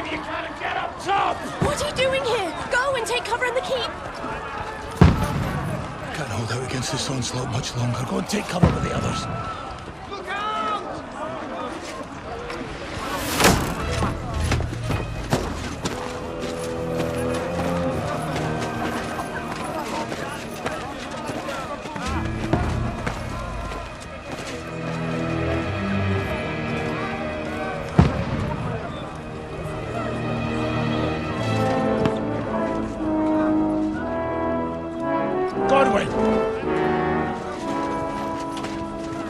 time you gotta get up top! What are you doing here? Go and take cover in the keep! Can't hold out against this onslaught much longer. Go and take cover with the others. Look out! Godwin!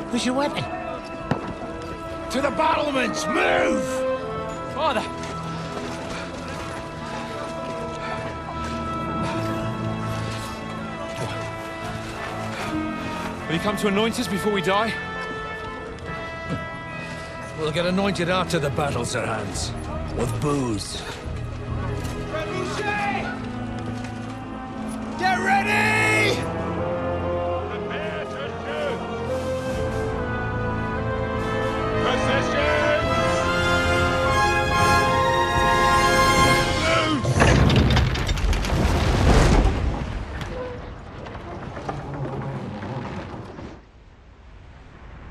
Where's your weapon? To the battlements! Move! Father! Will you come to anoint us before we die? We'll get anointed after the battles are hands. With booze. Get ready! Prepare to shoot! Positions!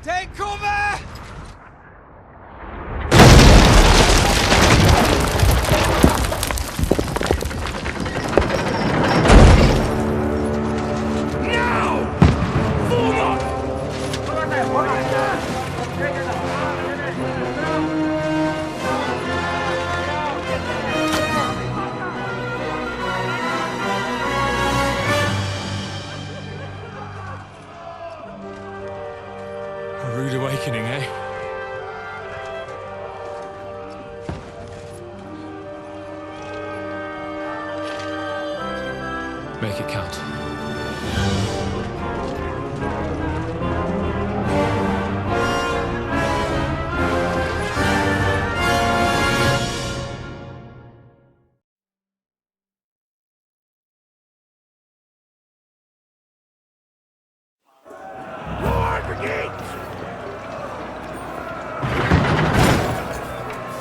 Take cover! A rude awakening, eh? Make it count.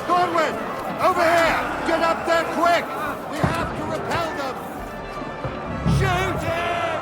Godwin! Over here! Get up there quick! We have to repel them! Shoot him!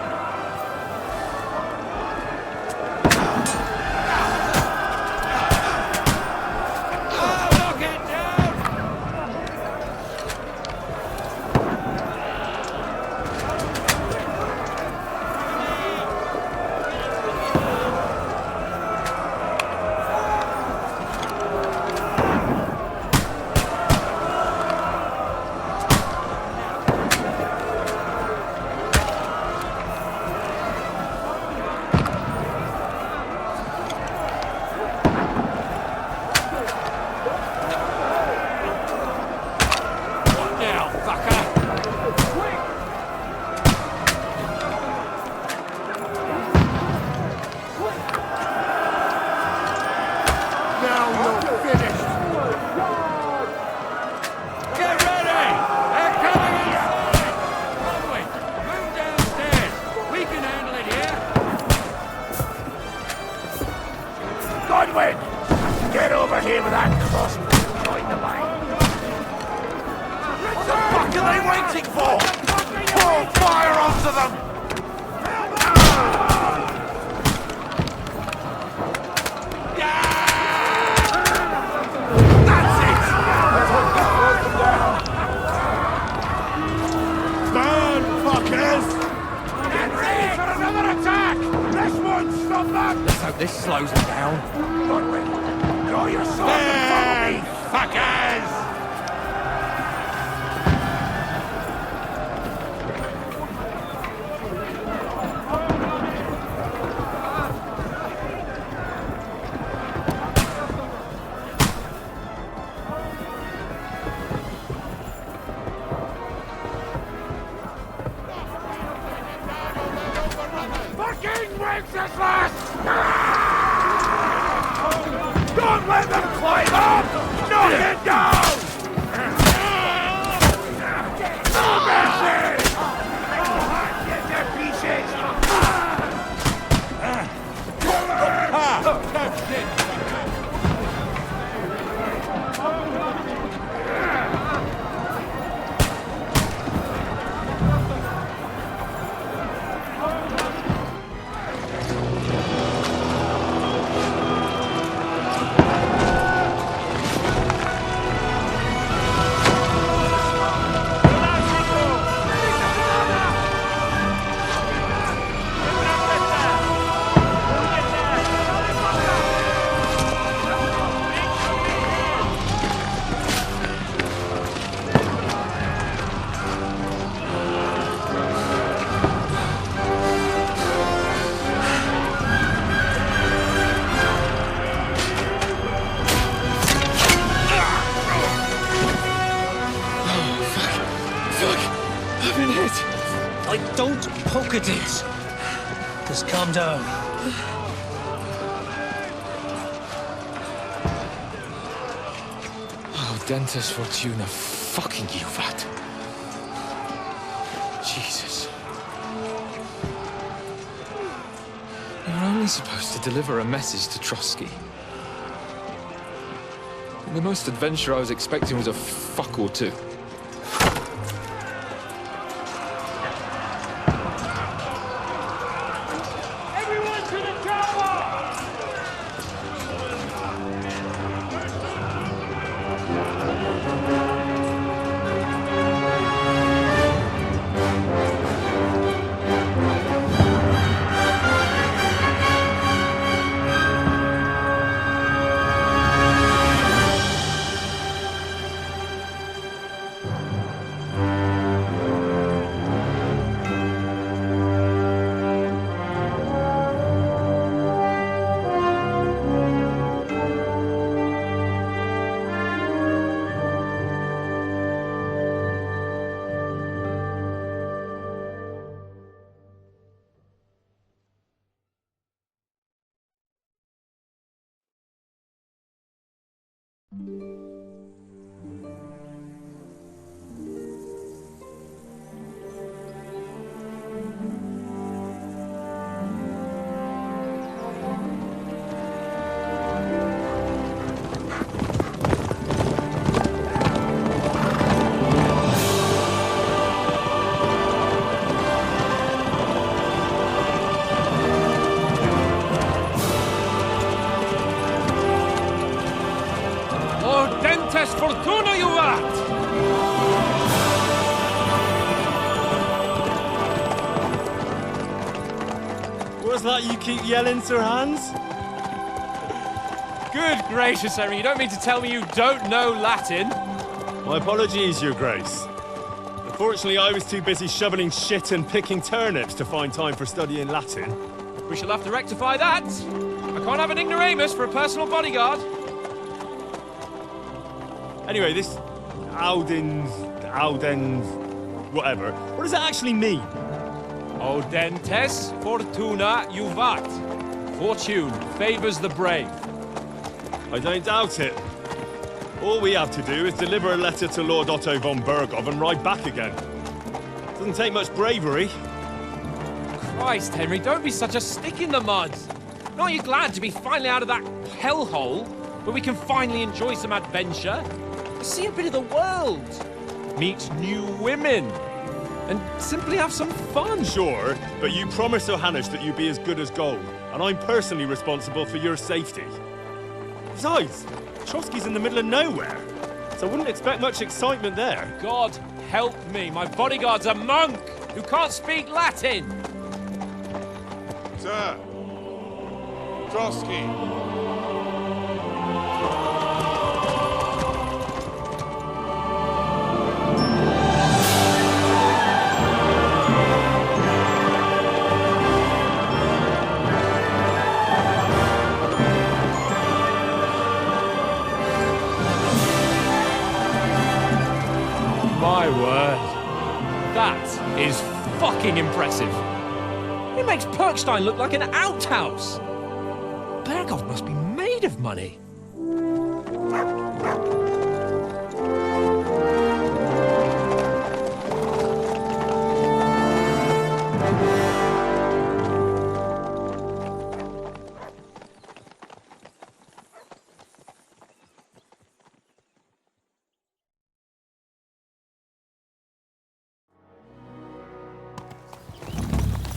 Don't poke at it. Just calm down. Oh, Dentes Fortuna, fucking you, that. Jesus. You were only supposed to deliver a message to Trotsky. And the most adventure I was expecting was a fuck or two. Everyone to the tower! Dentes Fortuna, you art! What's that you keep yelling, Sir Hans? Good gracious, Henry, you don't mean to tell me you don't know Latin? My apologies, Your Grace. Unfortunately, I was too busy shoveling shit and picking turnips to find time for studying Latin. We shall have to rectify that. I can't have an ignoramus for a personal bodyguard. Anyway, this Audens, whatever. What does that actually mean? O Dentes Fortuna juvat. Fortune favors the brave. I don't doubt it. All we have to do is deliver a letter to Lord Otto von Berghoff and ride back again. Doesn't take much bravery. Christ, Henry, don't be such a stick in the mud. Aren't you glad to be finally out of that hellhole where we can finally enjoy some adventure? See a bit of the world, meet new women, and simply have some fun. Sure, but you promised Johannes that you'd be as good as gold, and I'm personally responsible for your safety. Besides, Trotsky's in the middle of nowhere, so I wouldn't expect much excitement there. God help me, my bodyguard's a monk who can't speak Latin. Sir! Trotsky! My word. That is fucking impressive. It makes Perkstein look like an outhouse. Berghoff must be made of money.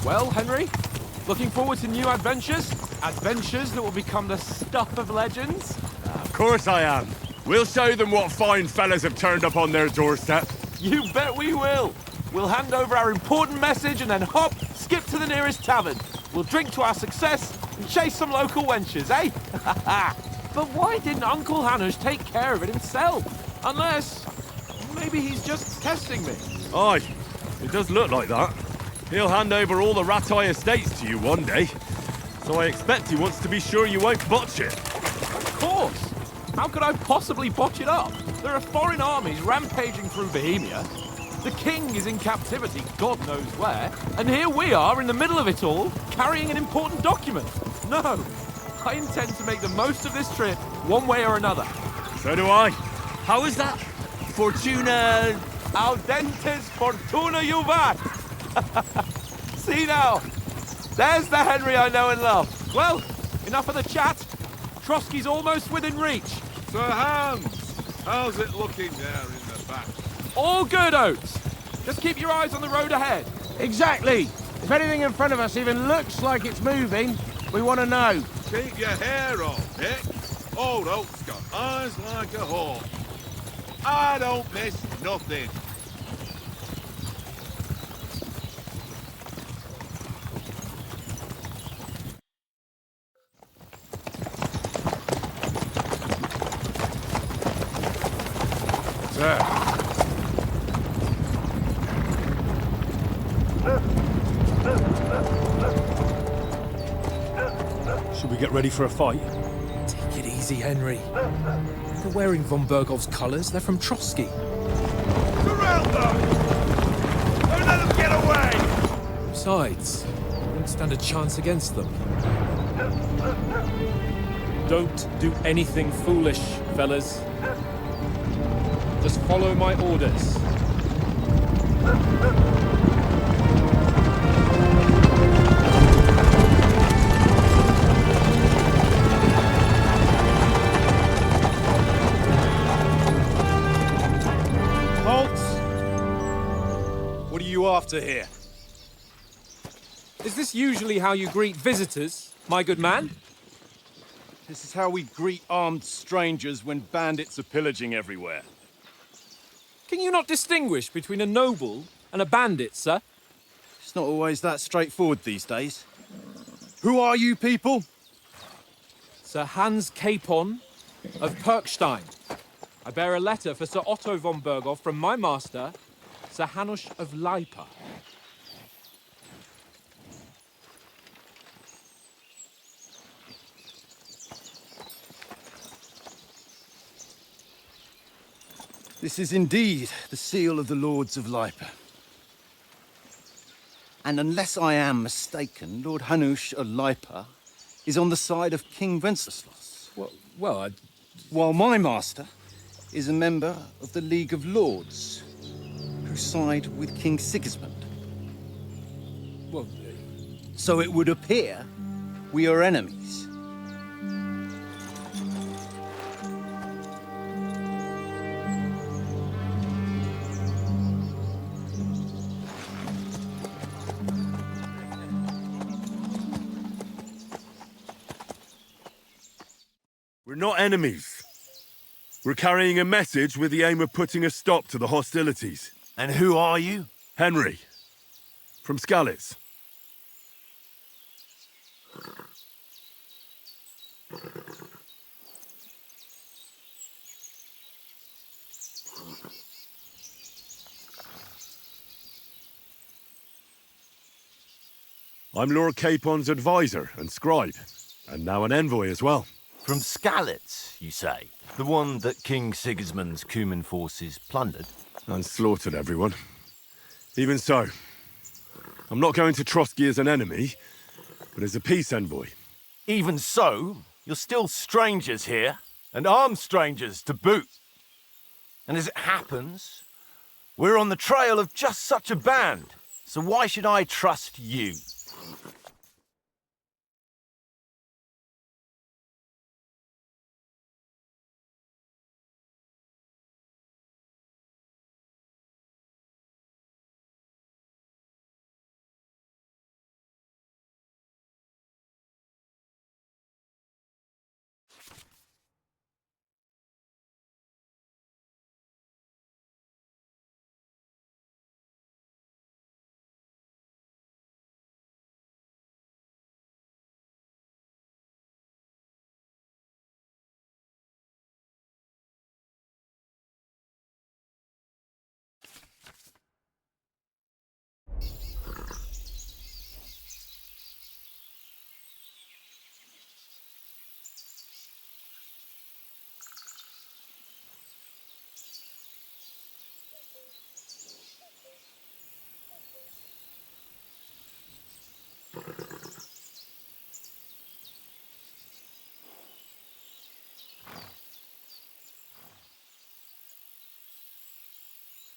Well, Henry, looking forward to new adventures? Adventures that will become the stuff of legends? Of course I am. We'll show them what fine fellas have turned up on their doorstep. You bet we will. We'll hand over our important message and then hop, skip to the nearest tavern. We'll drink to our success and chase some local wenches, eh? But why didn't Uncle Hanush take care of it himself? Unless, maybe he's just testing me. Aye, it does look like that. He'll hand over all the Ratai estates to you one day. So I expect he wants to be sure you won't botch it. Of course. How could I possibly botch it up? There are foreign armies rampaging through Bohemia. The king is in captivity, God knows where, and here we are in the middle of it all, carrying an important document. No, I intend to make the most of this trip, one way or another. So do I. How is that? Fortuna... Audentes Fortuna juvat! See now, there's the Henry I know and love. Well, enough of the chat. Trotsky's almost within reach. Sir Hans, how's it looking there in the back? All good, Oates. Just keep your eyes on the road ahead. Exactly. If anything in front of us even looks like it's moving, we want to know. Keep your hair on, Dick. Old Oak's got eyes like a hawk. I don't miss nothing. Sir. Should we get ready for a fight? Take it easy, Henry. They're wearing von Bergov's colours. They're from Trotsky. Surround them! Don't let them get away! Besides, we won't stand a chance against them. Don't do anything foolish, fellas. Just follow my orders. What are you after here? Is this usually how you greet visitors, my good man? This is how we greet armed strangers when bandits are pillaging everywhere. Can you not distinguish between a noble and a bandit, sir? It's not always that straightforward these days. Who are you people? Sir Hans Capon of Perkstein. I bear a letter for Sir Otto von Berghoff from my master, Sir Hanush of Lipa. This is indeed the seal of the Lords of Lipa. And unless I am mistaken, Lord Hanush of Lipa is on the side of King Wenceslas. While my master is a member of the League of Lords, who side with King Sigismund. So it would appear we are enemies. We're not enemies. We're carrying a message with the aim of putting a stop to the hostilities. And who are you? Henry. From Skalitz. I'm Lord Capon's advisor and scribe, and now an envoy as well. From Skalitz, you say? The one that King Sigismund's Cuman forces plundered? And slaughtered everyone. Even so, I'm not going to Trotsky as an enemy, but as a peace envoy. Even so, you're still strangers here, and armed strangers to boot. And as it happens, we're on the trail of just such a band, so why should I trust you?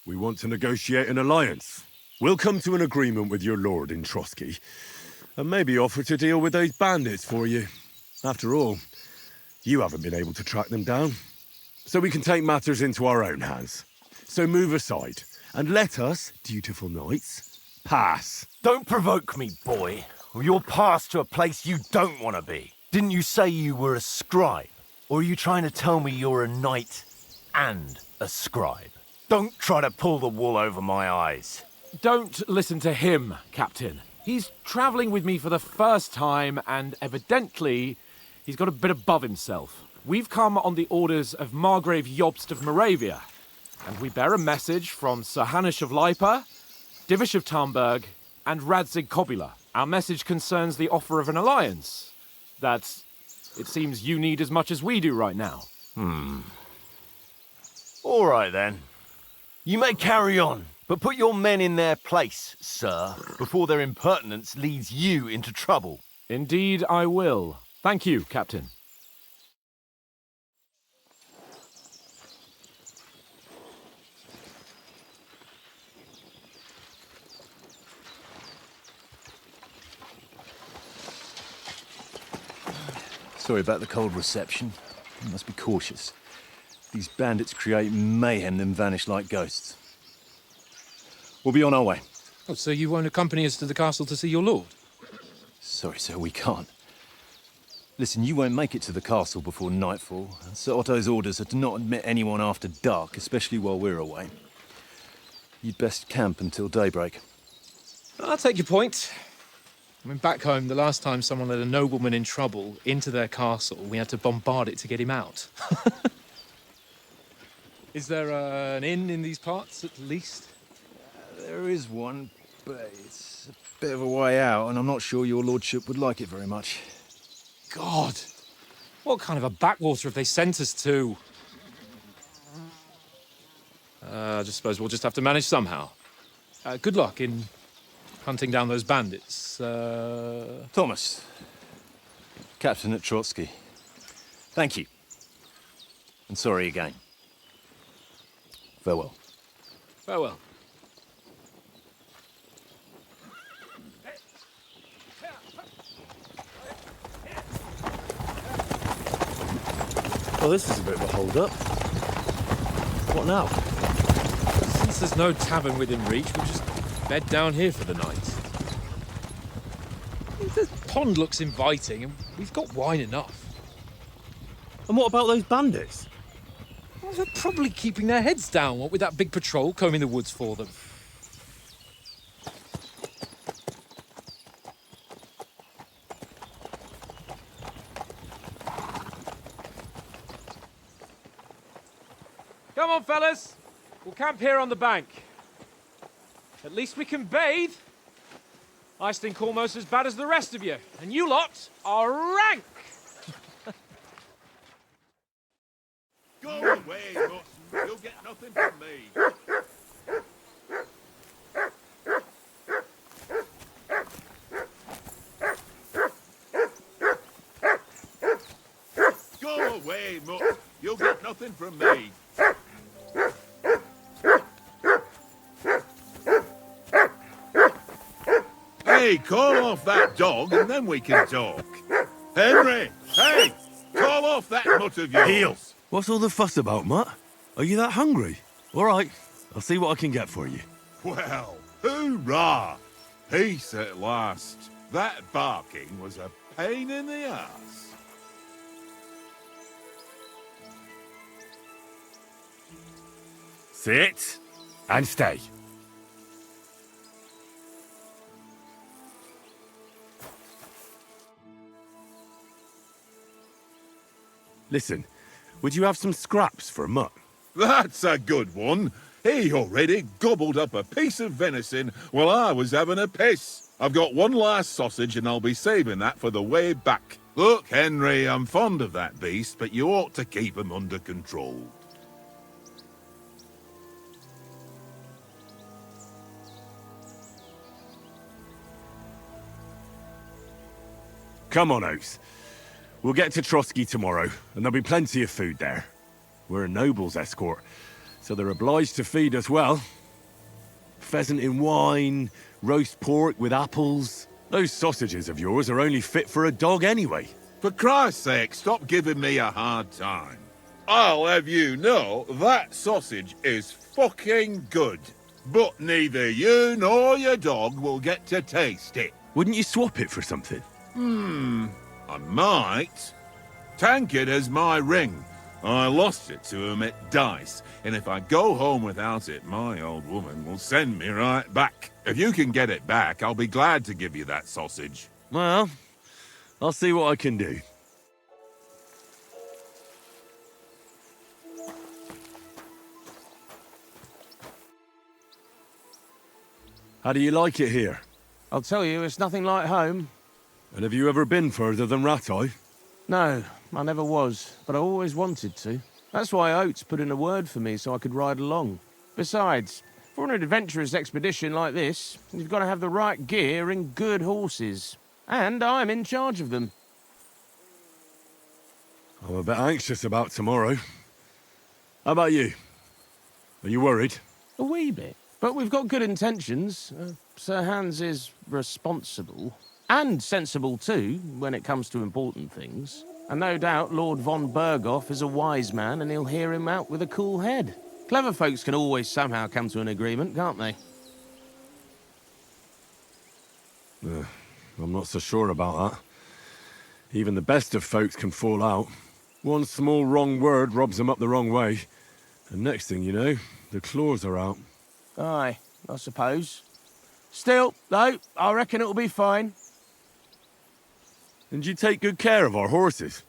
We want to negotiate an alliance. We'll come to an agreement with your lord in Trotsky, and maybe offer to deal with those bandits for you. After all, you haven't been able to track them down. So we can take matters into our own hands. So move aside, and let us, dutiful knights, pass. Don't provoke me, boy, or you'll pass to a place you don't want to be. Didn't you say you were a scribe? Or are you trying to tell me you're a knight and a scribe? Don't try to pull the wool over my eyes. Don't listen to him, Captain. He's travelling with me for the first time, and evidently, he's got a bit above himself. We've come on the orders of Margrave Jobst of Moravia, and we bear a message from Sir Hanush of Lipa, Divish of Tarnberg, and Radzig Kobula. Our message concerns the offer of an alliance that it seems you need as much as we do right now. All right, then. You may carry on, but put your men in their place, sir, before their impertinence leads you into trouble. Indeed, I will. Thank you, Captain. Sorry about the cold reception. You must be cautious. These bandits create mayhem, then vanish like ghosts. We'll be on our way. Oh, so you won't accompany us to the castle to see your lord? Sorry, sir, we can't. Listen, you won't make it to the castle before nightfall. Sir Otto's orders are to not admit anyone after dark, especially while we're away. You'd best camp until daybreak. I'll take your point. I mean, back home, the last time someone let a nobleman in trouble into their castle, we had to bombard it to get him out. Is there an inn in these parts, at least? There is one, but it's a bit of a way out, and I'm not sure your lordship would like it very much. God! What kind of a backwater have they sent us to? I just suppose we'll just have to manage somehow. Good luck in hunting down those bandits. Thomas, captain at Trotsky. Thank you. And sorry again. Farewell. Farewell. Well, this is a bit of a hold-up. What now? Since there's no tavern within reach, we'll just bed down here for the night. The pond looks inviting, and we've got wine enough. And what about those bandits? Well, they're probably keeping their heads down, what with that big patrol combing the woods for them. Come on, fellas. We'll camp here on the bank. At least we can bathe. I stink almost as bad as the rest of you, and you lot are rank. Go away, Mutton. You'll get nothing from me. Go away, Mutton. You'll get nothing from me. Hey, call off that dog and then we can talk. Henry! Hey! Call off that mutt of yours! Heels! What's all the fuss about, Mutt? Are you that hungry? All right, I'll see what I can get for you. Well, hoorah! Peace at last. That barking was a pain in the ass. Sit and stay. Listen, would you have some scraps for Mutt? That's a good one. He already gobbled up a piece of venison while I was having a piss. I've got one last sausage and I'll be saving that for the way back. Look, Henry, I'm fond of that beast, but you ought to keep him under control. Come on, Oates. We'll get to Trotsky tomorrow, and there'll be plenty of food there. We're a noble's escort, So they're obliged to feed us well. Pheasant in wine, roast pork with apples. Those sausages of yours are only fit for a dog anyway. For Christ's sake, stop giving me a hard time. I'll have you know that sausage is fucking good. But neither you nor your dog will get to taste it. Wouldn't you swap it for something? I might. Tankard has my ring. I lost it to him at dice, and if I go home without it, my old woman will send me right back. If you can get it back, I'll be glad to give you that sausage. Well, I'll see what I can do. How do you like it here? I'll tell you, it's nothing like home. And have you ever been further than Rattay? No, I never was, but I always wanted to. That's why Oates put in a word for me so I could ride along. Besides, for an adventurous expedition like this, you've got to have the right gear and good horses. And I'm in charge of them. I'm a bit anxious about tomorrow. How about you? Are you worried? A wee bit. But we've got good intentions. Sir Hans is responsible. And sensible too, when it comes to important things. And no doubt Lord von Berghoff is a wise man and he'll hear him out with a cool head. Clever folks can always somehow come to an agreement, can't they? I'm not so sure about that. Even the best of folks can fall out. One small wrong word robs them up the wrong way. And next thing you know, the claws are out. Aye, I suppose. Still, though, I reckon it'll be fine. And you take good care of our horses.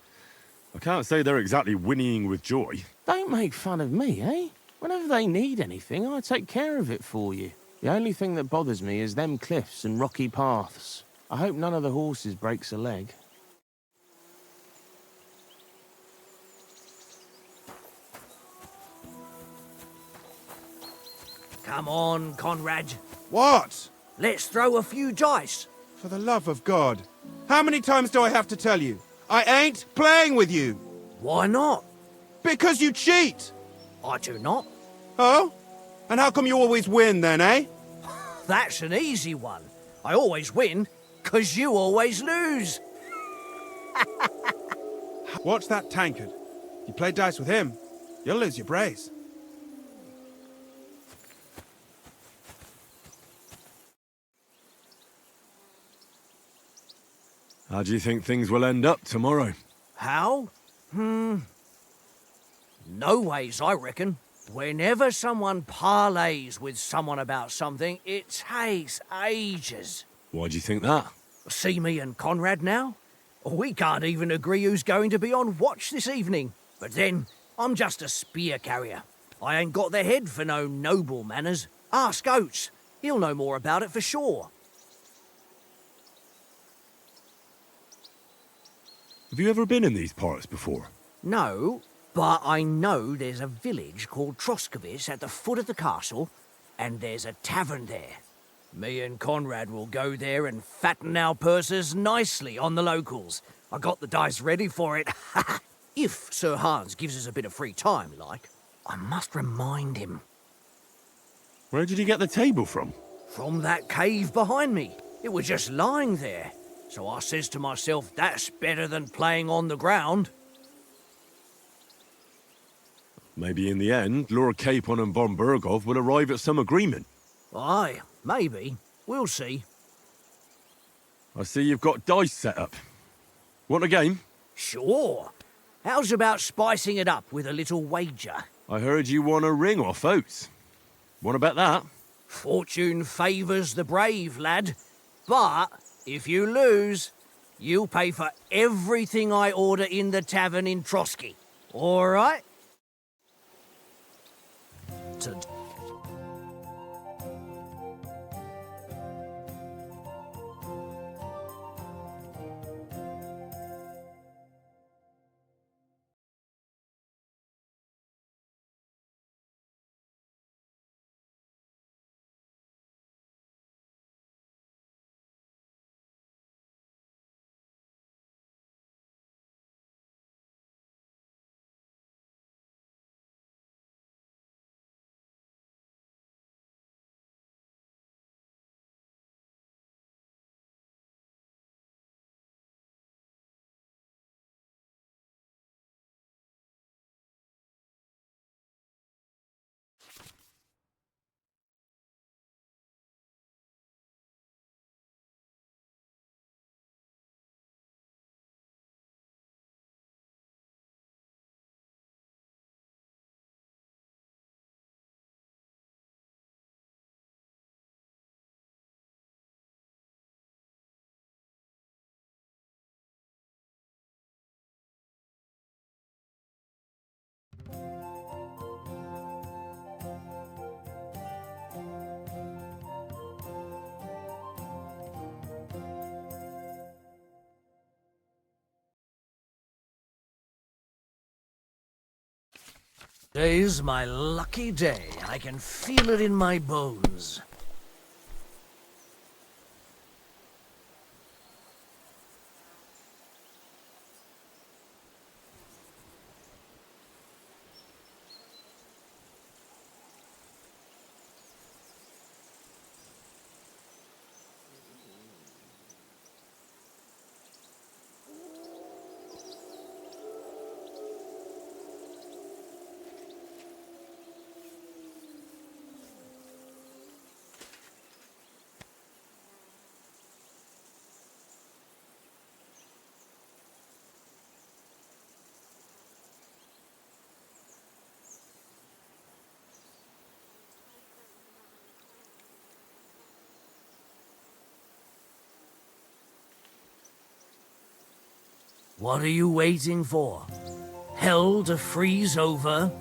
I can't say they're exactly whinnying with joy. Don't make fun of me, eh? Whenever they need anything, I take care of it for you. The only thing that bothers me is them cliffs and rocky paths. I hope none of the horses breaks a leg. Come on, Conrad. What? Let's throw a few dice. For the love of God. How many times do I have to tell you? I ain't playing with you. Why not? Because you cheat. I do not. Oh? And how come you always win then, eh? That's an easy one. I always win, 'cause you always lose. Watch that tankard. You play dice with him, you'll lose your brace. How do you think things will end up tomorrow? How? No ways, I reckon. Whenever someone parleys with someone about something, it takes ages. Why do you think that? See me and Conrad now? We can't even agree who's going to be on watch this evening. But then, I'm just a spear carrier. I ain't got the head for no noble manners. Ask Oates. He'll know more about it for sure. Have you ever been in these parts before? No, but I know there's a village called Troskovitz at the foot of the castle, and there's a tavern there. Me and Conrad will go there and fatten our purses nicely on the locals. I got the dice ready for it. If Sir Hans gives us a bit of free time, like. I must remind him. Where did you get the table from? From that cave behind me. It was just lying there. So I says to myself, that's better than playing on the ground. Maybe in the end, Lord Capon and von Berghoff will arrive at some agreement. Aye, maybe. We'll see. I see you've got dice set up. Want a game? Sure. How's about spicing it up with a little wager? I heard you won a ring off Oates. Want to bet that? Fortune favours the brave, lad. But if you lose, you'll pay for everything I order in the tavern in Trotsky. All right? Today's my lucky day. I can feel it in my bones. What are you waiting for? Hell to freeze over?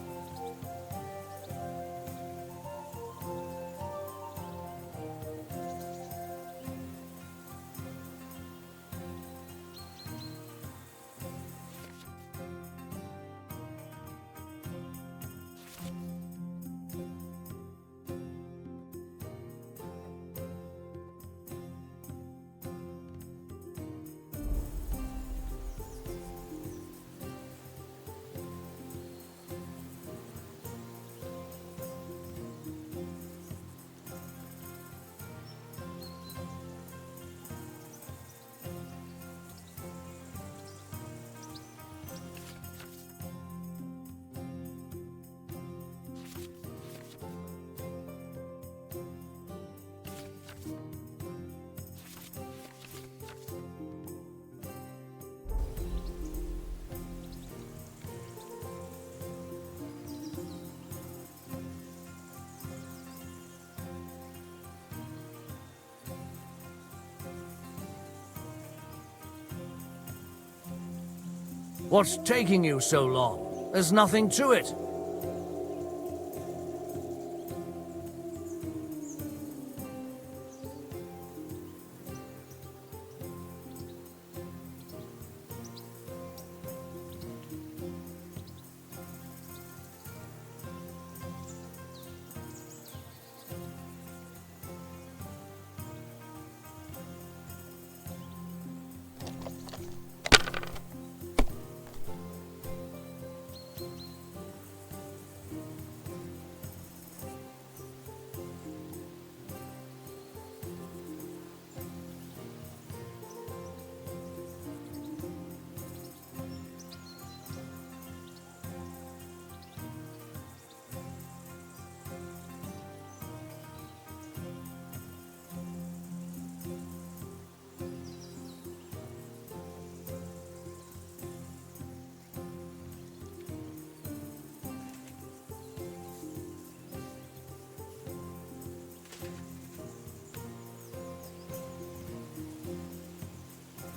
What's taking you so long? There's nothing to it.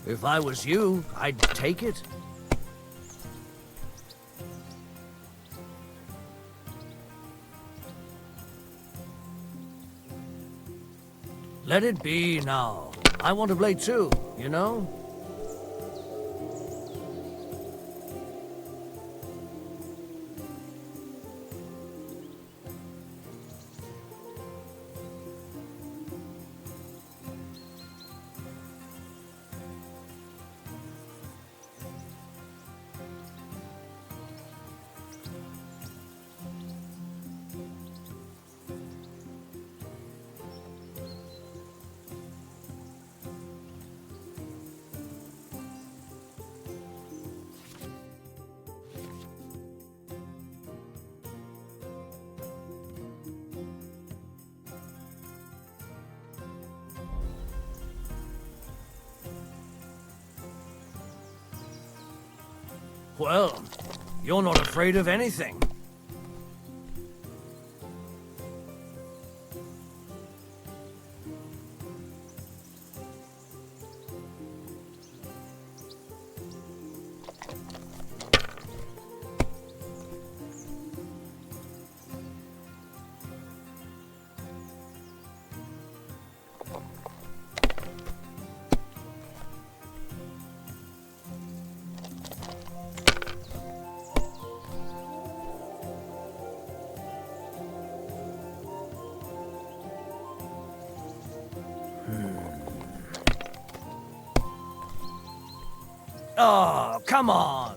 If I was you, I'd take it. Let it be now. I want to play too, you know? Well, you're not afraid of anything. Oh, come on!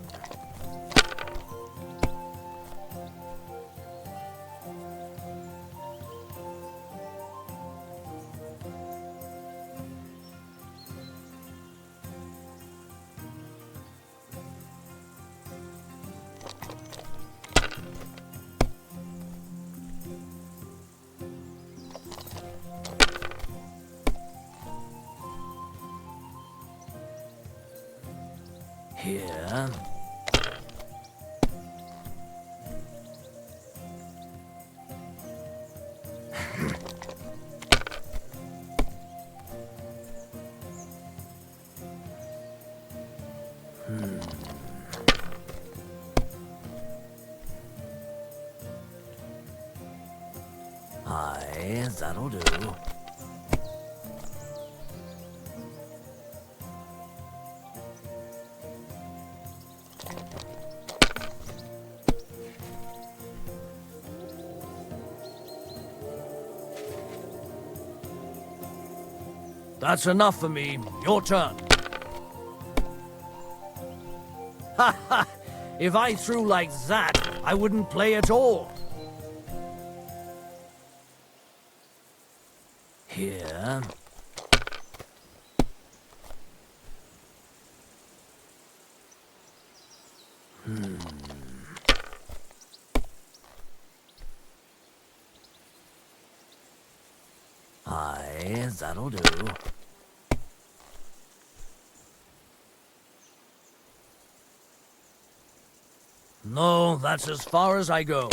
Here. Aye, that'll do. That's enough for me. Your turn. Ha ha! If I threw like that, I wouldn't play at all. Here. Aye, that'll do. No, that's as far as I go.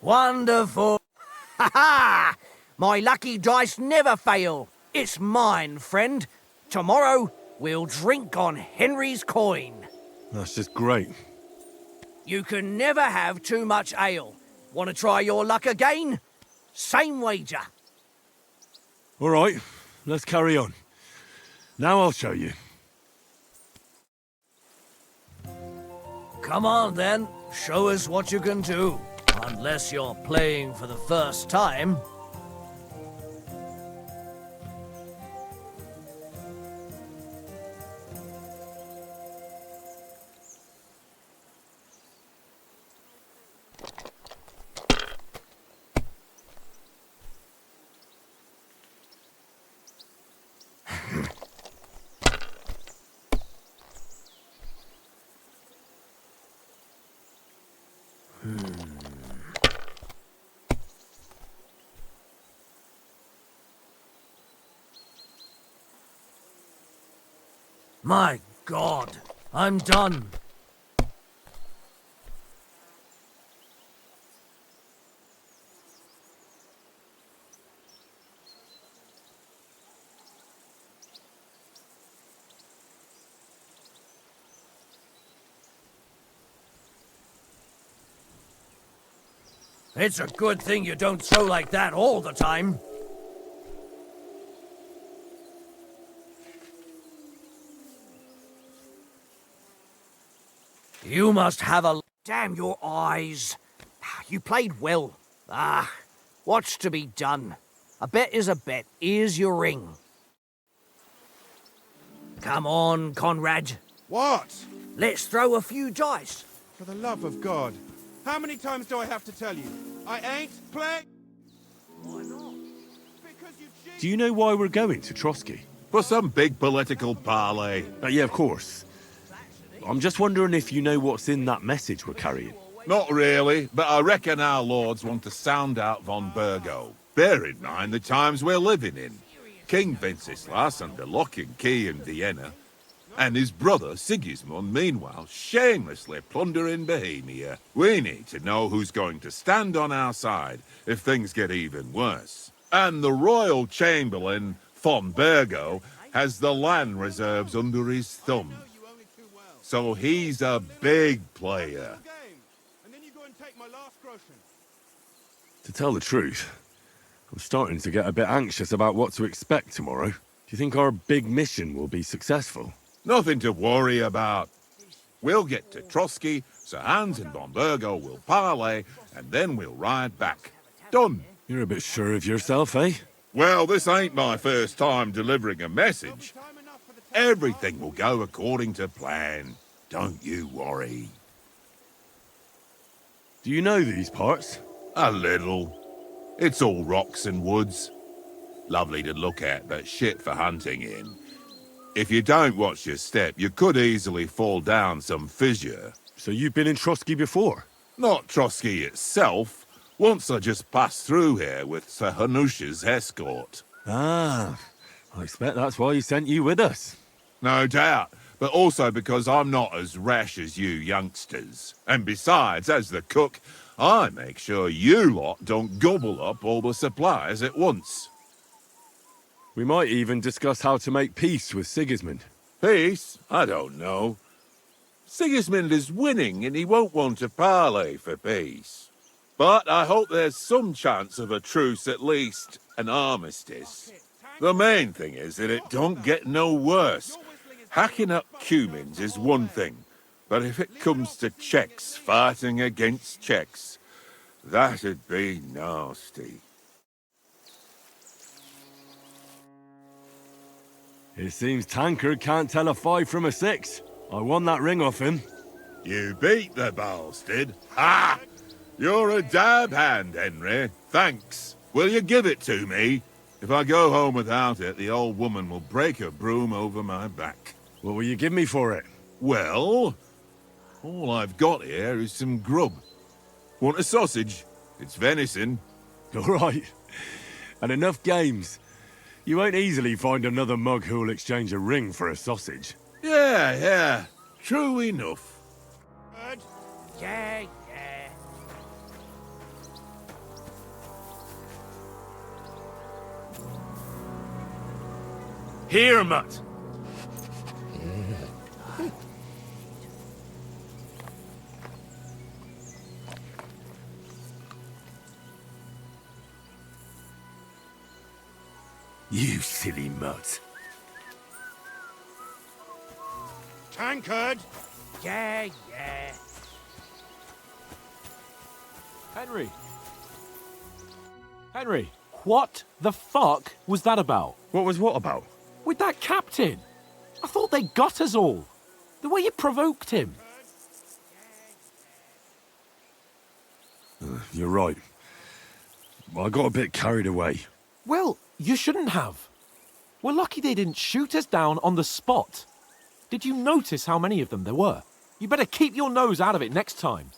Wonderful! Ha ha! My lucky dice never fail. It's mine, friend. Tomorrow, we'll drink on Henry's coin. That's just great. You can never have too much ale. Want to try your luck again? Same wager. All right, let's carry on. Now I'll show you. Come on, then. Show us what you can do. Unless you're playing for the first time. My God, I'm done. It's a good thing you don't throw like that all the time. You must have a... Damn your eyes. You played well. What's to be done? A bet is a bet. Here's your ring. Come on, Conrad. What? Let's throw a few dice. For the love of God. How many times do I have to tell you? I ain't playing... Why not? Because you cheated. Do you know why we're going to Trotsky? For some big political parley. Yeah, of course. I'm just wondering if you know what's in that message we're carrying. Not really, but I reckon our lords want to sound out von Burgo. Bear in mind the times we're living in. King Wenceslas under lock and key in Vienna, and his brother Sigismund, meanwhile, shamelessly plundering Bohemia. We need to know who's going to stand on our side if things get even worse. And the royal chamberlain, von Burgo, has the land reserves under his thumb. So he's a big player. To tell the truth, I'm starting to get a bit anxious about what to expect tomorrow. Do you think our big mission will be successful? Nothing to worry about. We'll get to Trotsky, Sir Hans and Von Burgo will parley, and then we'll ride back. Done. You're a bit sure of yourself, eh? Well, this ain't my first time delivering a message. Everything will go according to plan. Don't you worry. Do you know these parts? A little. It's all rocks and woods. Lovely to look at, but shit for hunting in. If you don't watch your step, you could easily fall down some fissure. So you've been in Trotsky before? Not Trotsky itself. Once I just passed through here with Sir Hanush's escort. Ah, I expect that's why he sent you with us. No doubt, but also because I'm not as rash as you youngsters. And besides, as the cook, I make sure you lot don't gobble up all the supplies at once. We might even discuss how to make peace with Sigismund. Peace? I don't know. Sigismund is winning and he won't want to parley for peace. But I hope there's some chance of a truce, at least an armistice. The main thing is that it don't get no worse. Hacking up Cumans is one thing, but if it comes to Czechs fighting against Czechs, that'd be nasty. It seems Tankard can't tell a 5 from a 6. I won that ring off him. You beat the bastard. Ah! You're a dab hand, Henry. Thanks. Will you give it to me? If I go home without it, the old woman will break her broom over my back. What will you give me for it? Well, all I've got here is some grub. Want a sausage? It's venison. All right. And enough games. You won't easily find another mug who'll exchange a ring for a sausage. Yeah. True enough. Yeah. Here, Mutt. You silly mutt. Tankard! Yeah. Henry, what the fuck was that about? What was what about? With that captain? I thought they got us all. The way you provoked him. You're right. I got a bit carried away. Well, you shouldn't have. We're lucky they didn't shoot us down on the spot. Did you notice how many of them there were? You better keep your nose out of it next time.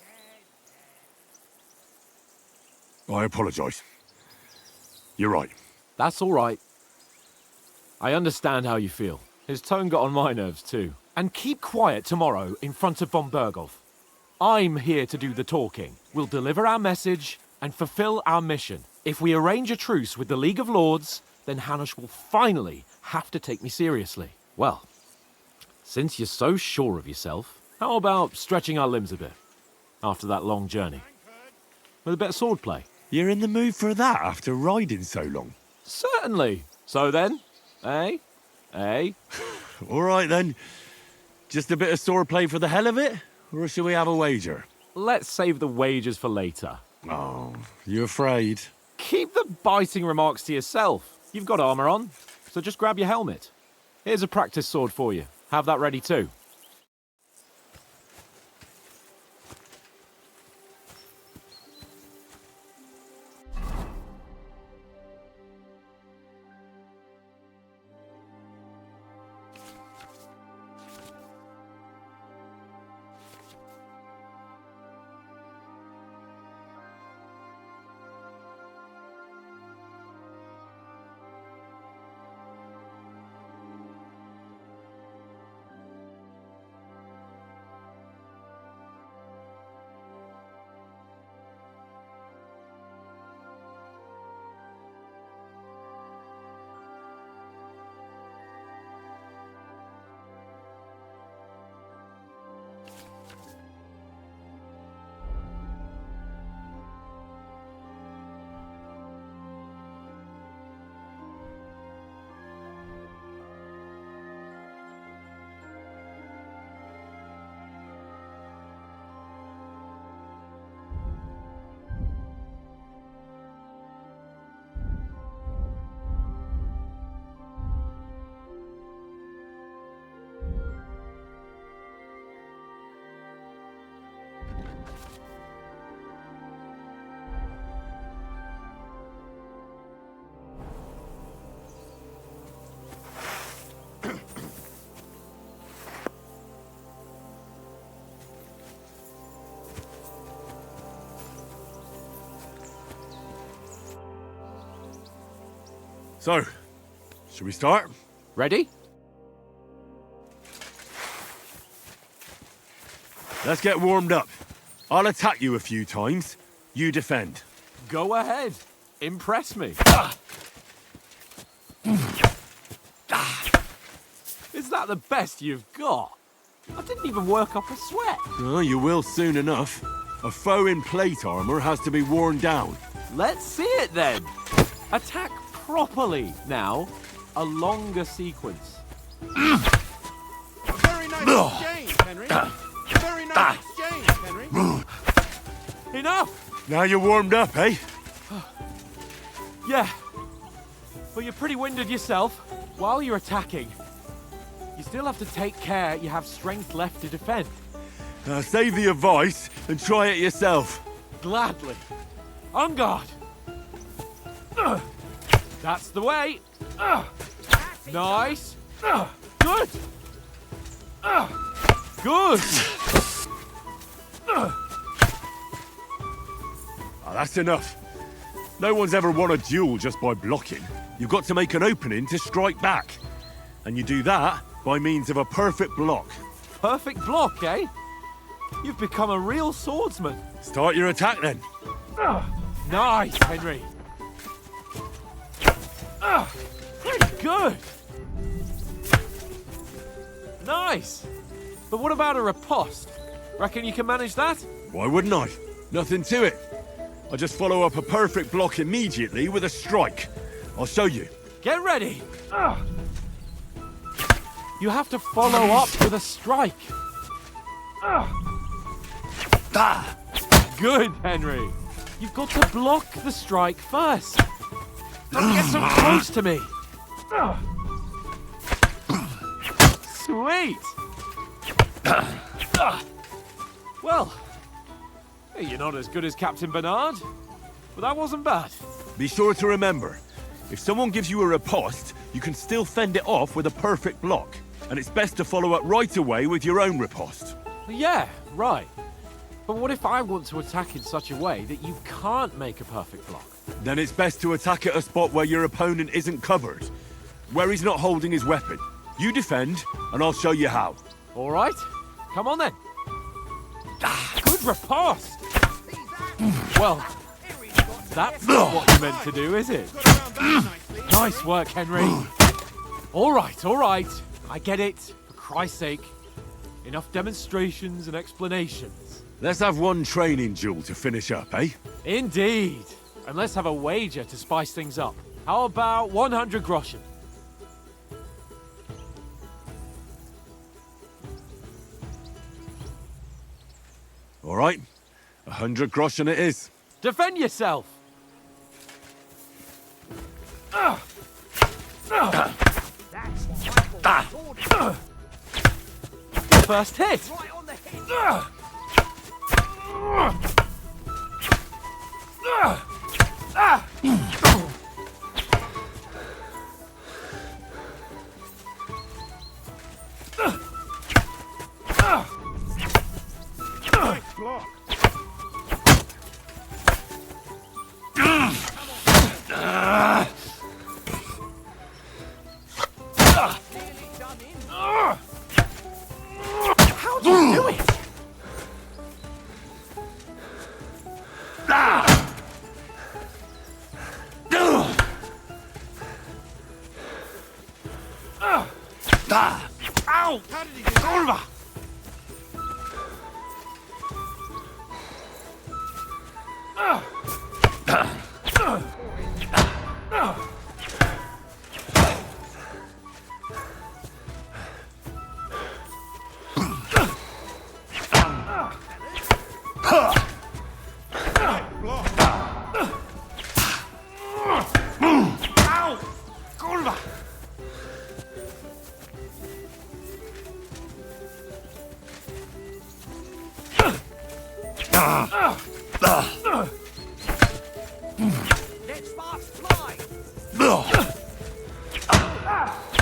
I apologise. You're right. That's all right. I understand how you feel. His tone got on my nerves too. And keep quiet tomorrow in front of von Berghoff. I'm here to do the talking. We'll deliver our message and fulfill our mission. If we arrange a truce with the League of Lords, then Hanush will finally have to take me seriously. Well, since you're so sure of yourself, how about stretching our limbs a bit after that long journey? With a bit of swordplay. You're in the mood for that after riding so long? Certainly. So then, eh? All right then. Just a bit of swordplay for the hell of it? Or shall we have a wager? Let's save the wagers for later. Oh, you afraid? Keep the biting remarks to yourself. You've got armor on, so just grab your helmet. Here's a practice sword for you. Have that ready too. So, should we start? Ready? Let's get warmed up. I'll attack you a few times. You defend. Go ahead. Impress me. Is that the best you've got? I didn't even work up a sweat. Oh, you will soon enough. A foe in plate armor has to be worn down. Let's see it then. Attack properly now. A longer sequence. Very nice exchange, Henry. Very nice exchange, Henry. Enough! Now you're warmed up, eh? Yeah. But you're pretty winded yourself. While you're attacking, you still have to take care you have strength left to defend. Now save the advice and try it yourself. Gladly. On guard. That's the way. Nice. Good. Good. That's enough. No one's ever won a duel just by blocking. You've got to make an opening to strike back. And you do that by means of a perfect block. Perfect block, eh? You've become a real swordsman. Start your attack then. Nice, Henry. Pretty good. Nice. But what about a riposte? Reckon you can manage that? Why wouldn't I? Nothing to it. I just follow up a perfect block immediately with a strike. I'll show you. Get ready. You have to follow up with a strike. Good, Henry. You've got to block the strike first. Don't get so close to me. Sweet. Well, you're not as good as Captain Bernard, but that wasn't bad. Be sure to remember, if someone gives you a riposte, you can still fend it off with a perfect block. And it's best to follow up right away with your own riposte. Yeah, right. But what if I want to attack in such a way that you can't make a perfect block? Then it's best to attack at a spot where your opponent isn't covered, where he's not holding his weapon. You defend, and I'll show you how. All right, come on then. Good riposte. Well, that's not what you meant to do, is it? Nice work, Henry. All right. I get it. For Christ's sake. Enough demonstrations and explanations. Let's have one training duel to finish up, eh? Indeed. And let's have a wager to spice things up. How about 100 groschen? All right. 100 groschen it is. Defend yourself! First hit! How do you do it? Ow! How did he do that? Let sparks fly!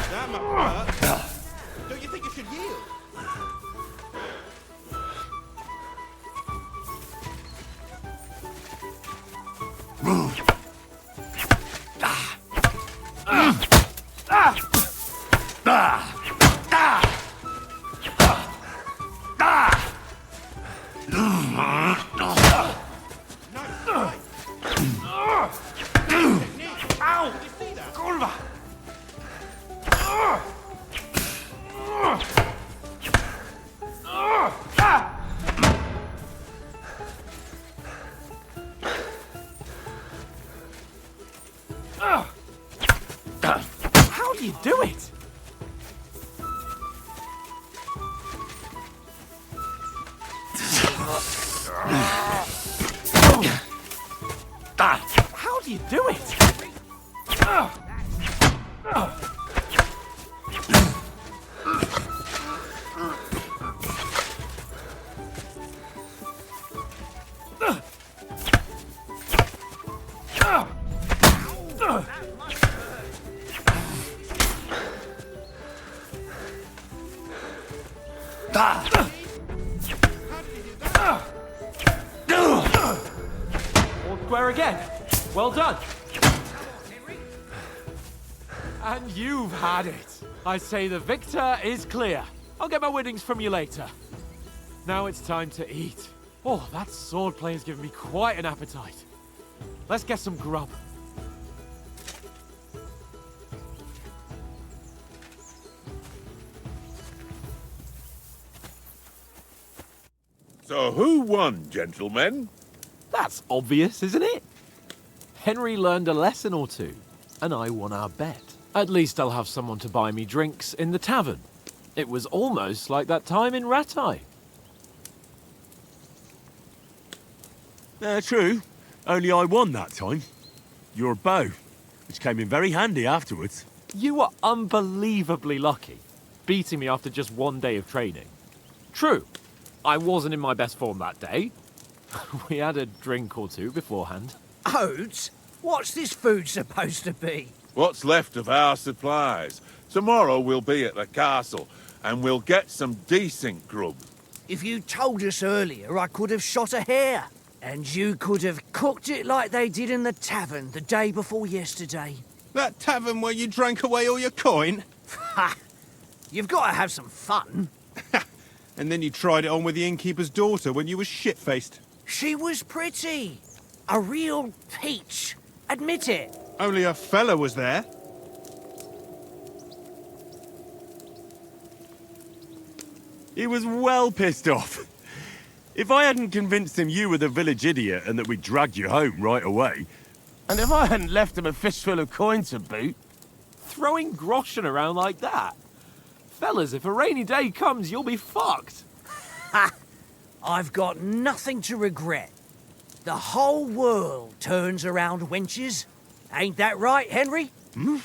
That might hurt. Don't you think you should yield? How do you do it? How do you do it? All square again. Well done. And you've had it. I say the victor is clear. I'll get my winnings from you later. Now it's time to eat. Oh, that swordplay has given me quite an appetite. Let's get some grub. So who won, gentlemen? That's obvious, isn't it? Henry learned a lesson or two, and I won our bet. At least I'll have someone to buy me drinks in the tavern. It was almost like that time in Rattay. True. Only I won that time. Your bow, which came in very handy afterwards. You were unbelievably lucky, beating me after just one day of training. True, I wasn't in my best form that day. We had a drink or two beforehand. Oates? What's this food supposed to be? What's left of our supplies. Tomorrow we'll be at the castle, and we'll get some decent grub. If you told us earlier, I could have shot a hare. And you could have cooked it like they did in the tavern the day before yesterday. That tavern where you drank away all your coin? Ha! You've got to have some fun. And then you tried it on with the innkeeper's daughter when you were shit-faced. She was pretty. A real peach. Admit it. Only a fella was there. He was well pissed off. If I hadn't convinced him you were the village idiot and that we'd drag you home right away... And if I hadn't left him a fistful of coin to boot... Throwing groschen around like that? Fellas, if a rainy day comes, you'll be fucked. Ha! I've got nothing to regret. The whole world turns around wenches. Ain't that right, Henry? Hmm?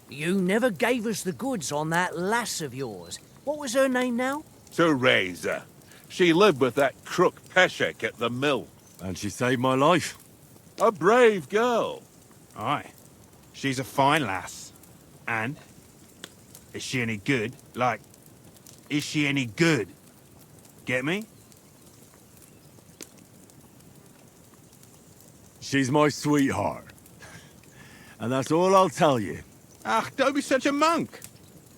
You never gave us the goods on that lass of yours. What was her name now? Teresa. She lived with that crook Peshek at the mill. And she saved my life. A brave girl. Aye. She's a fine lass. And? Is she any good? Like, is she any good? Get me? She's my sweetheart. And that's all I'll tell you. Ah, don't be such a monk.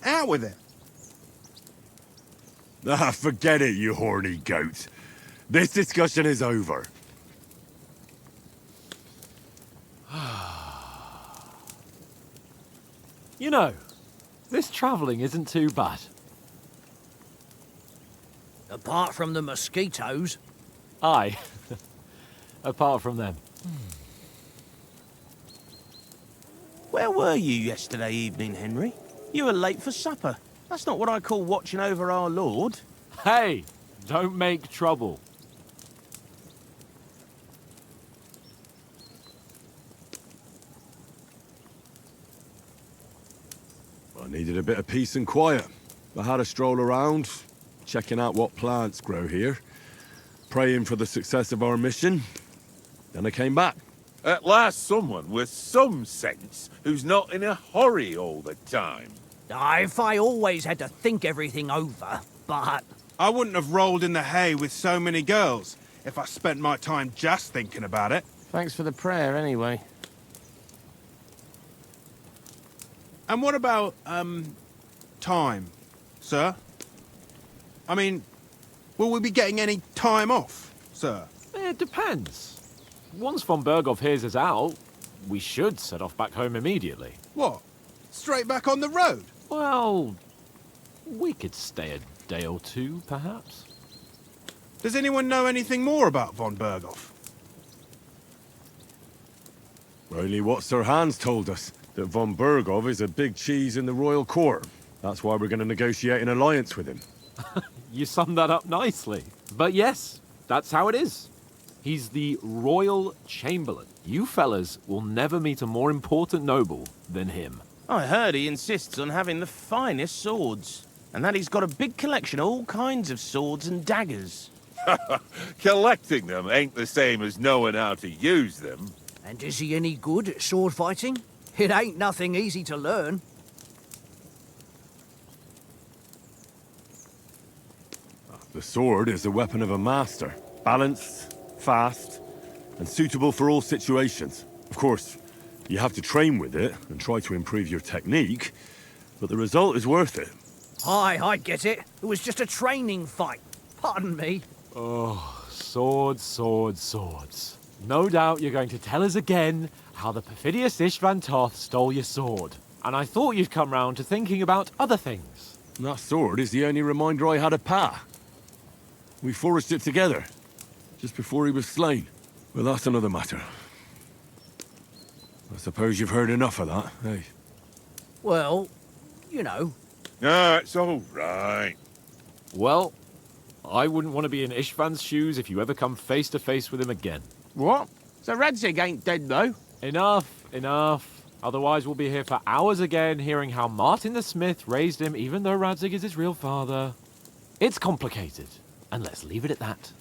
Out with it. Ah, forget it, you horny goat. This discussion is over. You know, this travelling isn't too bad. Apart from the mosquitoes. Aye. Apart from them. Where were you yesterday evening, Henry? You were late for supper. That's not what I call watching over our lord. Hey, don't make trouble. I needed a bit of peace and quiet. I had a stroll around, checking out what plants grow here, praying for the success of our mission. Then I came back. At last someone with some sense who's not in a hurry all the time. If I always had to think everything over, but... I wouldn't have rolled in the hay with so many girls if I spent my time just thinking about it. Thanks for the prayer, anyway. And what about, time, sir? I mean, will we be getting any time off, sir? It depends. Once von Berghoff hears us out, we should set off back home immediately. What? Straight back on the road? Well, we could stay a day or two, perhaps. Does anyone know anything more about von Berghoff? Only what Sir Hans told us. that von Bergov is a big cheese in the royal court. That's why we're going to negotiate an alliance with him. You summed that up nicely. But yes, that's how it is. He's the royal chamberlain. You fellas will never meet a more important noble than him. I heard he insists on having the finest swords, and that he's got a big collection of all kinds of swords and daggers. Collecting them ain't the same as knowing how to use them. And is he any good at sword fighting? It ain't nothing easy to learn. The sword is the weapon of a master. Balanced, fast, and suitable for all situations. Of course, you have to train with it and try to improve your technique, but the result is worth it. Aye, I get it. It was just a training fight. Pardon me. Oh, swords, swords, swords. No doubt you're going to tell us again how the perfidious Istvan Toth stole your sword. And I thought you'd come round to thinking about other things. That sword is the only reminder I had of Pa. We forged it together, just before he was slain. But that's another matter. I suppose you've heard enough of that, eh? Well, you know. Ah, it's all right. Well, I wouldn't want to be in Istvan's shoes if you ever come face to face with him again. What? So Radzig ain't dead, though? Enough, enough. Otherwise we'll be here for hours again hearing how Martin the Smith raised him even though Radzig is his real father. It's complicated, and let's leave it at that.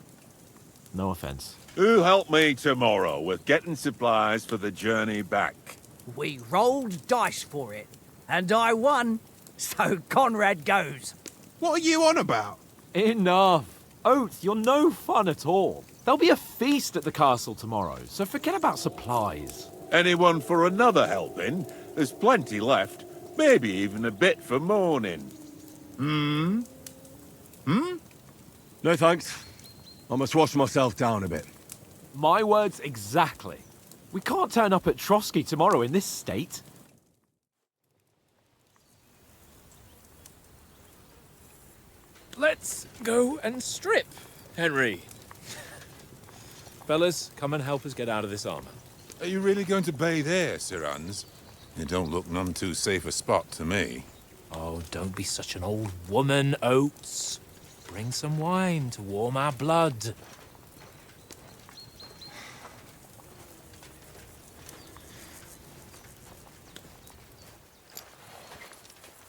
No offense. Who'll help me tomorrow with getting supplies for the journey back? We rolled dice for it, and I won, so Conrad goes. What are you on about? Enough. Oath, you're no fun at all. There'll be a feast at the castle tomorrow, so forget about supplies. Anyone for another helping? There's plenty left. Maybe even a bit for morning. Hmm? No thanks. I must wash myself down a bit. My words exactly. We can't turn up at Trotsky tomorrow in this state. Let's go and strip, Henry. Fellas, come and help us get out of this armor. Are you really going to bathe here, Sir Hans? It don't look none too safe a spot to me. Oh, don't be such an old woman, Oates. Bring some wine to warm our blood.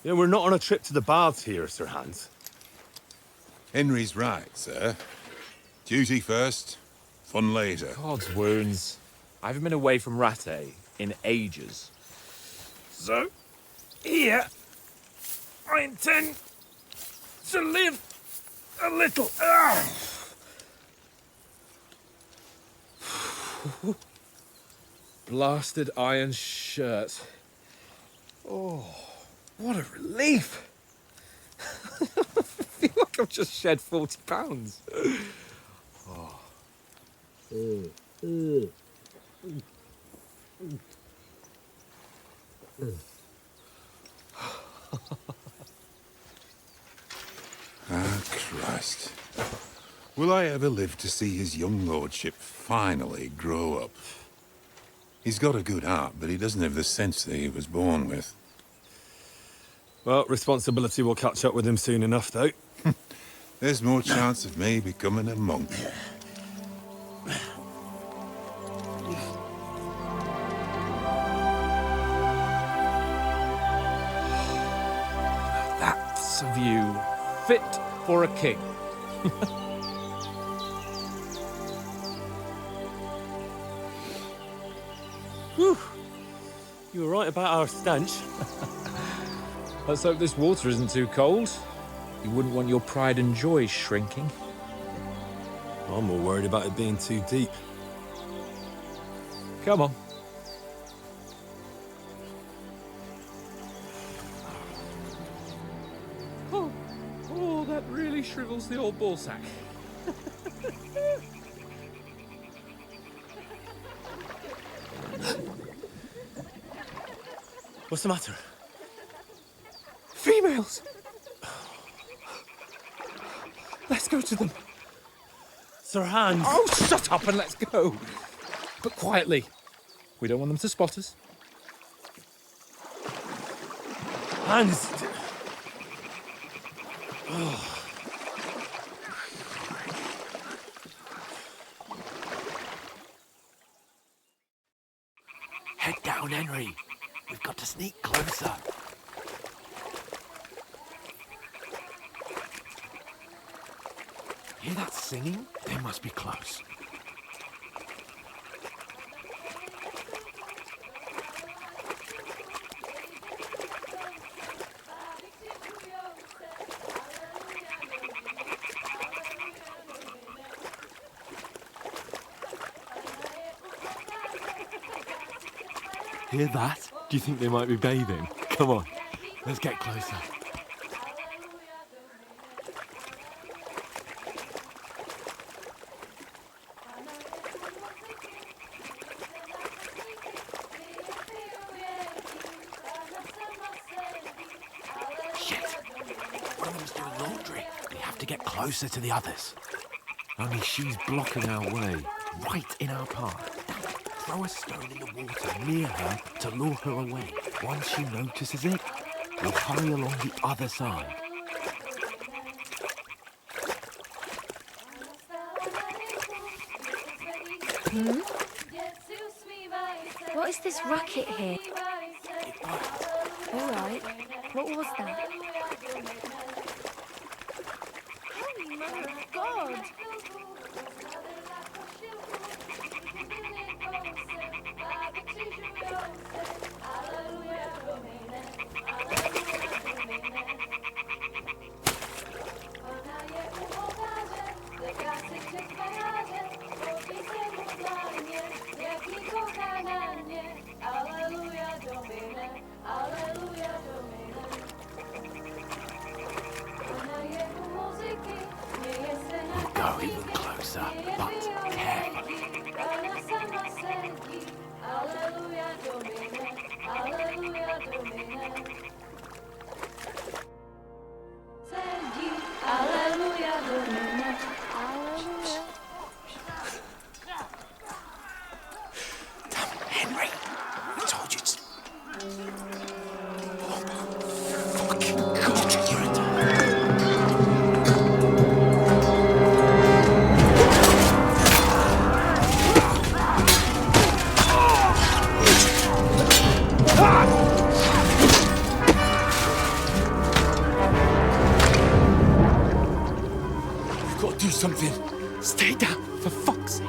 Yeah, we're not on a trip to the baths here, Sir Hans. Henry's right, sir. Duty first, fun later. God's wounds. I haven't been away from Rattay in ages. So, here, I intend to live a little. Blasted iron shirt. Oh, what a relief. I feel like I've just shed 40 pounds. Oh. Ah, Christ. Will I ever live to see his young lordship finally grow up? He's got a good heart, but he doesn't have the sense that he was born with. Well, responsibility will catch up with him soon enough, though. There's more chance of me becoming a monk. That's a view fit for a king. Whew. You were right about our stench. Let's hope this water isn't too cold. You wouldn't want your pride and joy shrinking. I'm more worried about it being too deep. Come on. Oh, that really shrivels the old ballsack. What's the matter? Females! Let's go to them. Sir Hans! Oh, shut up and let's go. But quietly. We don't want them to spot us. Hands. Head down, Henry. We've got to sneak closer. Hear that singing? They must be close. Hear that? Do you think they might be bathing? Come on, let's get closer. Shit! One of them's doing laundry. We have to get closer to the others. Only she's blocking our way, right in our path. Throw a stone in the water near her to lure her away. Once she notices it, we'll hurry along the other side. Hmm? What is this racket here? All right. What was that? Holy Mother of God! We'll go even closer, but carefully. Henry, I told you to... Oh, fucking God, you're in. We've got to do something. Stay down, for fuck's sake.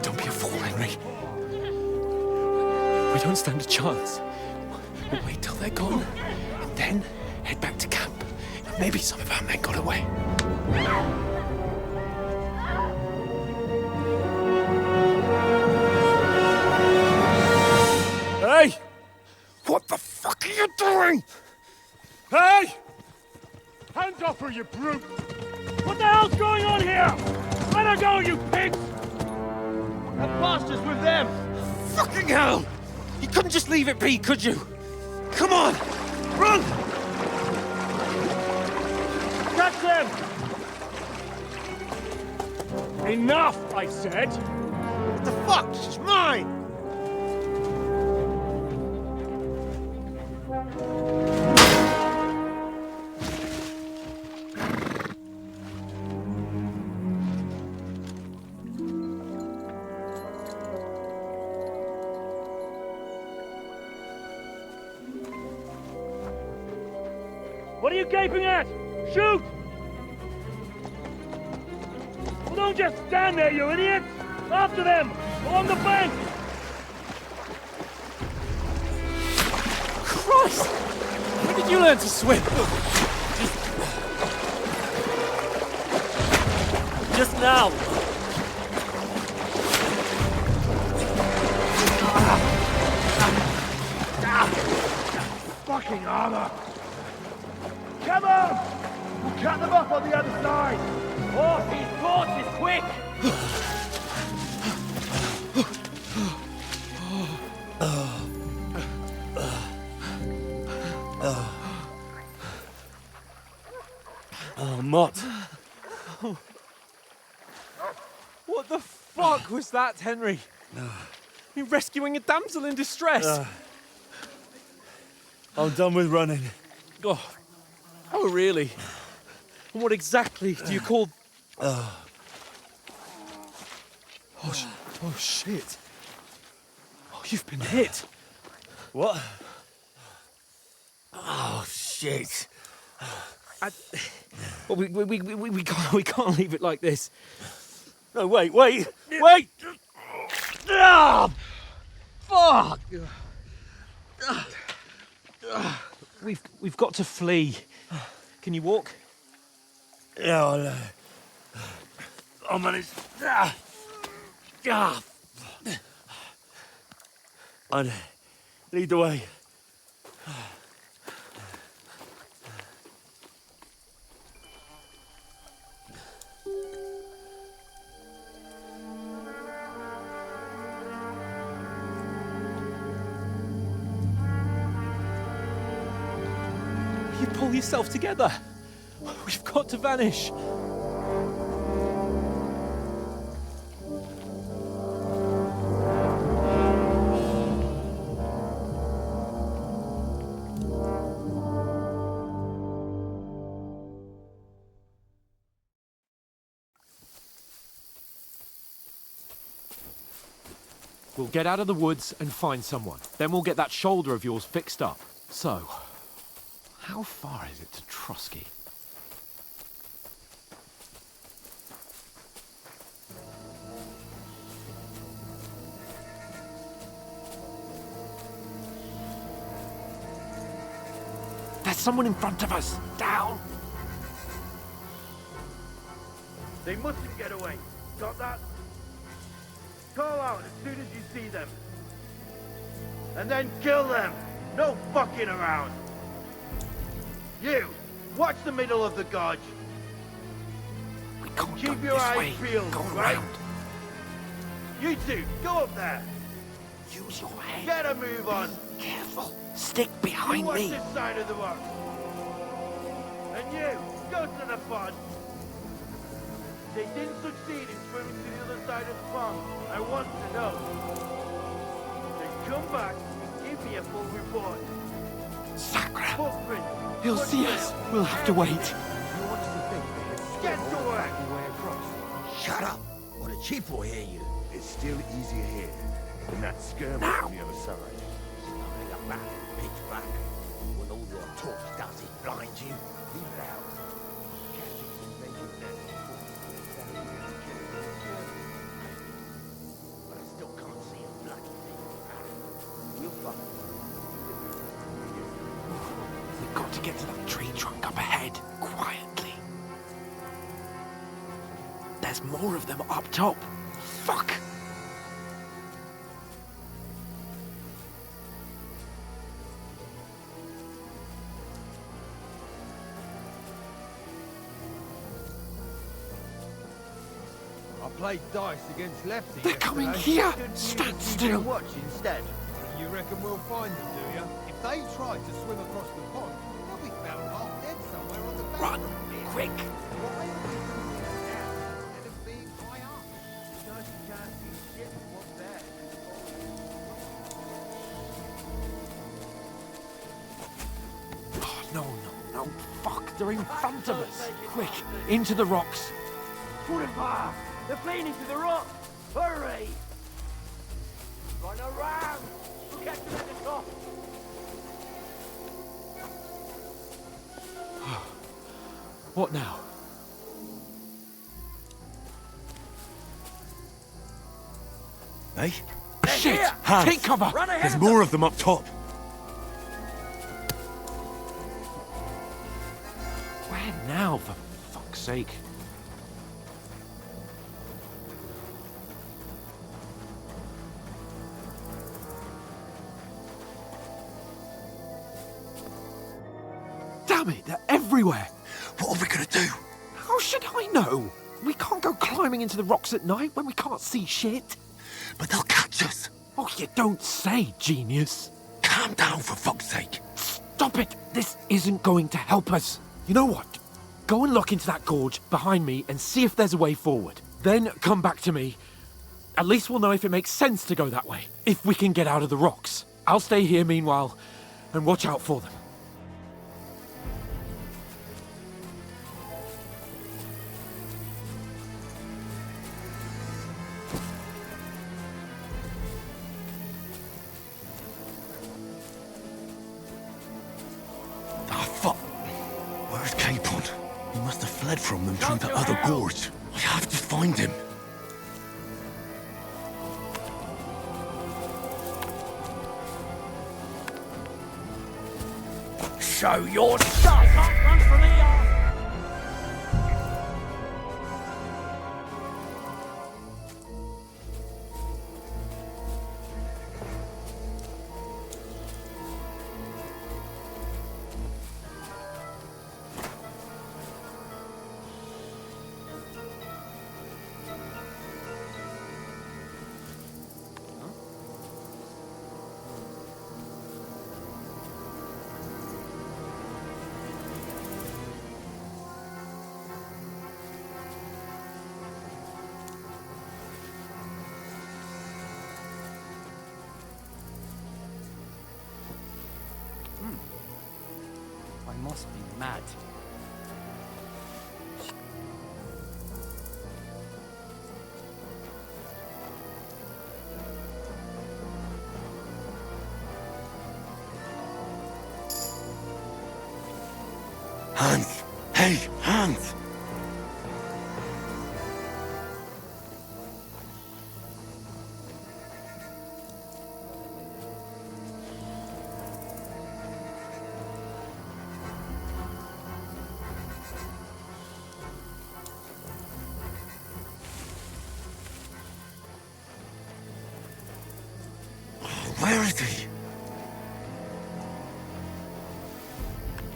Don't be a fool, Henry. We don't stand a chance. We'll wait till they're gone, and then head back to camp. Maybe some of our men got away. Hey! What the fuck are you doing? Hey! Hands off her, you brute! What the hell's going on here? Let her go, you pigs! That bastard's with them! Fucking hell! You couldn't just leave it be, could you? Come on! Run! Catch them! Enough, I said! What the fuck? She's mine! What are you gaping at? Shoot! Well, don't just stand there, you idiots! After them! Along the bank! Christ! When did you learn to swim? Just now! fucking armor! Come on! We'll cut them off on the other side! Horses, horses, quick! Oh, Mott. What the fuck was that, Henry? You rescuing a damsel in distress? I'm done with running. Oh, really? And what exactly do you call... Oh, shit. Oh, you've been hit. What? Oh, shit. Well, we can't leave it like this. No, wait! Ah, fuck! We've got to flee. Can you walk? Yeah, I'll manage. I'd lead the way. You pull yourself together. We've got to vanish. We'll get out of the woods and find someone. Then we'll get that shoulder of yours fixed up. So, how far is it to Trotsky? There's someone in front of us! Down! They mustn't get away. Got that? Call out as soon as you see them. And then kill them! No fucking around! You! Watch the middle of the gorge! We can't Keep go your this eyes way. peeled, Go right? around. You two, go up there! Use your head. Get a move on! Careful. Stick You behind watch me. this side of the rock! And you, go to the pond! They didn't succeed in swimming to the other side of the pond. I want to know. Then come back and give me a full report. Sacre! Footprint! He'll see us. We'll have to wait. Get to work! Shut up, or the chief will hear you. It's still easier here than that skirmish on the other side. Snuggling up back, pitch black. When all your talk does is blind you, leave it out. But I still can't see a bloody thing. We'll find. We've got to get to that tree trunk up ahead, quietly. There's more of them up top. Fuck! I played dice against Lefty. They're coming here! Stand still! Watch instead. You reckon we'll find them, do you? If they try to swim across the pond, they'll be found half dead somewhere on the bank. Run! Quick! Oh, no. Fuck, they're in front of us. Quick, into the rocks. Put it fire! They're fleeing into the rock! Hurry! Run around! We'll catch them at the top! What now? Hey? Shit! Hans, Take cover! there's more of them up top. Where now, for fuck's sake? Damn it, they're everywhere. What are we gonna do? How should I know? We can't go climbing into the rocks at night when we can't see shit. But they'll catch us. Oh, you don't say, genius. Calm down, for fuck's sake. Stop it. This isn't going to help us. You know what? Go and look into that gorge behind me and see if there's a way forward. Then come back to me. At least we'll know if it makes sense to go that way, if we can get out of the rocks. I'll stay here meanwhile and watch out for them. Ah, fuck. Where's Capon? He must have fled from them through the other gorge. I have to find him. Show your stuff! Run from here! I must be mad. Hans! Hey, Hans! Where is he?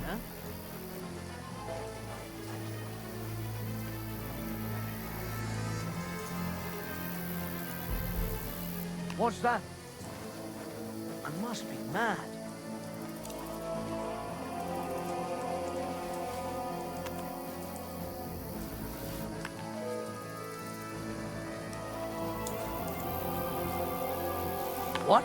Huh? What's that? I must be mad. What?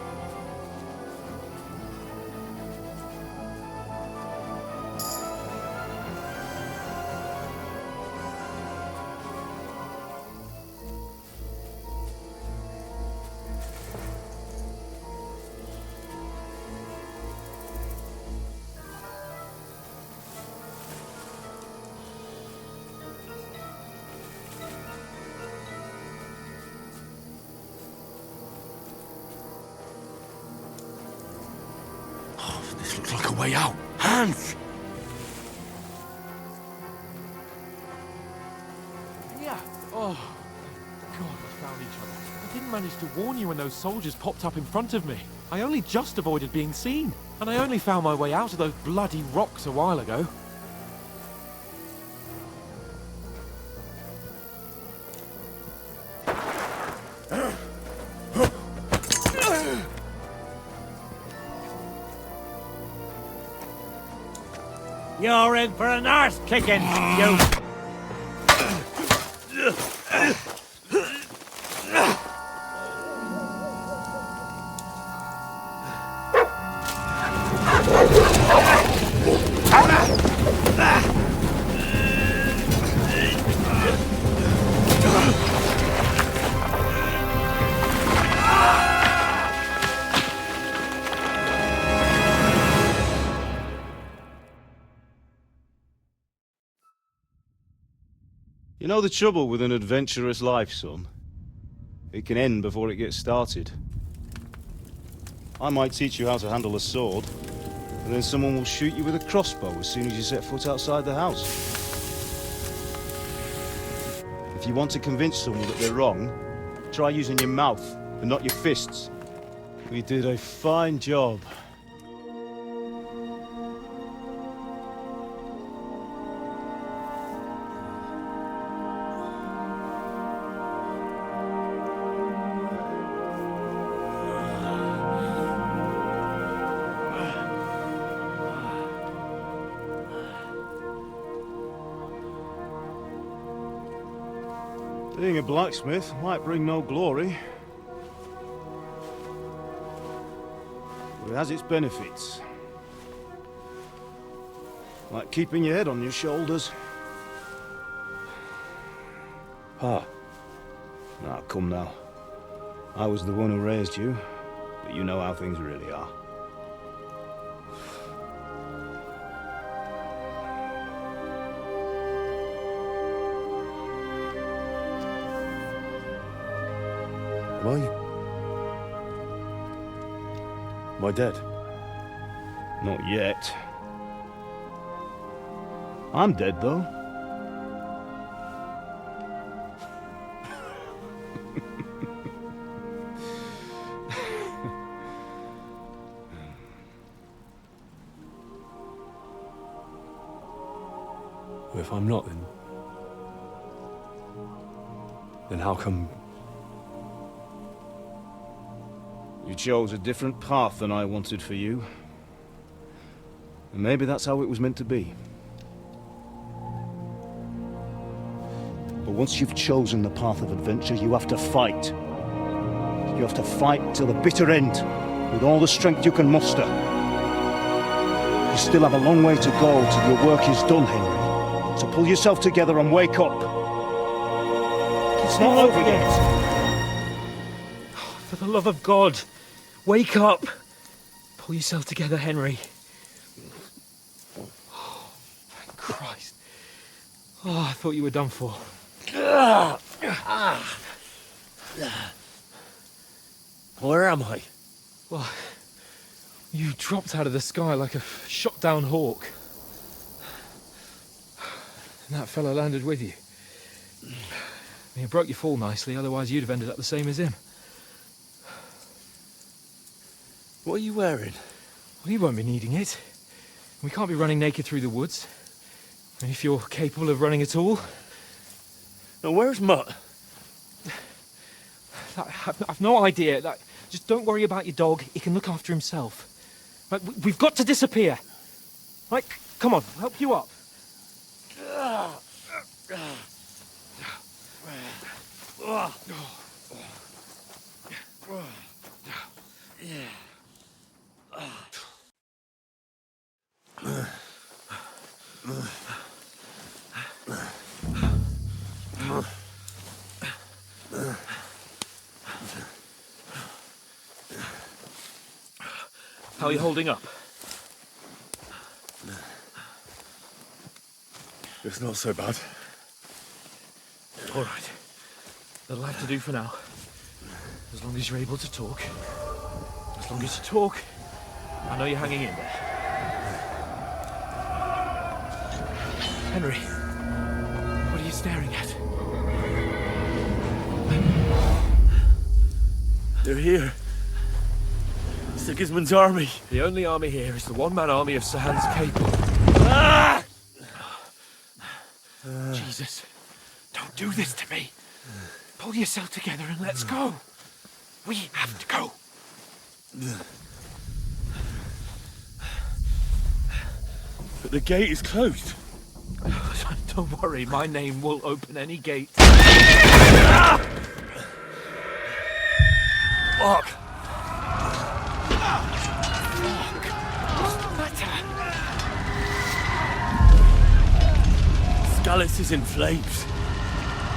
This looks like a way out. Hans! Yeah. Oh, God, we found each other. I didn't manage to warn you when those soldiers popped up in front of me. I only just avoided being seen. And I only found my way out of those bloody rocks a while ago. You're in for an arse kicking, you... You know the trouble with an adventurous life, son? It can end before it gets started. I might teach you how to handle a sword, and then someone will shoot you with a crossbow as soon as you set foot outside the house. If you want to convince someone that they're wrong, try using your mouth and not your fists. We did a fine job. Being a blacksmith might bring no glory, but it has its benefits. Like keeping your head on your shoulders. Pa. Now, come now. I was the one who raised you, but you know how things really are. Am I dead? Not yet. I'm dead, though. Well, if I'm not, then how come... You chose a different path than I wanted for you. And maybe that's how it was meant to be. But once you've chosen the path of adventure, you have to fight. You have to fight till the bitter end, with all the strength you can muster. You still have a long way to go till your work is done, Henry. So pull yourself together and wake up. It's not over yet. For the love of God, wake up! Pull yourself together, Henry. Oh, thank Christ. Oh, I thought you were done for. Where am I? Well, you dropped out of the sky like a shot-down hawk. And that fellow landed with you. I mean, it broke your fall nicely, otherwise you'd have ended up the same as him. What are you wearing? Well, you won't be needing it. We can't be running naked through the woods. And if you're capable of running at all... Now, where's Mutt? I've no idea. Just don't worry about your dog. He can look after himself. Right, we've got to disappear. Right, come on, I'll help you up. How are you holding up? It's not so bad. All right. That'll have to do for now. As long as you're able to talk. As long as you talk, I know you're hanging in there. Henry, what are you staring at? They're here. Sigismund's army. The only army here is the one-man army of Sir Hans Capel. Ah! Jesus, don't do this to me. Pull yourself together and let's go. We have to go. But the gate is closed. Don't worry, my name will open any gate. Fuck! Scallis is in flames.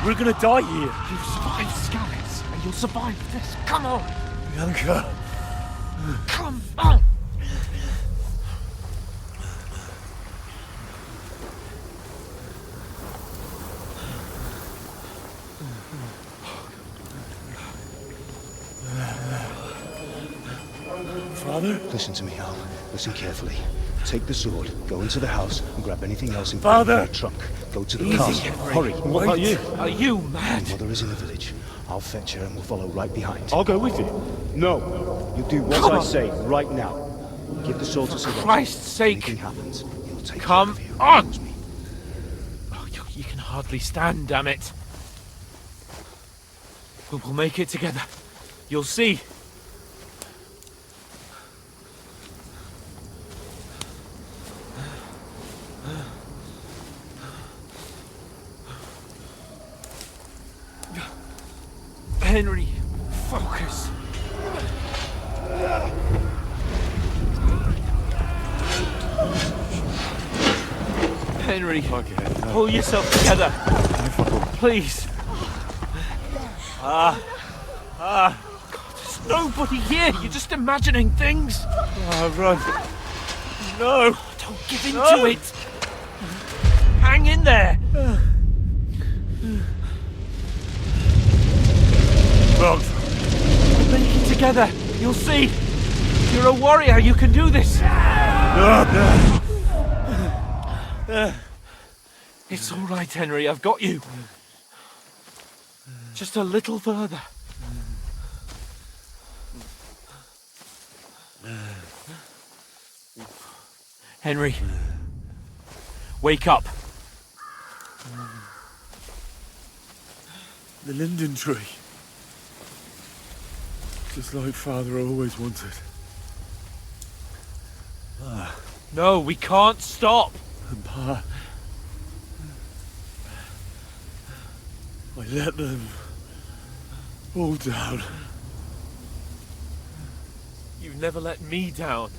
We're gonna die here. You've survived Scallis, and you'll survive this. Come on! Bianca! Come on! Father? Listen to me, Al. Listen carefully. Take the sword, go into the house, and grab anything else in Father! your trunk. Go to the Easy, castle. Henry. Hurry. What about you? Are you mad? Your mother is in the village. I'll fetch her and we'll follow right behind. I'll go with you. No. You do what I say right now. Give the sword to Sir Roger. Christ's sake! If anything happens, he'll take Come care of you. on! Oh, you can hardly stand, damn it. We'll make it together. You'll see. Henry, pull yourself together. Please. God, there's nobody here. You're just imagining things. Run. No. Don't give in to it. Hang in there. Run. We'll make it together. You'll see. You're a warrior. You can do this. It's all right, Henry. I've got you. Just a little further. Henry, wake up. The linden tree. Just like Father always wanted. No, we can't stop. And Pa... I let them all down. You've never let me down.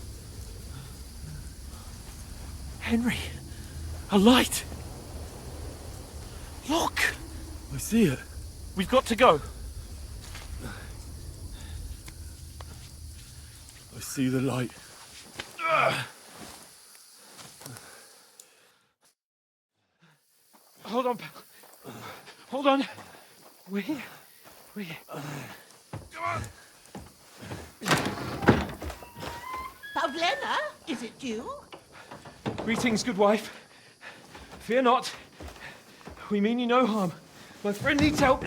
Henry, a light. Look. I see it. We've got to go. I see the light. Hold on, pal. Hold on. We're here. We're here. Come on. Pavlena, is it you? Greetings, good wife. Fear not. We mean you no harm. My friend needs help.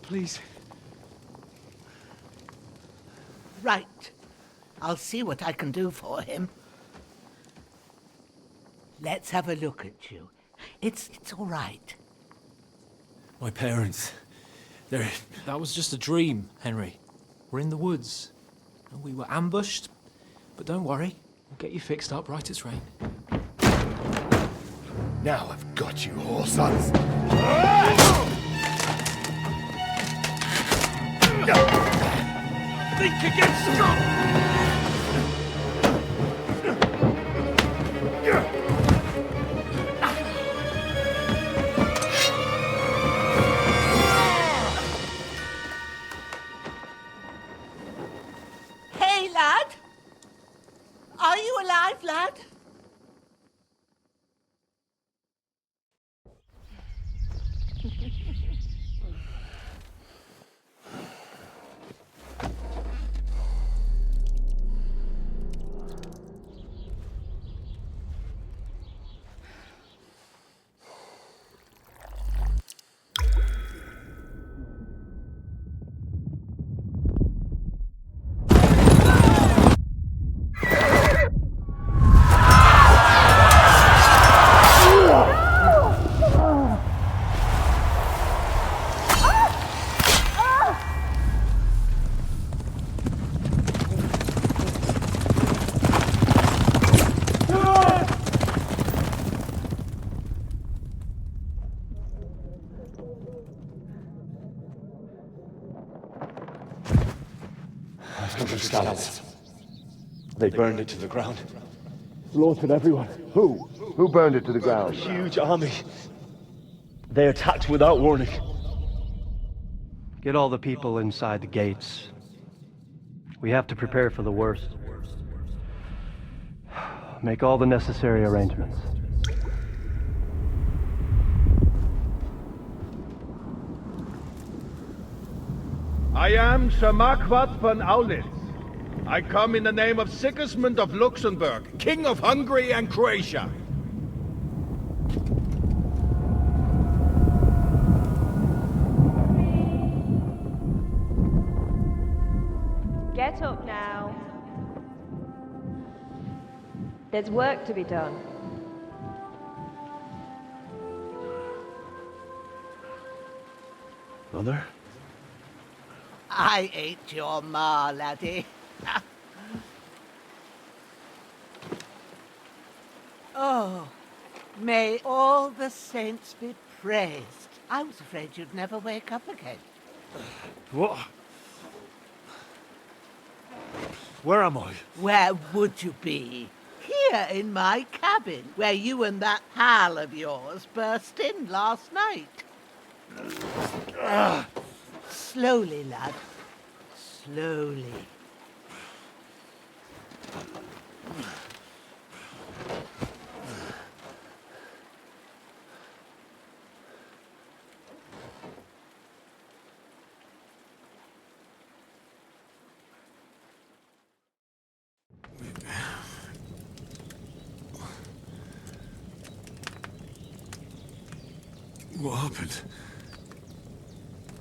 Please. Right. I'll see what I can do for him. Let's have a look at you. It's all right. My parents, they're... That was just a dream, Henry. We're in the woods. And we were ambushed. But don't worry, we'll get you fixed up right as rain. Now I've got you, whoresons. Think again, Scott! Hey, lad! Are you alive, lad? Scouts. They burned it to the ground. Slaughtered everyone. Who? Who burned it to the ground? A huge army. They attacked without warning. Get all the people inside the gates. We have to prepare for the worst. Make all the necessary arrangements. I am Sir Marquardt von Aulitz. I come in the name of Sigismund of Luxembourg, King of Hungary and Croatia. Get up now. There's work to be done. Mother? I ain't your ma, laddie. Oh, may all the saints be praised. I was afraid you'd never wake up again. What? Where am I? Where would you be? Here in my cabin, where you and that pal of yours burst in last night. Slowly, lad. Slowly. What happened?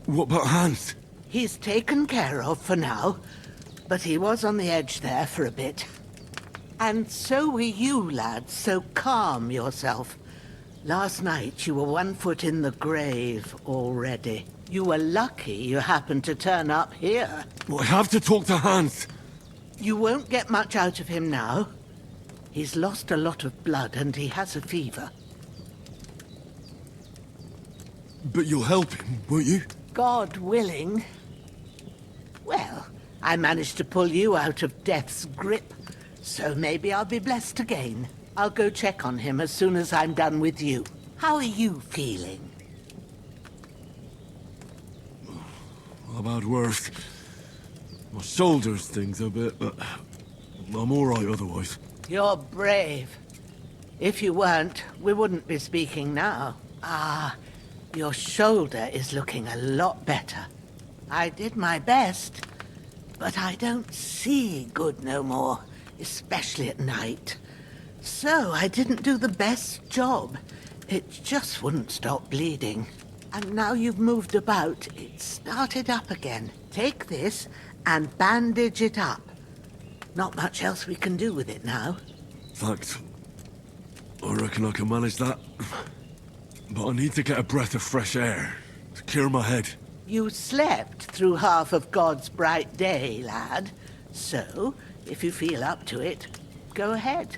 What about Hans? He's taken care of for now, but he was on the edge there for a bit. And so were you, lad, so calm yourself. Last night you were 1 foot in the grave already. You were lucky you happened to turn up here. Well, I have to talk to Hans. You won't get much out of him now. He's lost a lot of blood and he has a fever. But you'll help him, won't you? God willing. Well, I managed to pull you out of death's grip, so maybe I'll be blessed again. I'll go check on him as soon as I'm done with you. How are you feeling? I've had worse. My shoulder stings a bit, but I'm all right otherwise. You're brave. If you weren't, we wouldn't be speaking now. Ah, your shoulder is looking a lot better. I did my best, but I don't see good no more, especially at night. So I didn't do the best job. It just wouldn't stop bleeding. And now you've moved about, it started up again. Take this and bandage it up. Not much else we can do with it now. Thanks. I reckon I can manage that. But I need to get a breath of fresh air to clear my head. You slept through half of God's bright day, lad. So, if you feel up to it, go ahead.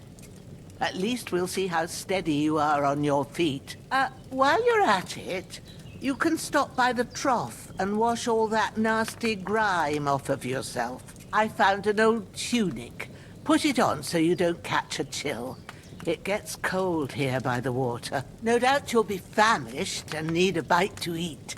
At least we'll see how steady you are on your feet. While you're at it, you can stop by the trough and wash all that nasty grime off of yourself. I found an old tunic. Put it on so you don't catch a chill. It gets cold here by the water. No doubt you'll be famished and need a bite to eat.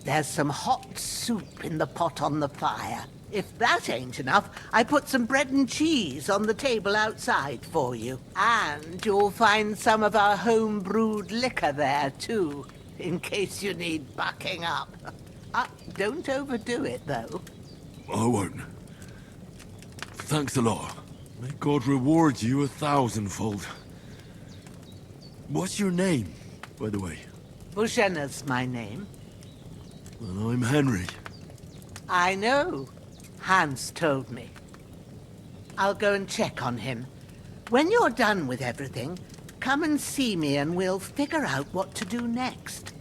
There's some hot soup in the pot on the fire. If that ain't enough, I put some bread and cheese on the table outside for you. And you'll find some of our home-brewed liquor there, too, in case you need bucking up. Don't overdo it, though. I won't. Thanks a lot. May God reward you 1,000-fold. What's your name, by the way? Bushenna's my name. And I'm Henry. I know. Hans told me. I'll go and check on him. When you're done with everything, come and see me and we'll figure out what to do next.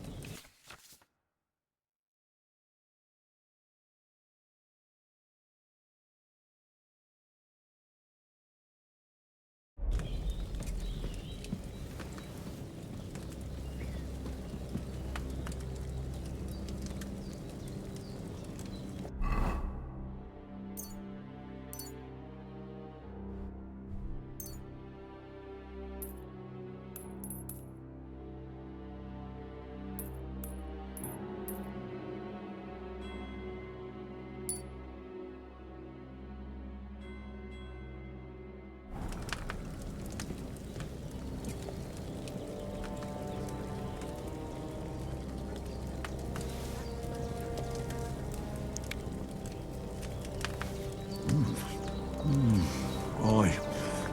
Aye,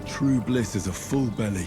true bliss is a full belly.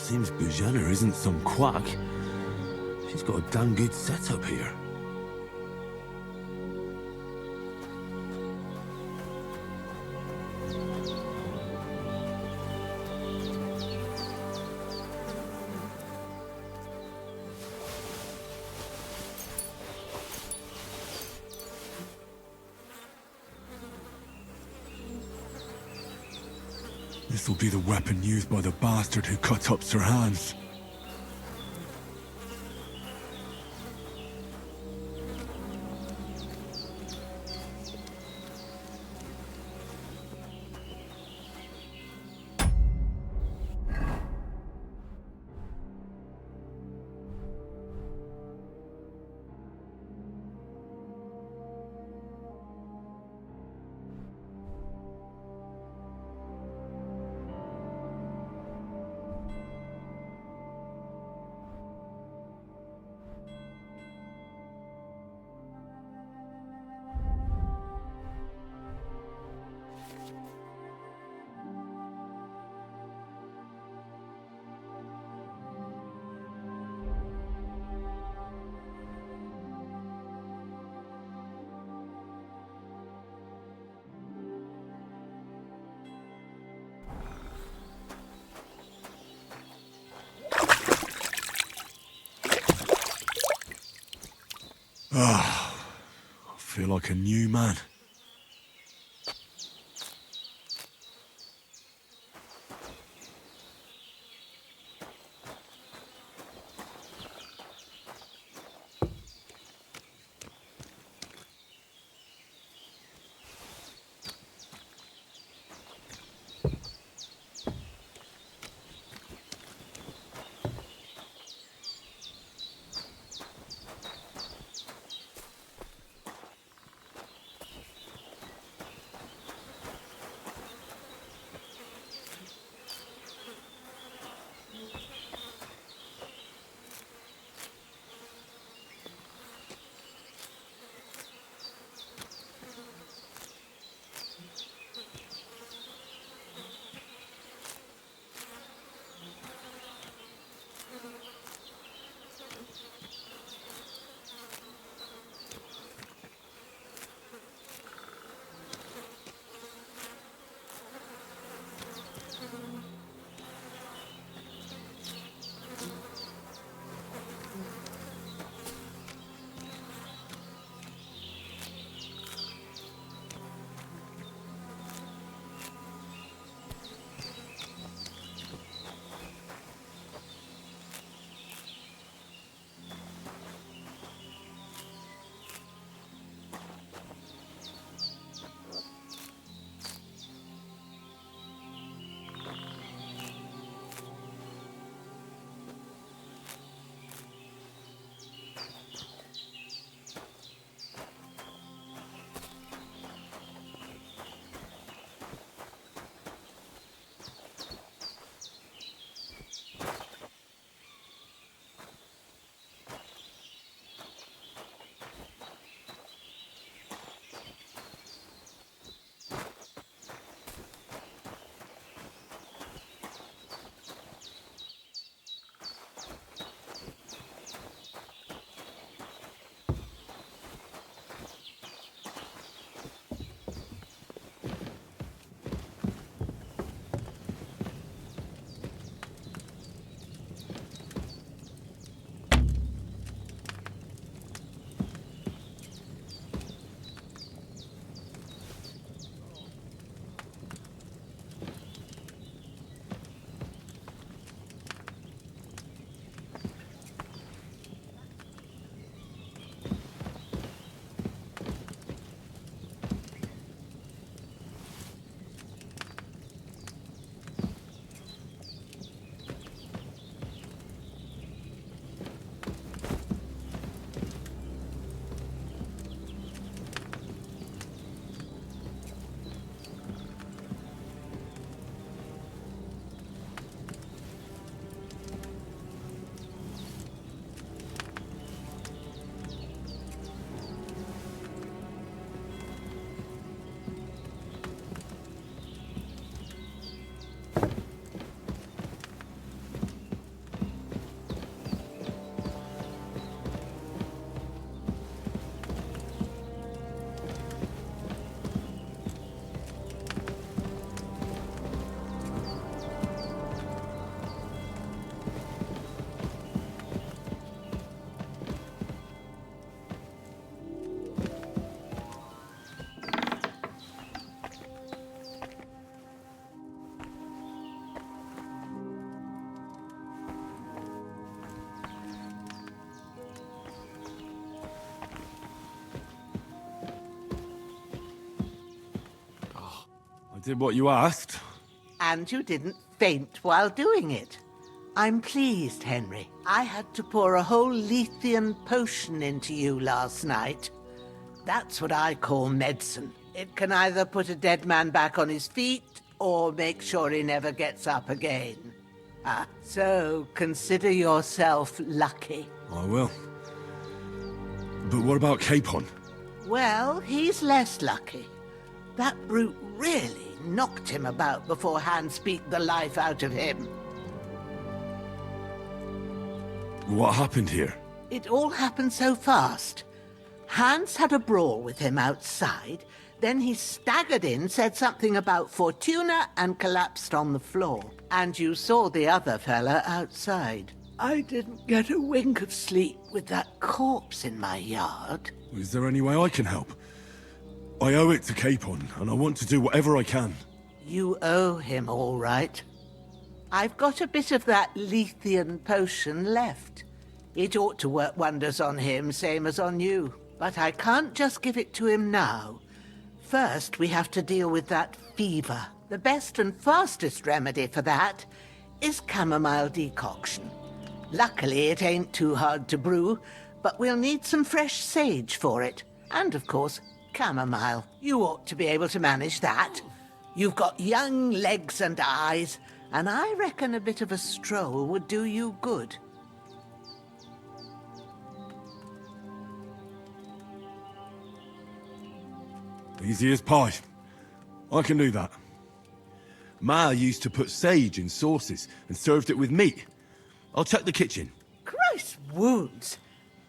Seems Bujana isn't some quack. She's got a damn good setup here. This'll be the weapon used by the bastard who cut up Sir Hans. I feel like a new man. did what you asked. And you didn't faint while doing it. I'm pleased, Henry. I had to pour a whole Lethean potion into you last night. That's what I call medicine. It can either put a dead man back on his feet or make sure he never gets up again. So consider yourself lucky. I will. But what about Capon? Well, he's less lucky. That brute really knocked him about before Hans beat the life out of him. What happened here? It all happened so fast. Hans had a brawl with him outside, then he staggered in, said something about Fortuna, and collapsed on the floor. And you saw the other fella outside. I didn't get a wink of sleep with that corpse in my yard. Is there any way I can help? I owe it to Capon, and I want to do whatever I can. You owe him, all right. I've got a bit of that Lethean potion left. It ought to work wonders on him, same as on you. But I can't just give it to him now. First, we have to deal with that fever. The best and fastest remedy for that is chamomile decoction. Luckily, it ain't too hard to brew, but we'll need some fresh sage for it. And, of course, chamomile. You ought to be able to manage that. You've got young legs and eyes, and I reckon a bit of a stroll would do you good. Easy as pie. I can do that. Ma used to put sage in sauces and served it with meat. I'll check the kitchen. Christ wounds!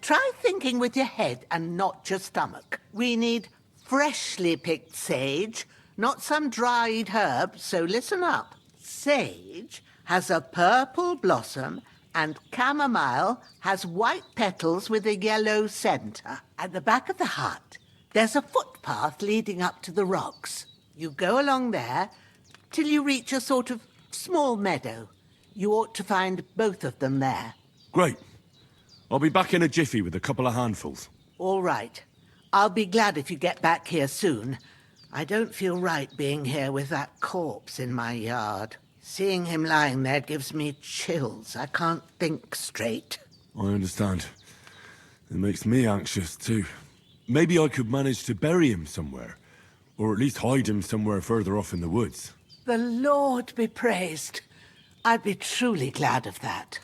Try thinking with your head and not your stomach. We need freshly picked sage, not some dried herb, so listen up. Sage has a purple blossom and chamomile has white petals with a yellow centre. At the back of the hut, there's a footpath leading up to the rocks. You go along there till you reach a sort of small meadow. You ought to find both of them there. Great. I'll be back in a jiffy with a couple of handfuls. All right. I'll be glad if you get back here soon. I don't feel right being here with that corpse in my yard. Seeing him lying there gives me chills. I can't think straight. I understand. It makes me anxious too. Maybe I could manage to bury him somewhere. Or at least hide him somewhere further off in the woods. The Lord be praised. I'd be truly glad of that.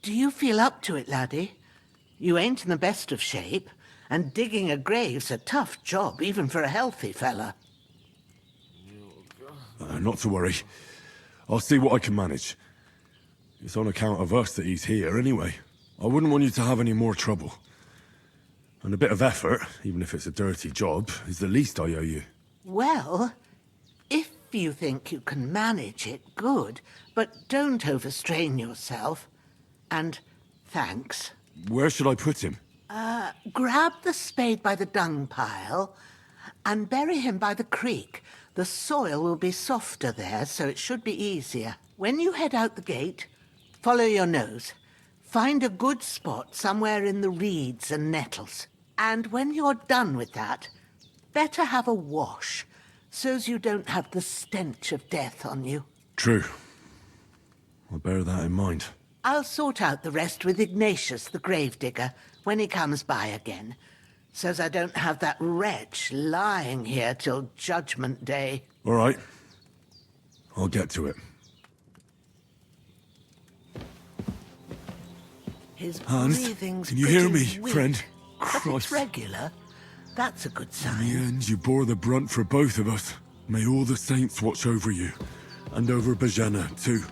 Do you feel up to it, laddie? You ain't in the best of shape, and digging a grave's a tough job, even for a healthy fella. Not to worry. I'll see what I can manage. It's on account of us that he's here anyway. I wouldn't want you to have any more trouble. And a bit of effort, even if it's a dirty job, is the least I owe you. Well, if you think you can manage it, good, but don't overstrain yourself. And thanks. Where should I put him? Grab the spade by the dung pile and bury him by the creek. The soil will be softer there, so it should be easier. When you head out the gate, follow your nose. Find a good spot somewhere in the reeds and nettles. And when you're done with that, better have a wash, so's you don't have the stench of death on you. True. I'll bear that in mind. I'll sort out the rest with Ignatius, the gravedigger, when he comes by again, so's I don't have that wretch lying here till Judgment Day. All right. I'll get to it. His Hans, breathing's can you hear me, pretty weak, friend? but it's Christ. regular. That's a good sign. In the end, you bore the brunt for both of us. May all the saints watch over you. And over Bajana, too.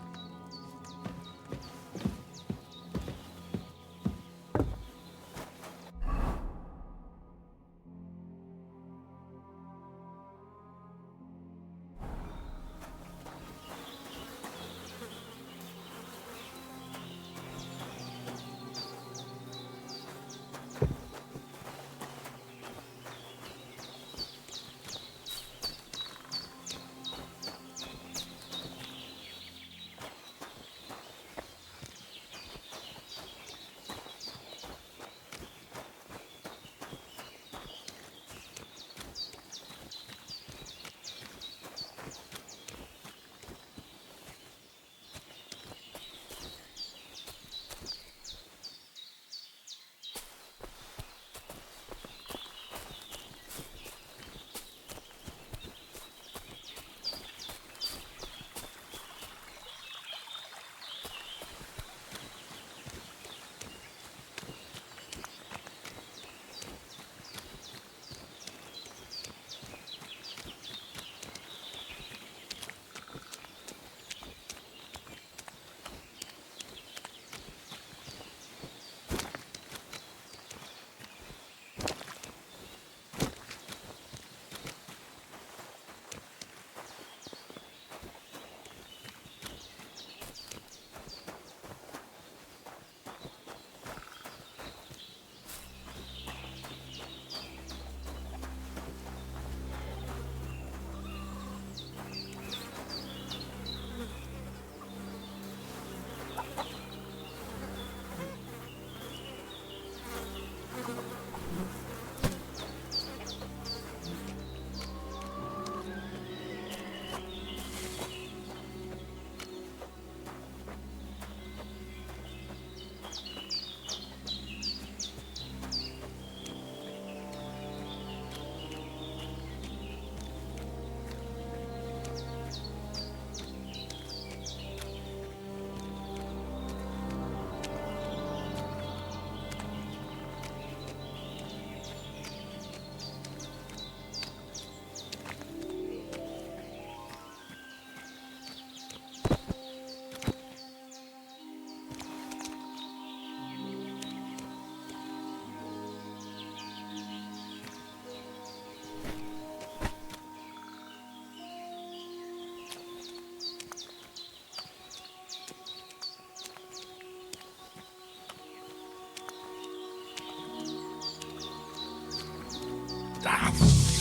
Ah,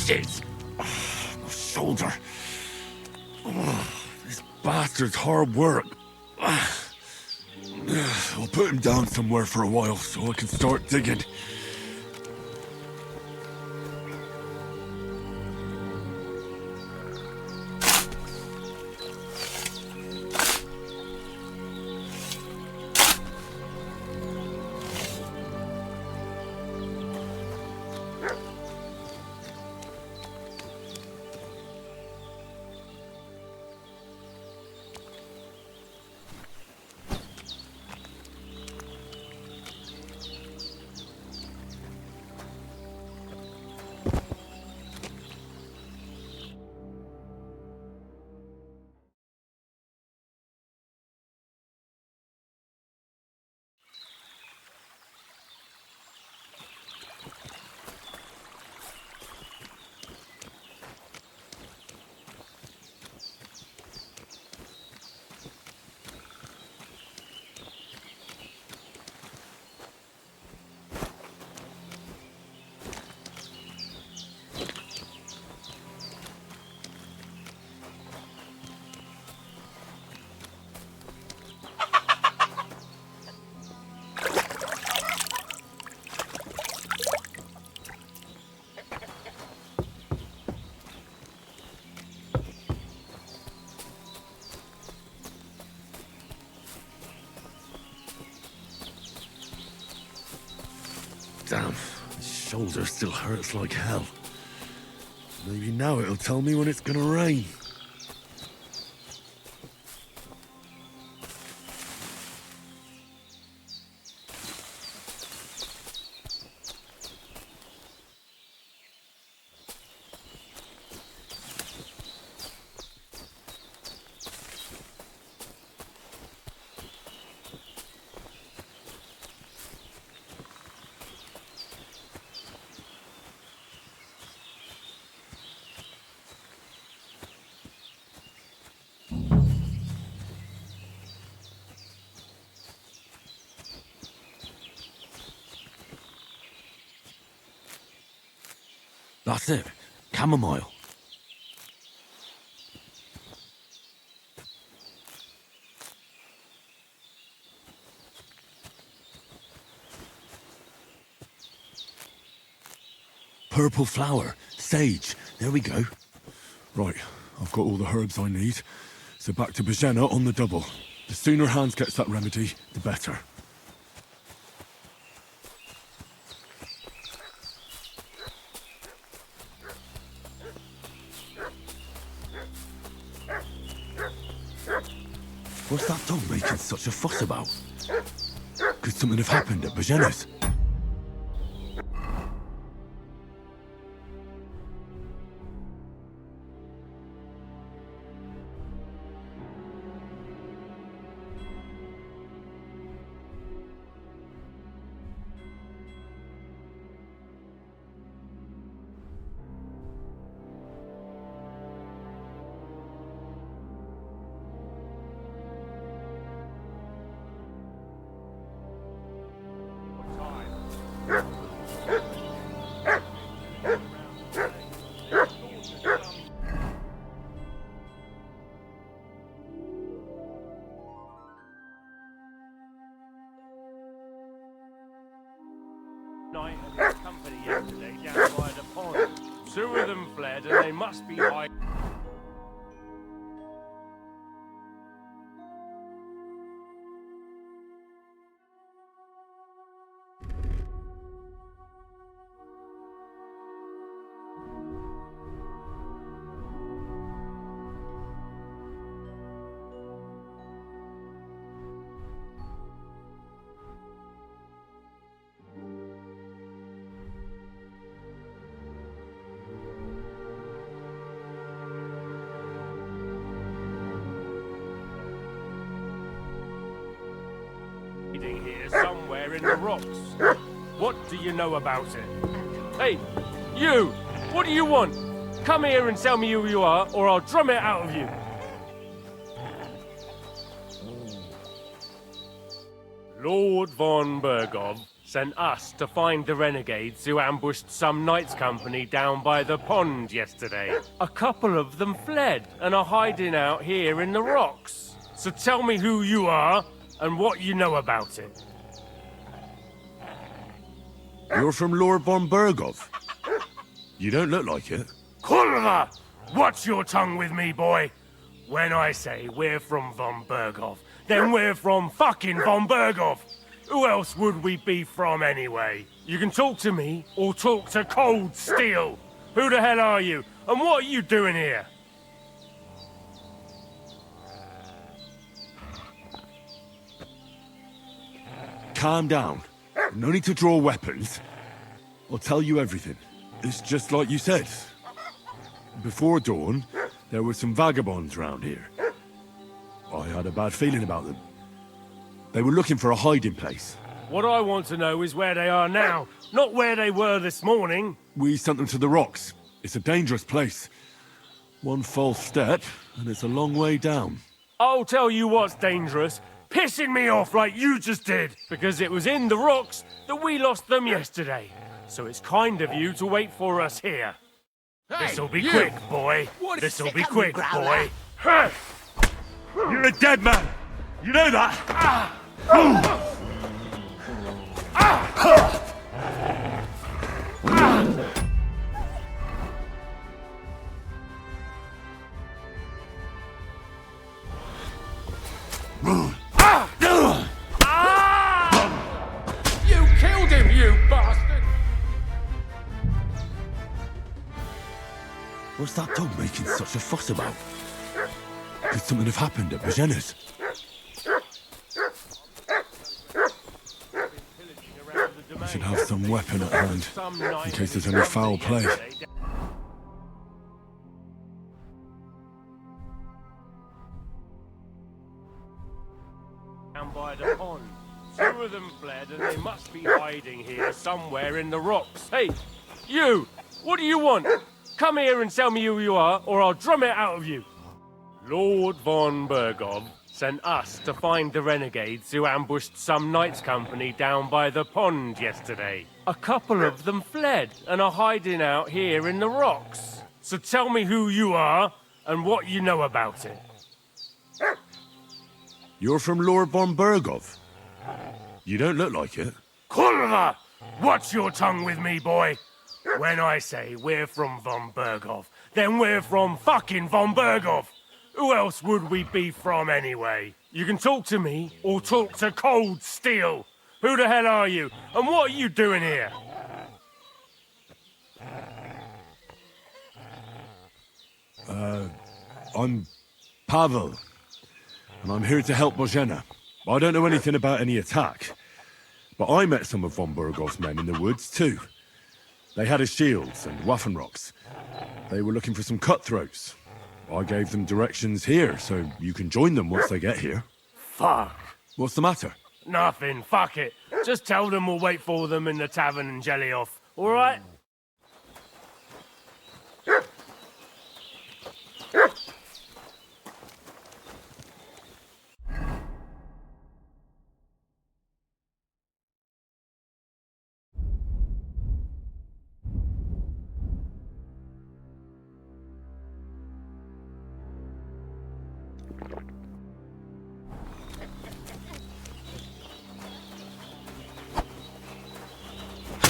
shit! Oh, my shoulder. Oh, this bastard's hard work. I'll put him down somewhere for a while so I can start digging. Damn, my shoulder still hurts like hell. Maybe now it'll tell me when it's gonna rain. That's it. Chamomile. Purple flower. Sage. There we go. Right, I've got all the herbs I need. So back to Bajena on the double. The sooner Hans gets that remedy, the better. What's that dog making such a fuss about? Could something have happened at Bajena's? Night of his company yesterday down by the pond. Two of them fled and they must be hiding. Here somewhere in the rocks. What do you know about it? Hey, you! What do you want? Come here and tell me who you are, or I'll drum it out of you. Lord von Bergov sent us to find the renegades who ambushed some knights' company down by the pond yesterday. A couple of them fled and are hiding out here in the rocks. So tell me who you are and what you know about it. You're from Lord von Bergov. You don't look like it. Kurva! Watch your tongue with me, boy. When I say we're from von Bergov, then we're from fucking von Bergov. Who else would we be from anyway? You can talk to me or talk to cold steel. Who the hell are you? And what are you doing here? Calm down. No need to draw weapons. I'll tell you everything. It's just like you said. Before dawn, there were some vagabonds round here. I had a bad feeling about them. They were looking for a hiding place. What I want to know is where they are now, not where they were this morning. We sent them to the rocks. It's a dangerous place. One false step, and it's a long way down. I'll tell you what's dangerous. Pissing me off like you just did. Because it was in the rocks that we lost them yesterday. So it's kind of you to wait for us here. Hey, This'll be you! quick, boy. This'll be quick, boy. You're a dead man! You know that? You killed him, you bastard! What's that dog making such a fuss about? Could something have happened at Bajena's? I should have some weapon at hand, in case there's any foul play. Down by the pond. Two of them fled and they must be hiding here somewhere in the rocks. Hey, you! What do you want? Come here and tell me who you are, or I'll drum it out of you. Lord von Bergov sent us to find the renegades who ambushed some knights' company down by the pond yesterday. A couple of them fled and are hiding out here in the rocks. So tell me who you are and what you know about it. You're from Lord von Bergov. You don't look like it. Kurva! Watch your tongue with me, boy. When I say we're from von Bergov, then we're from fucking von Bergov. Who else would we be from anyway? You can talk to me or talk to cold steel. Who the hell are you? And what are you doing here? I'm Pavel, and I'm here to help Bojena. I don't know anything about any attack, but I met some of von Bergov's men in the woods too. They had his shields and Waffenrocks. They were looking for some cutthroats. I gave them directions here, so you can join them once they get here. Fuck. What's the matter? Nothing, fuck it. Just tell them we'll wait for them in the tavern in Jelioff, alright?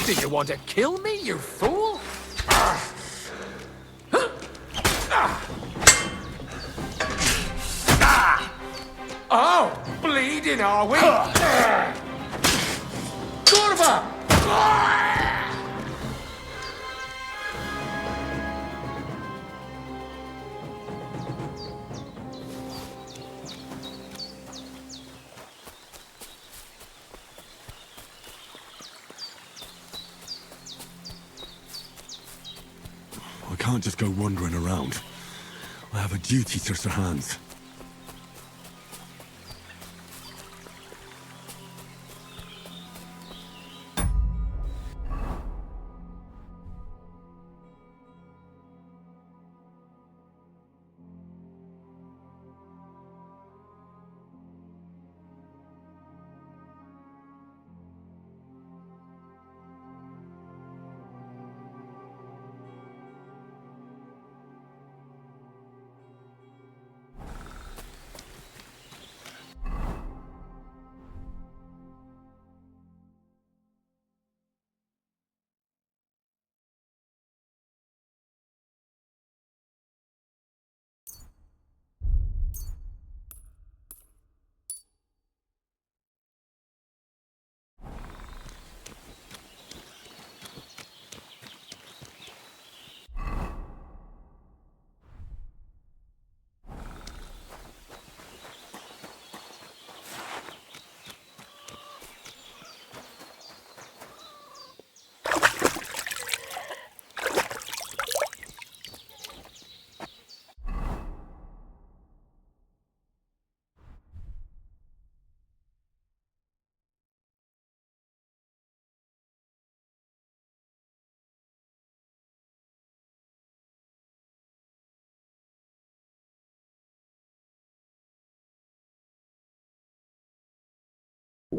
Do you want to kill me, you fool? Oh, bleeding, are we? Kurva! I can't just go wandering around. I have a duty to Sir Hans.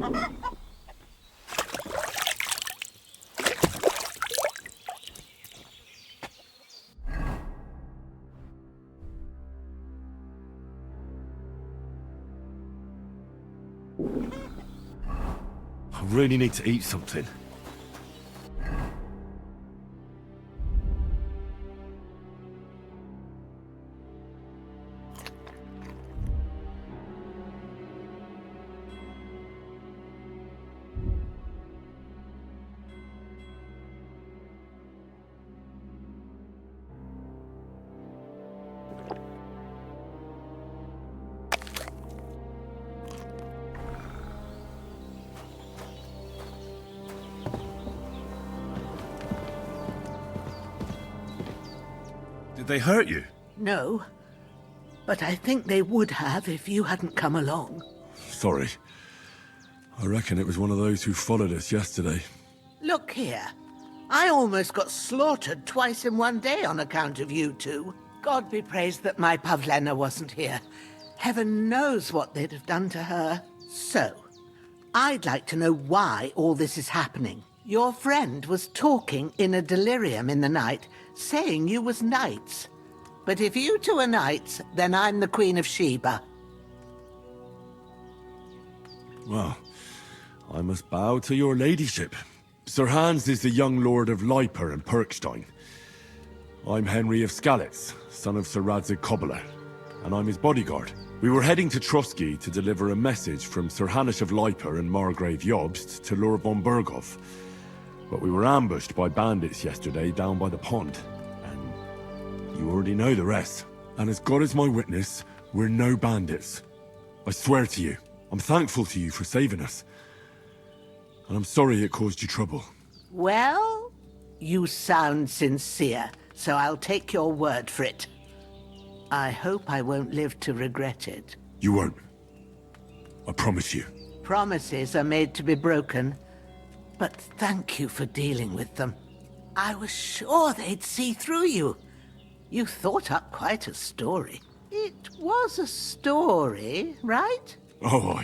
I really need to eat something. Did they hurt you? No, but I think they would have if you hadn't come along. Sorry. I reckon it was one of those who followed us yesterday. Look here. I almost got slaughtered twice in one day on account of you two. God be praised that my Pavlena wasn't here. Heaven knows what they'd have done to her. So, I'd like to know why all this is happening. Your friend was talking in a delirium in the night, saying you was knights. But if you two are knights, then I'm the Queen of Sheba. Well, I must bow to your ladyship. Sir Hans is the young lord of Leiper and Perkstein. I'm Henry of Skalitz, son of Sir Radzig Cobbler, and I'm his bodyguard. We were heading to Trotsky to deliver a message from Sir Hanush of Leiper and Margrave Jobst to Lord von Berghoff. But we were ambushed by bandits yesterday down by the pond, and you already know the rest. And as God is my witness, we're no bandits. I swear to you, I'm thankful to you for saving us. And I'm sorry it caused you trouble. Well, you sound sincere, so I'll take your word for it. I hope I won't live to regret it. You won't. I promise you. Promises are made to be broken, but thank you for dealing with them. I was sure they'd see through you. You thought up quite a story. It was a story, right? Oh,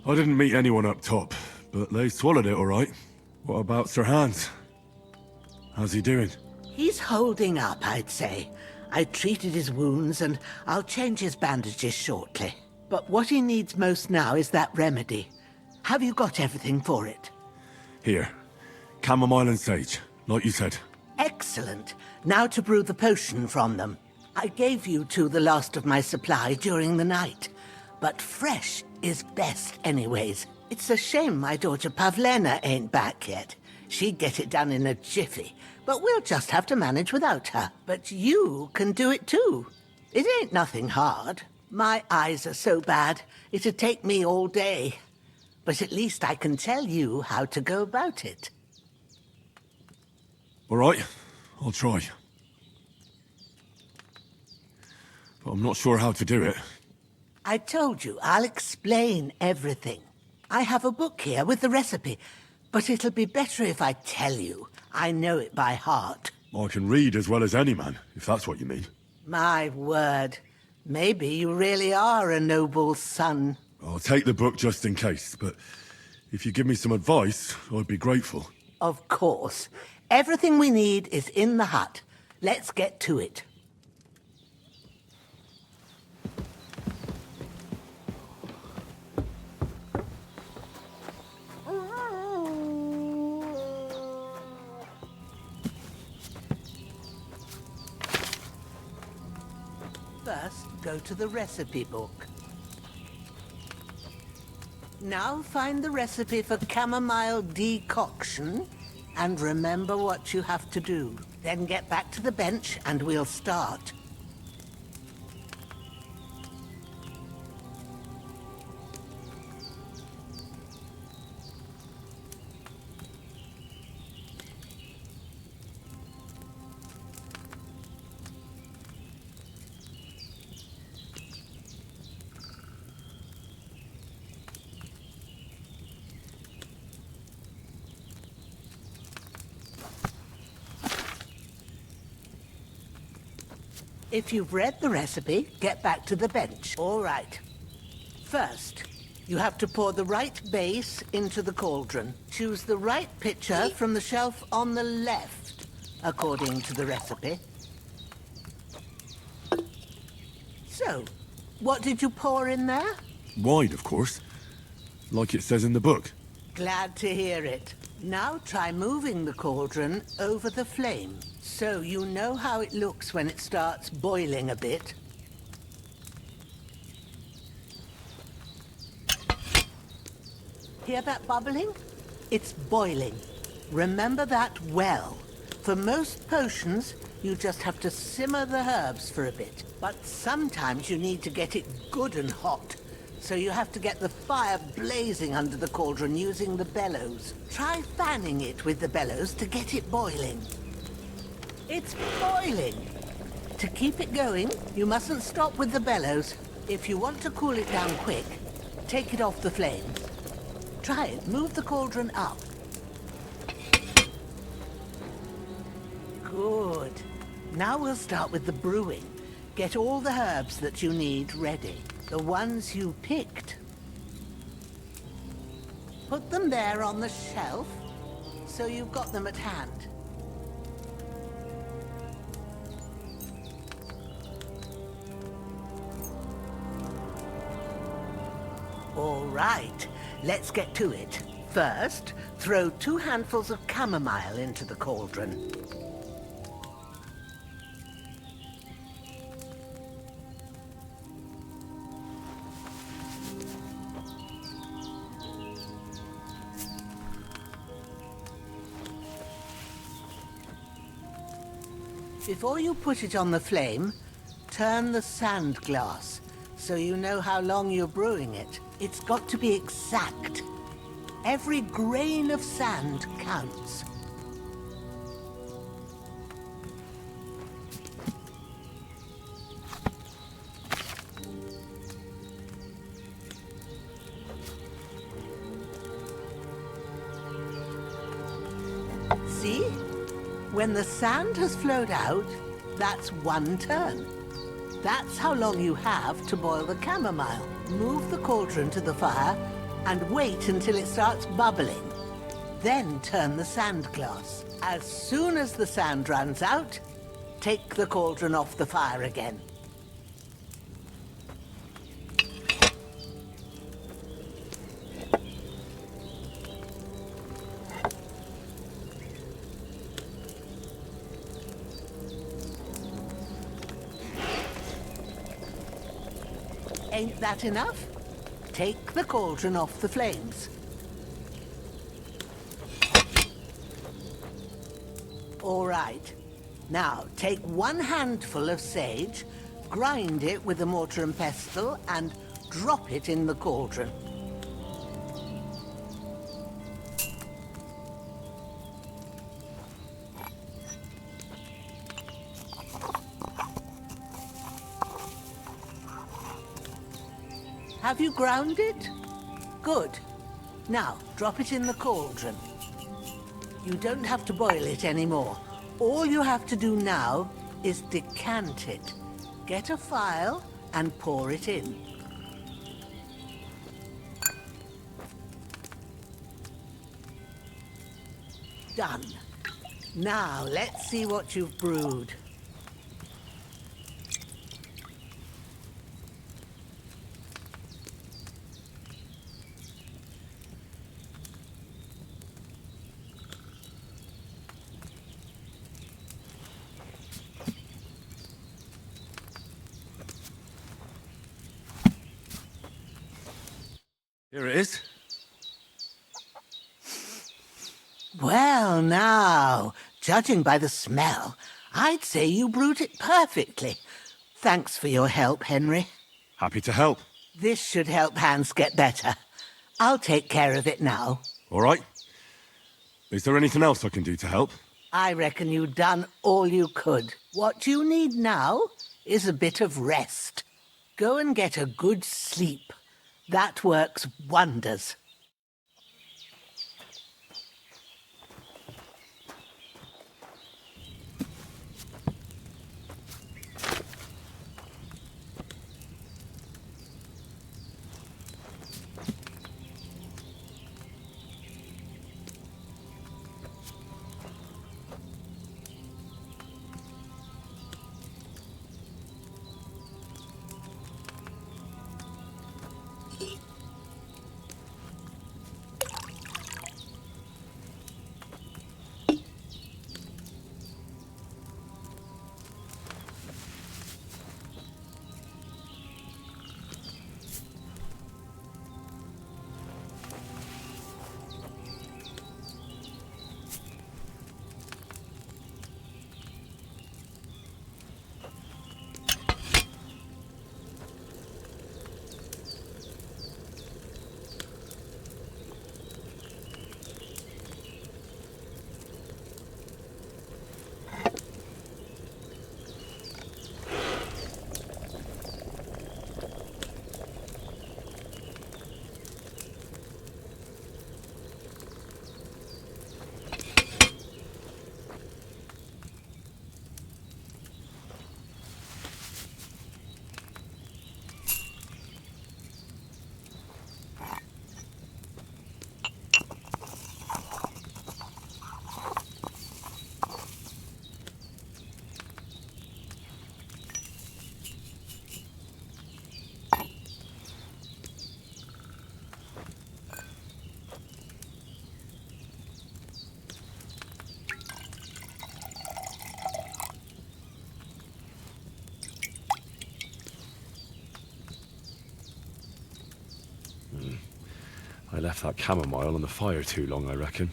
I didn't meet anyone up top, but they swallowed it all right. What about Sir Hans? How's he doing? He's holding up, I'd say. I treated his wounds, and I'll change his bandages shortly. But what he needs most now is that remedy. Have you got everything for it? Here. Chamomile and sage, like you said. Excellent. Now to brew the potion from them. I gave you two the last of my supply during the night. But fresh is best anyways. It's a shame my daughter Pavlena ain't back yet. She'd get it done in a jiffy, but we'll just have to manage without her. But you can do it too. It ain't nothing hard. My eyes are so bad, it'd take me all day. But at least I can tell you how to go about it. All right, I'll try. But I'm not sure how to do it. I told you, I'll explain everything. I have a book here with the recipe, but it'll be better if I tell you. I know it by heart. I can read as well as any man, if that's what you mean. My word. Maybe you really are a noble son. I'll take the book just in case, but if you give me some advice, I'd be grateful. Of course. Everything we need is in the hut. Let's get to it. First, go to the recipe book. Now find the recipe for chamomile decoction, and remember what you have to do. Then get back to the bench, and we'll start. If you've read the recipe, get back to the bench. All right. First, You have to pour the right base into the cauldron. Choose the right pitcher from the shelf on the left, according to the recipe. So, what did you pour in there? Wide, of course. Like it says in the book. Glad to hear it. Now try moving the cauldron over the flame, so you know how it looks when it starts boiling a bit. Hear that bubbling? It's boiling. Remember that well. For most potions, you just have to simmer the herbs for a bit. But sometimes you need to get it good and hot. So you have to get the fire blazing under the cauldron using the bellows. Try fanning it with the bellows to get it boiling. It's boiling. To keep it going, you mustn't stop with the bellows. If you want to cool it down quick, take it off the flames. Try it. Move the cauldron up. Good. Now we'll start with the brewing. Get all the herbs that you need ready. The ones you picked. Put them there on the shelf, so you've got them at hand. All right, let's get to it. First, throw 2 handfuls of chamomile into the cauldron. Before you put it on the flame, turn the sand glass, so you know how long you're brewing it. It's got to be exact. Every grain of sand counts. See? When the sand has flowed out, that's 1 turn. That's how long you have to boil the chamomile. Move the cauldron to the fire and wait until it starts bubbling. Then turn the sand glass. As soon as the sand runs out, take the cauldron off the fire again. Ain't that enough? Take the cauldron off the flames. All right. Now, take 1 handful of sage, grind it with a mortar and pestle, and drop it in the cauldron. Have you ground it? Good. Now, drop it in the cauldron. You don't have to boil it anymore. All you have to do now is decant it. Get a phial and pour it in. Done. Now, let's see what you've brewed. Here it is. Well, now, judging by the smell, I'd say you brewed it perfectly. Thanks for your help, Henry. Happy to help. This should help Hans get better. I'll take care of it now. All right. Is there anything else I can do to help? I reckon you've done all you could. What you need now is a bit of rest. Go and get a good sleep. That works wonders. left that chamomile on the fire too long, I reckon.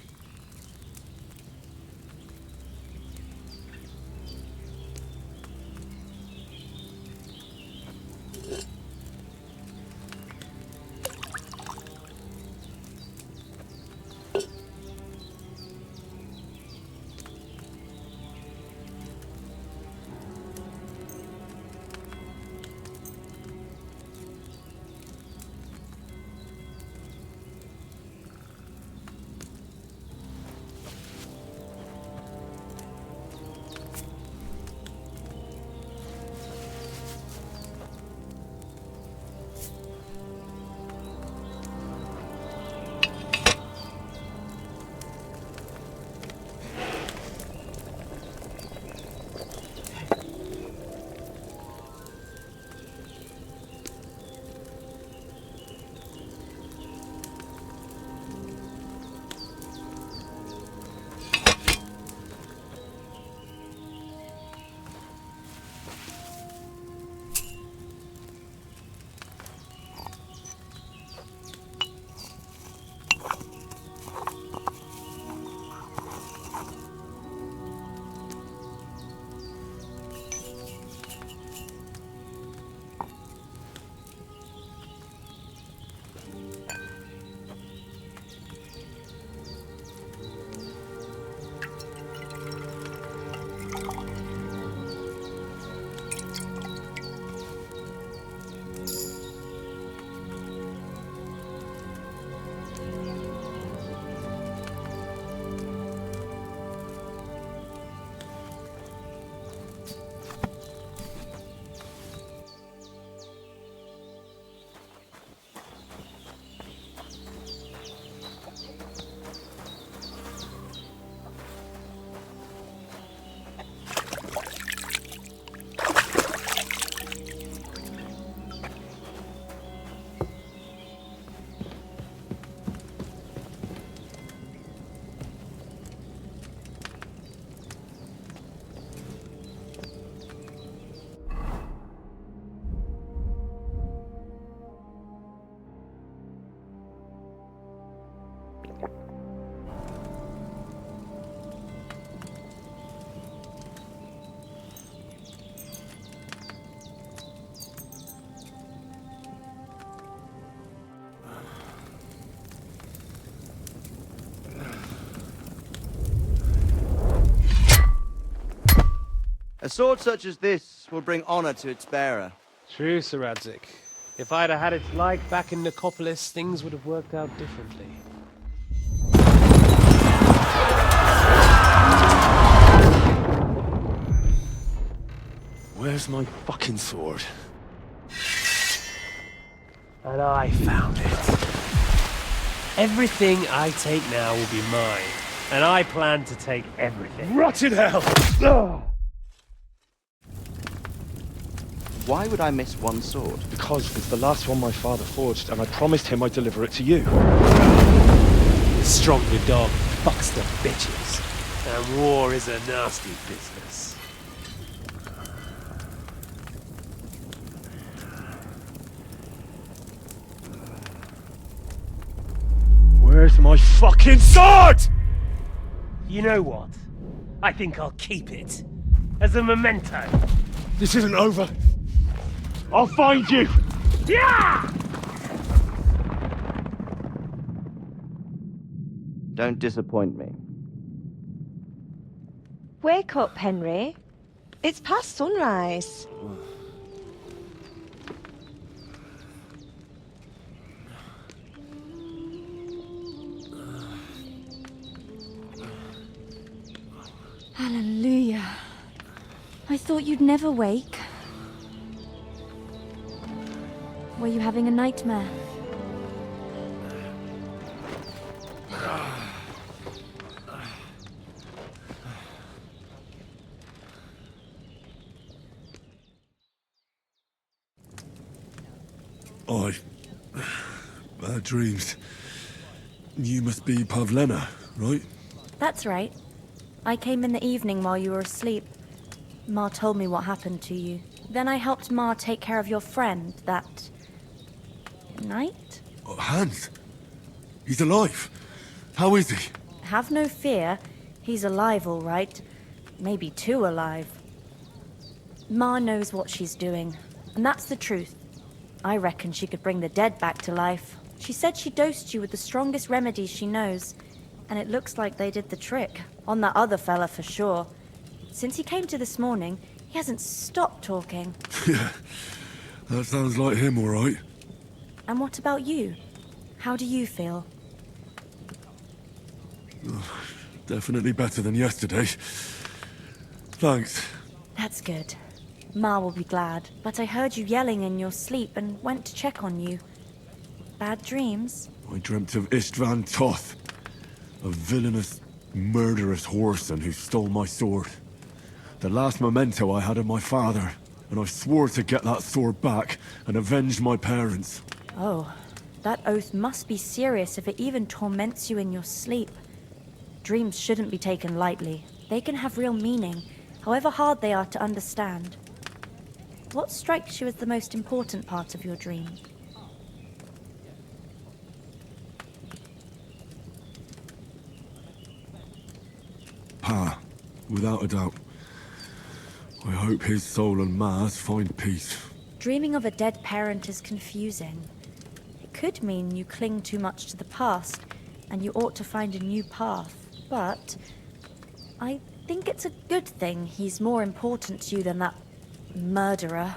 A sword such as this will bring honor to its bearer. True, Sir Radzik. If I'd have had its like back in Nicopolis, things would have worked out differently. Where's my fucking sword? And I found it. Everything I take now will be mine. And I plan to take everything. Rot in hell! Ugh. Why would I miss one sword? Because it's the last one my father forged, and I promised him I'd deliver it to you. The stronger dog fucks the bitches. And war is a nasty business. Where's my fucking sword? You know what? I think I'll keep it. As a memento. This isn't over. I'll find you! Yeah! Don't disappoint me. Wake up, Henry. It's past sunrise. Hallelujah. I thought you'd never wake. Were you having a nightmare? Bad dreams. You must be Pavlena, right? That's right. I came in the evening while you were asleep. Ma told me what happened to you. Then I helped Ma take care of your friend that night? Oh, Hans? He's alive. How is he? Have no fear. He's alive, all right. Maybe too alive. Ma knows what she's doing, and that's the truth. I reckon she could bring the dead back to life. She said she dosed you with the strongest remedies she knows, and it looks like they did the trick. On that other fella for sure. Since he came to this morning, he hasn't stopped talking. Yeah, that sounds like him, all right. And what about you? How do you feel? Definitely better than yesterday. Thanks. That's good. Ma will be glad, but I heard you yelling in your sleep and went to check on you. Bad dreams? I dreamt of Istvan Toth, a villainous, murderous whoreson who stole my sword. The last memento I had of my father, and I swore to get that sword back and avenge my parents. Oh, that oath must be serious if it even torments you in your sleep. Dreams shouldn't be taken lightly. They can have real meaning, however hard they are to understand. What strikes you as the most important part of your dream? Pa, without a doubt. I hope his soul and Ma's find peace. Dreaming of a dead parent is confusing. It could mean you cling too much to the past, and you ought to find a new path. But I think it's a good thing he's more important to you than that murderer.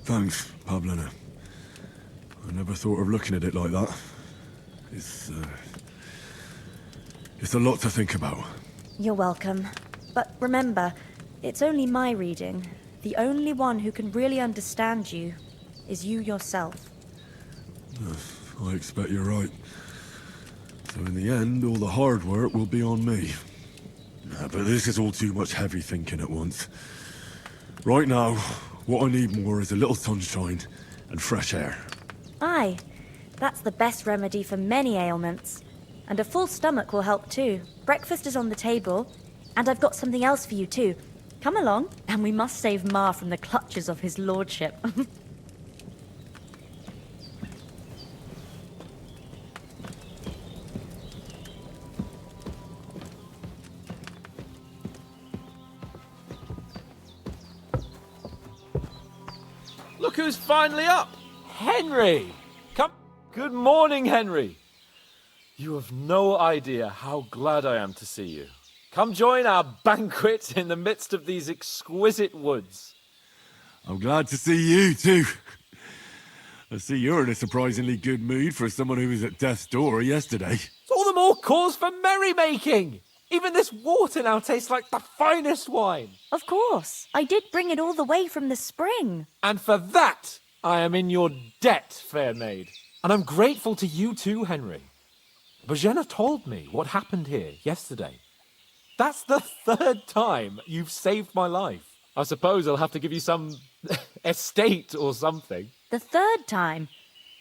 Thanks, Pablina. I never thought of looking at it like that. It's a lot to think about. You're welcome. But remember, it's only my reading. The only one who can really understand you is you yourself. I expect you're right. So in the end, all the hard work will be on me. But this is all too much heavy thinking at once. Right now, what I need more is a little sunshine and fresh air. Aye, that's the best remedy for many ailments. And a full stomach will help too. Breakfast is on the table, and I've got something else for you too. Come along, and we must save Ma from the clutches of his lordship. Look who's finally up! Henry! Come. Good morning, Henry. You have no idea how glad I am to see you. Come join our banquet in the midst of these exquisite woods. I'm glad to see you, too. I see you're in a surprisingly good mood for someone who was at death's door yesterday. It's all the more cause for merrymaking! Even this water now tastes like the finest wine. Of course. I did bring it all the way from the spring. And for that, I am in your debt, fair maid. And I'm grateful to you too, Henry. Bojena told me what happened here yesterday. That's the third time you've saved my life. I suppose I'll have to give you some estate or something. The third time?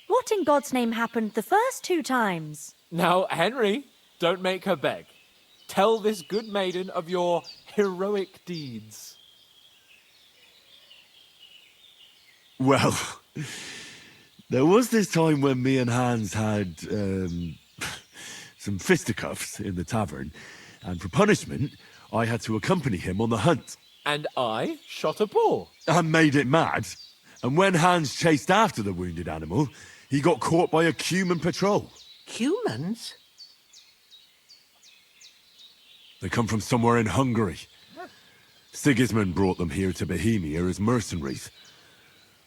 What in God's name happened the first 2 times? Now, Henry, don't make her beg. Tell this good maiden of your heroic deeds. Well, there was this time when me and Hans had, some fisticuffs in the tavern, and for punishment, I had to accompany him on the hunt. And I shot a boar. And made it mad. And when Hans chased after the wounded animal, he got caught by a Cuman patrol. Cumans? They come from somewhere in Hungary. Sigismund brought them here to Bohemia as mercenaries.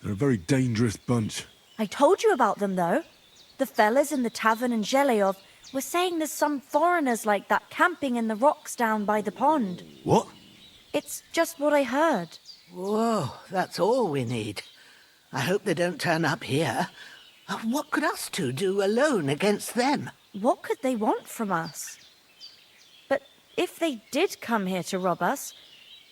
They're a very dangerous bunch. I told you about them, though. The fellas in the tavern in Zheleyov were saying there's some foreigners like that camping in the rocks down by the pond. What? It's just what I heard. Whoa, that's all we need. I hope they don't turn up here. What could us two do alone against them? What could they want from us? But if they did come here to rob us,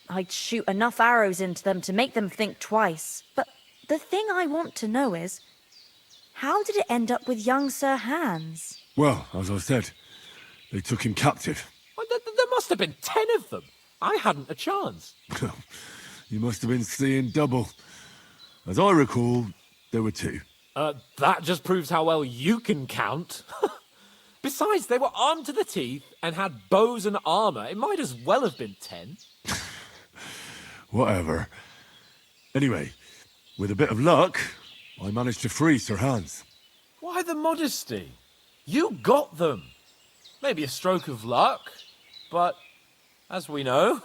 I'd shoot enough arrows into them to make them think twice. But the thing I want to know is, how did it end up with young Sir Hans? Well, as I said, they took him captive. Well, there must have been 10 of them. I hadn't a chance. You must have been seeing double. As I recall, there were 2. That just proves how well you can count. Besides, they were armed to the teeth and had bows and armor. It might as well have been 10. Whatever. Anyway, with a bit of luck, I managed to free Sir Hans. Why the modesty? You got them. Maybe a stroke of luck, but as we know,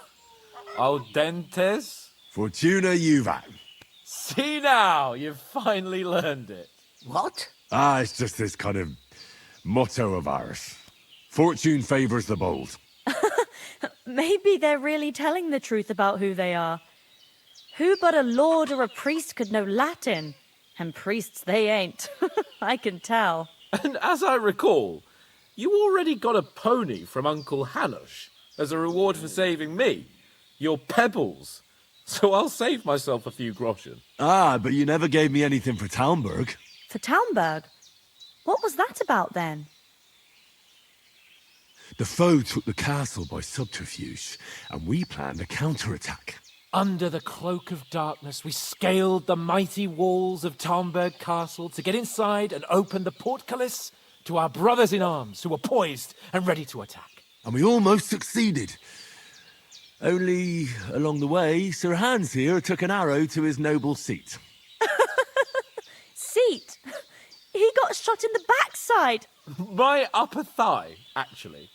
al dentes. Fortuna juvat. See now, you've finally learned it. What? It's just this kind of motto of ours. Fortune favours the bold. Maybe they're really telling the truth about who they are. Who but a lord or a priest could know Latin? And priests they ain't. I can tell. And as I recall, you already got a pony from Uncle Hanush as a reward for saving me. Your pebbles. So I'll save myself a few groschen. But you never gave me anything for Talmberg. For Talmberg? What was that about then? The foe took the castle by subterfuge, and we planned a counterattack. Under the cloak of darkness, we scaled the mighty walls of Talmberg Castle to get inside and open the portcullis to our brothers in arms who were poised and ready to attack. And we almost succeeded. Only, along the way, Sir Hans here took an arrow to his noble seat. Seat? He got shot in the backside. My upper thigh, actually.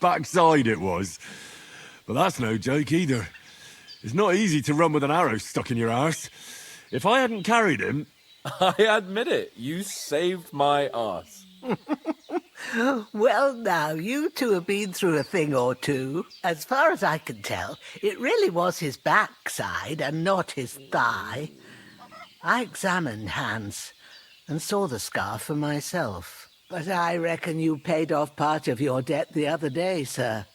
Backside it was. But that's no joke either. It's not easy to run with an arrow stuck in your arse. If I hadn't carried him... I admit it, you saved my arse. Well, now, you two have been through a thing or two. As far as I can tell, it really was his backside and not his thigh. I examined Hans and saw the scar for myself. But I reckon you paid off part of your debt the other day, sir.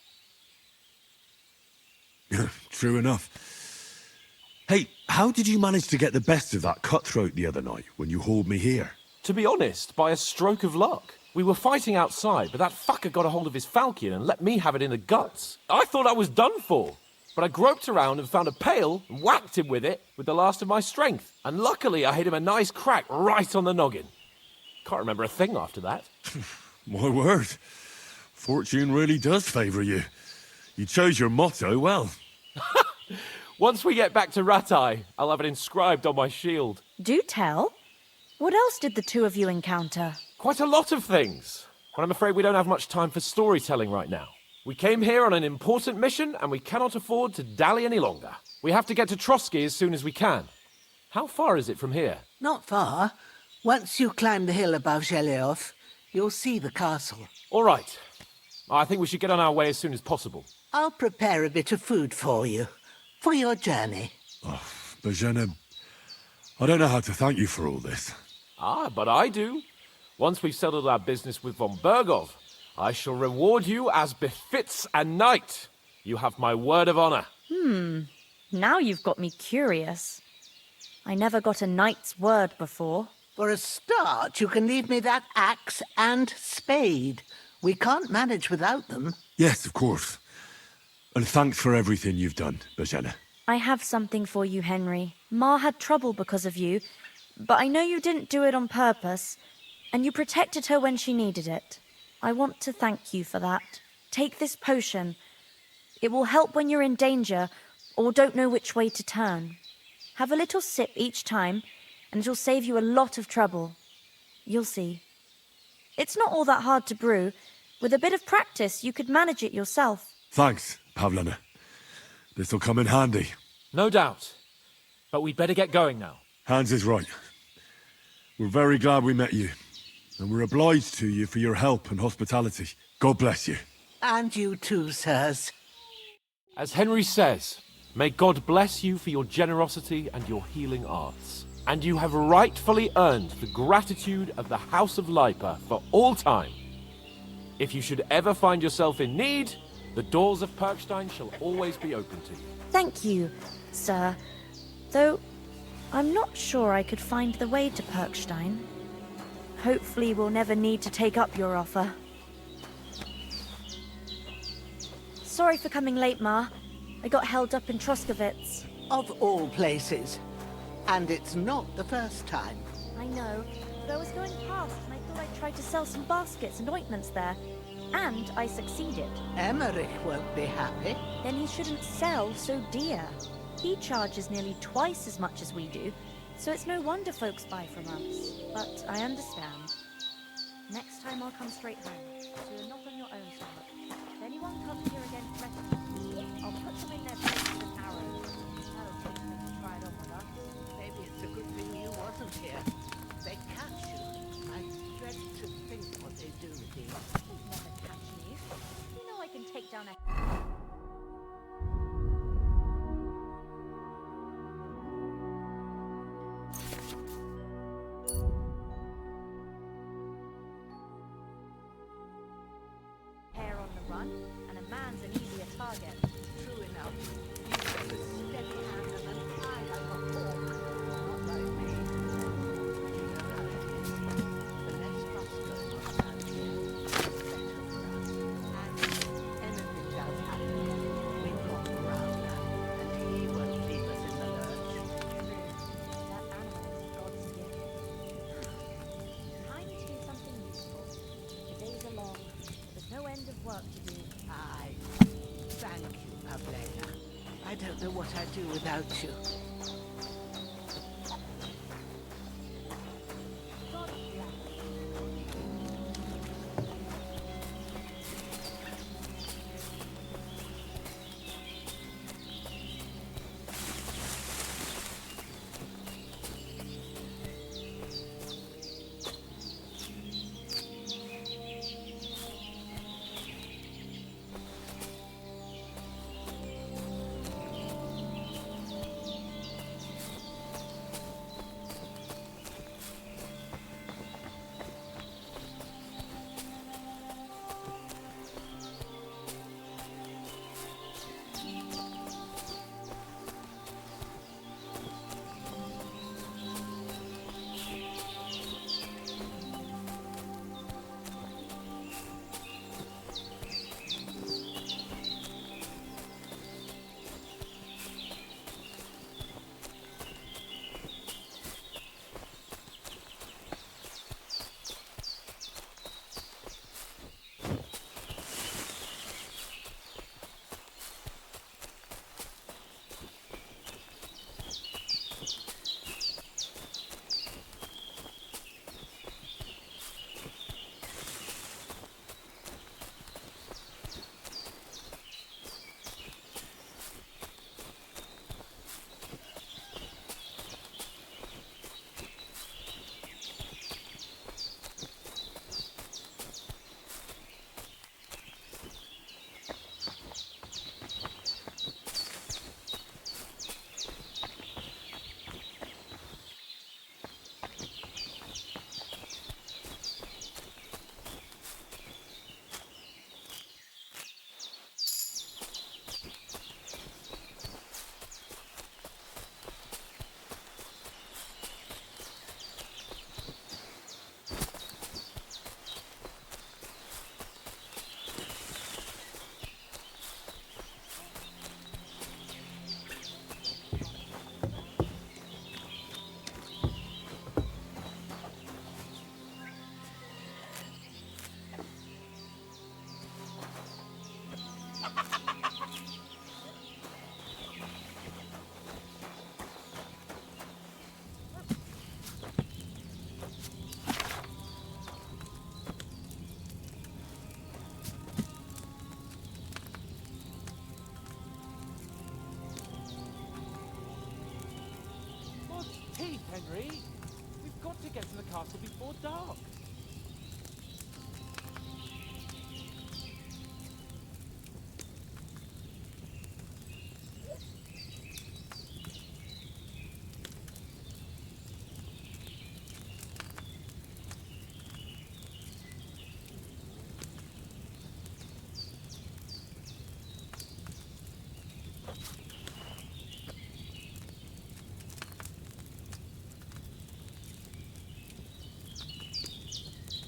True enough. Hey, how did you manage to get the best of that cutthroat the other night when you hauled me here? To be honest, by a stroke of luck. We were fighting outside, but that fucker got a hold of his falchion and let me have it in the guts. I thought I was done for. But I groped around and found a pail and whacked him with it with the last of my strength. And luckily I hit him a nice crack right on the noggin. Can't remember a thing after that. My word. Fortune really does favour you. You chose your motto well. Once we get back to Ratai, I'll have it inscribed on my shield. Do tell. What else did the two of you encounter? Quite a lot of things. But I'm afraid we don't have much time for storytelling right now. We came here on an important mission, and we cannot afford to dally any longer. We have to get to Trotsky as soon as we can. How far is it from here? Not far. Once you climb the hill above Zheleov, you'll see the castle. All right. I think we should get on our way as soon as possible. I'll prepare a bit of food for you, for your journey. Bozhena, I don't know how to thank you for all this. But I do. Once we've settled our business with von Bergov, I shall reward you as befits a knight. You have my word of honor. Now you've got me curious. I never got a knight's word before. For a start, you can leave me that axe and spade. We can't manage without them. Yes, of course. And thanks for everything you've done, Bozhena. I have something for you, Henry. Ma had trouble because of you, but I know you didn't do it on purpose, and you protected her when she needed it. I want to thank you for that. Take this potion. It will help when you're in danger or don't know which way to turn. Have a little sip each time, and it'll save you a lot of trouble. You'll see. It's not all that hard to brew. With a bit of practice, you could manage it yourself. Thanks, Pavlena. This'll come in handy. No doubt. But we'd better get going now. Hans is right. We're very glad we met you. And we're obliged to you for your help and hospitality. God bless you. And you too, sirs. As Henry says, may God bless you for your generosity and your healing arts. And you have rightfully earned the gratitude of the House of Lipa for all time. If you should ever find yourself in need, the doors of Perkstein shall always be open to you. Thank you, sir. Though, I'm not sure I could find the way to Perkstein. Hopefully we'll never need to take up your offer. Sorry for coming late, Ma. I got held up in Troskovitz. Of all places. And it's not the first time. I know, but I was going past and I thought I'd try to sell some baskets and ointments there. And I succeeded. Emmerich won't be happy. Then he shouldn't sell so dear. He charges nearly twice as much as we do, so it's no wonder folks buy from us. But I understand. Next time I'll come straight home, so you're not on your own so much. If anyone comes here again threatening me, I'll put them in their place with an arrow. That'll teach them to try it on with us. Maybe it's a good thing you wasn't here. They catch you. I dread to think what they do with you. They'll never catch me. You know I can take down a... Hare on the run, and a man's an easier target. True enough. You have a steady hand and an eye like a hawk. Not like me. You know how it is. The less fuss going on around here, the better for us. And if anything does happen, we've got Fortuna, and he won't leave us in the lurch. That animal is God's gift. Time to do something useful. The days are long. There's no end of work to do. Aye. Thank you, Pavlena. I don't know what I'd do without you. God bless. Henry. We've got to get to the castle before dark.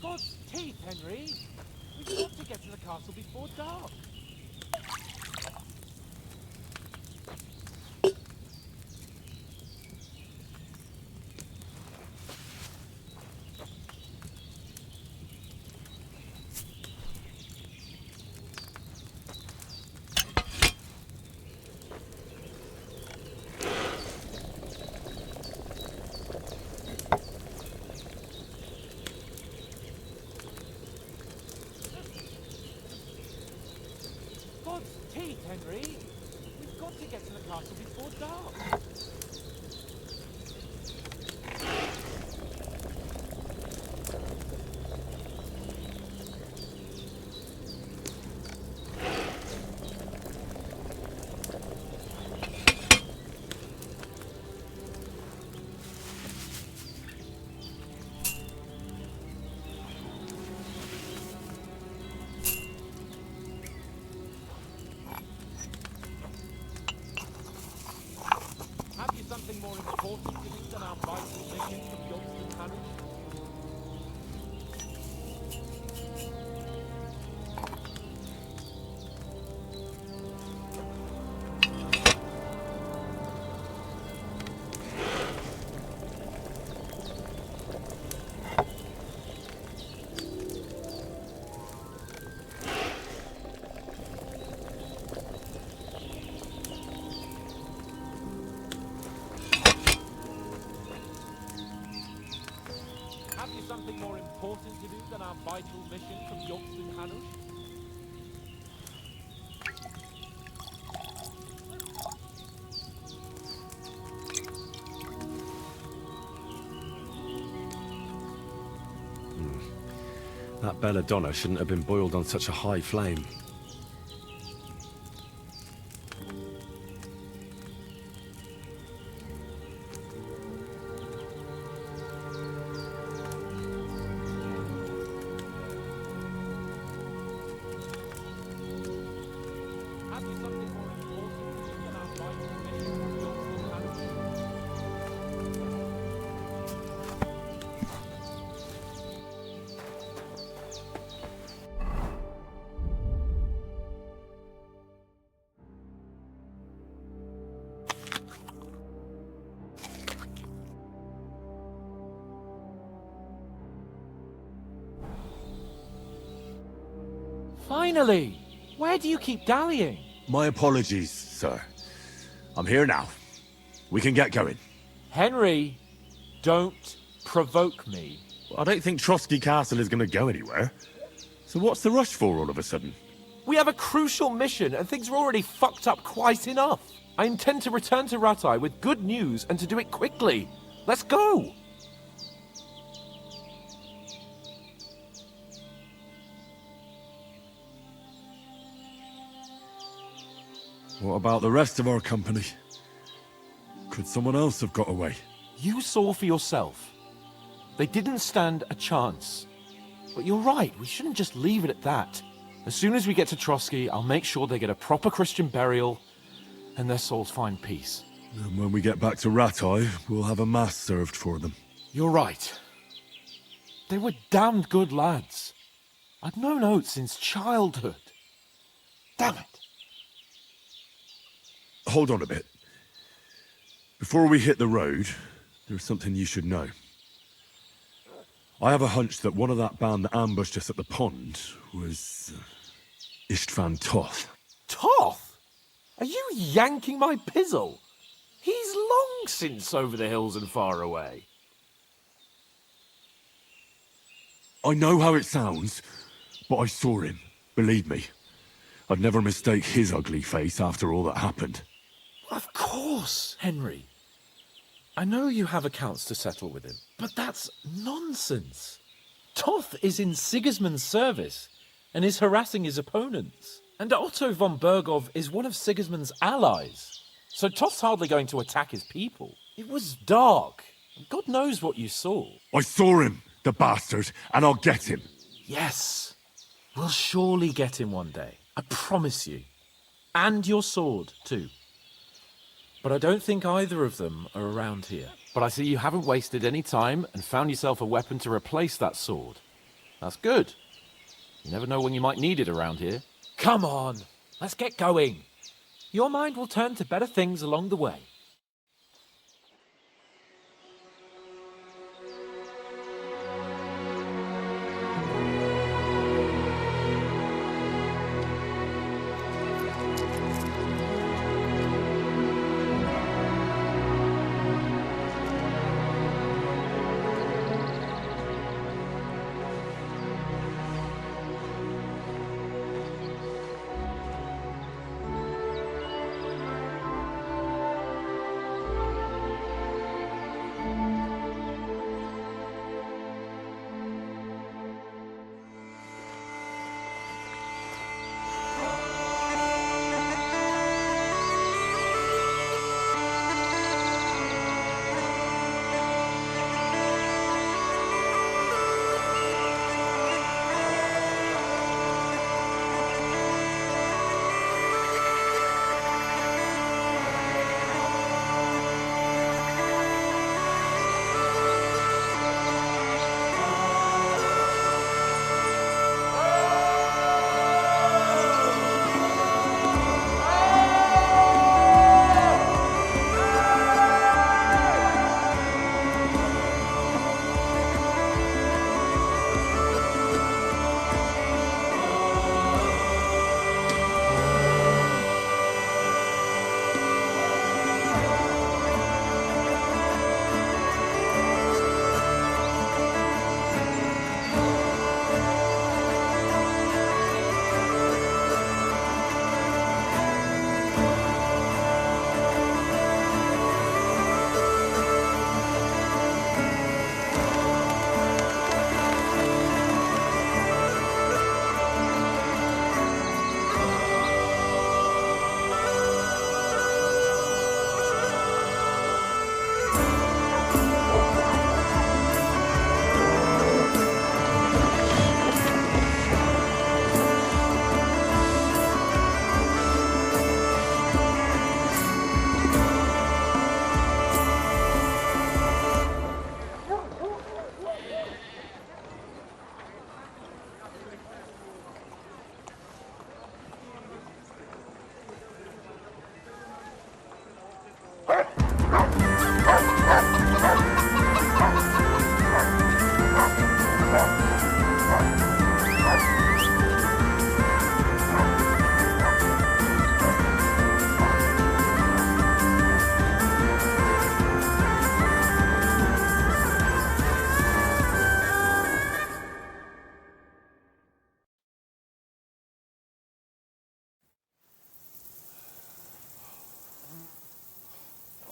God's teeth, Henry! We've got to get to the castle before dark. God's teeth, Henry! We've got to get to the castle before dark. Have you something more important to do than our vital mission from Yogston Parish? Have you something more important to do than our vital mission from Yogston Parish? That belladonna shouldn't have been boiled on such a high flame. Have you something more important to do than our vital mission from Yogston Parish? Finally! Where do you keep dallying? My apologies, sir. I'm here now. We can get going. Henry, don't provoke me. I don't think Trotsky Castle is going to go anywhere. So what's the rush for all of a sudden? We have a crucial mission, and things are already fucked up quite enough. I intend to return to Rattay with good news, and to do it quickly. Let's go! What about the rest of our company? Could someone else have got away? You saw for yourself. They didn't stand a chance. But you're right, we shouldn't just leave it at that. As soon as we get to Trotsky, I'll make sure they get a proper Christian burial, and their souls find peace. And when we get back to Rattay, we'll have a mass served for them. You're right. They were damned good lads. I've known Oates since childhood. Damn it. Hold on a bit. Before we hit the road, there's something you should know. I have a hunch that one of that band that ambushed us at the pond was Istvan Toth. Toth? Are you yanking my pizzle? He's long since over the hills and far away. I know how it sounds, but I saw him. Believe me. I'd never mistake his ugly face after all that happened. Of course, Henry. I know you have accounts to settle with him, but that's nonsense. Toth is in Sigismund's service and is harassing his opponents. And Otto von Bergov is one of Sigismund's allies. So Toth's hardly going to attack his people. It was dark. God knows what you saw. I saw him, the bastard, and I'll get him. Yes. We'll surely get him one day. I promise you. And your sword, too. But I don't think either of them are around here. But I see you haven't wasted any time and found yourself a weapon to replace that sword. That's good. You never know when you might need it around here. Come on, let's get going. Your mind will turn to better things along the way.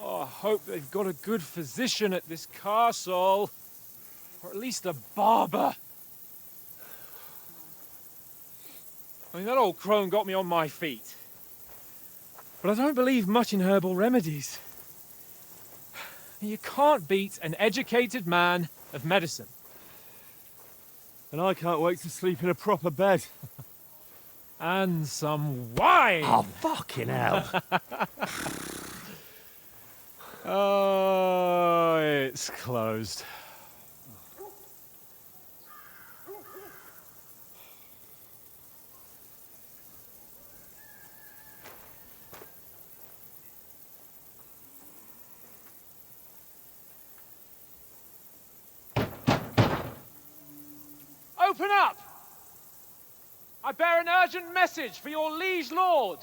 Oh, I hope they've got a good physician at this castle. Or at least a barber. I mean, that old crone got me on my feet. But I don't believe much in herbal remedies. You can't beat an educated man of medicine. And I can't wait to sleep in a proper bed. And some wine! Oh, fucking hell. Oh, it's closed. Open up! I bear an urgent message for your liege lord.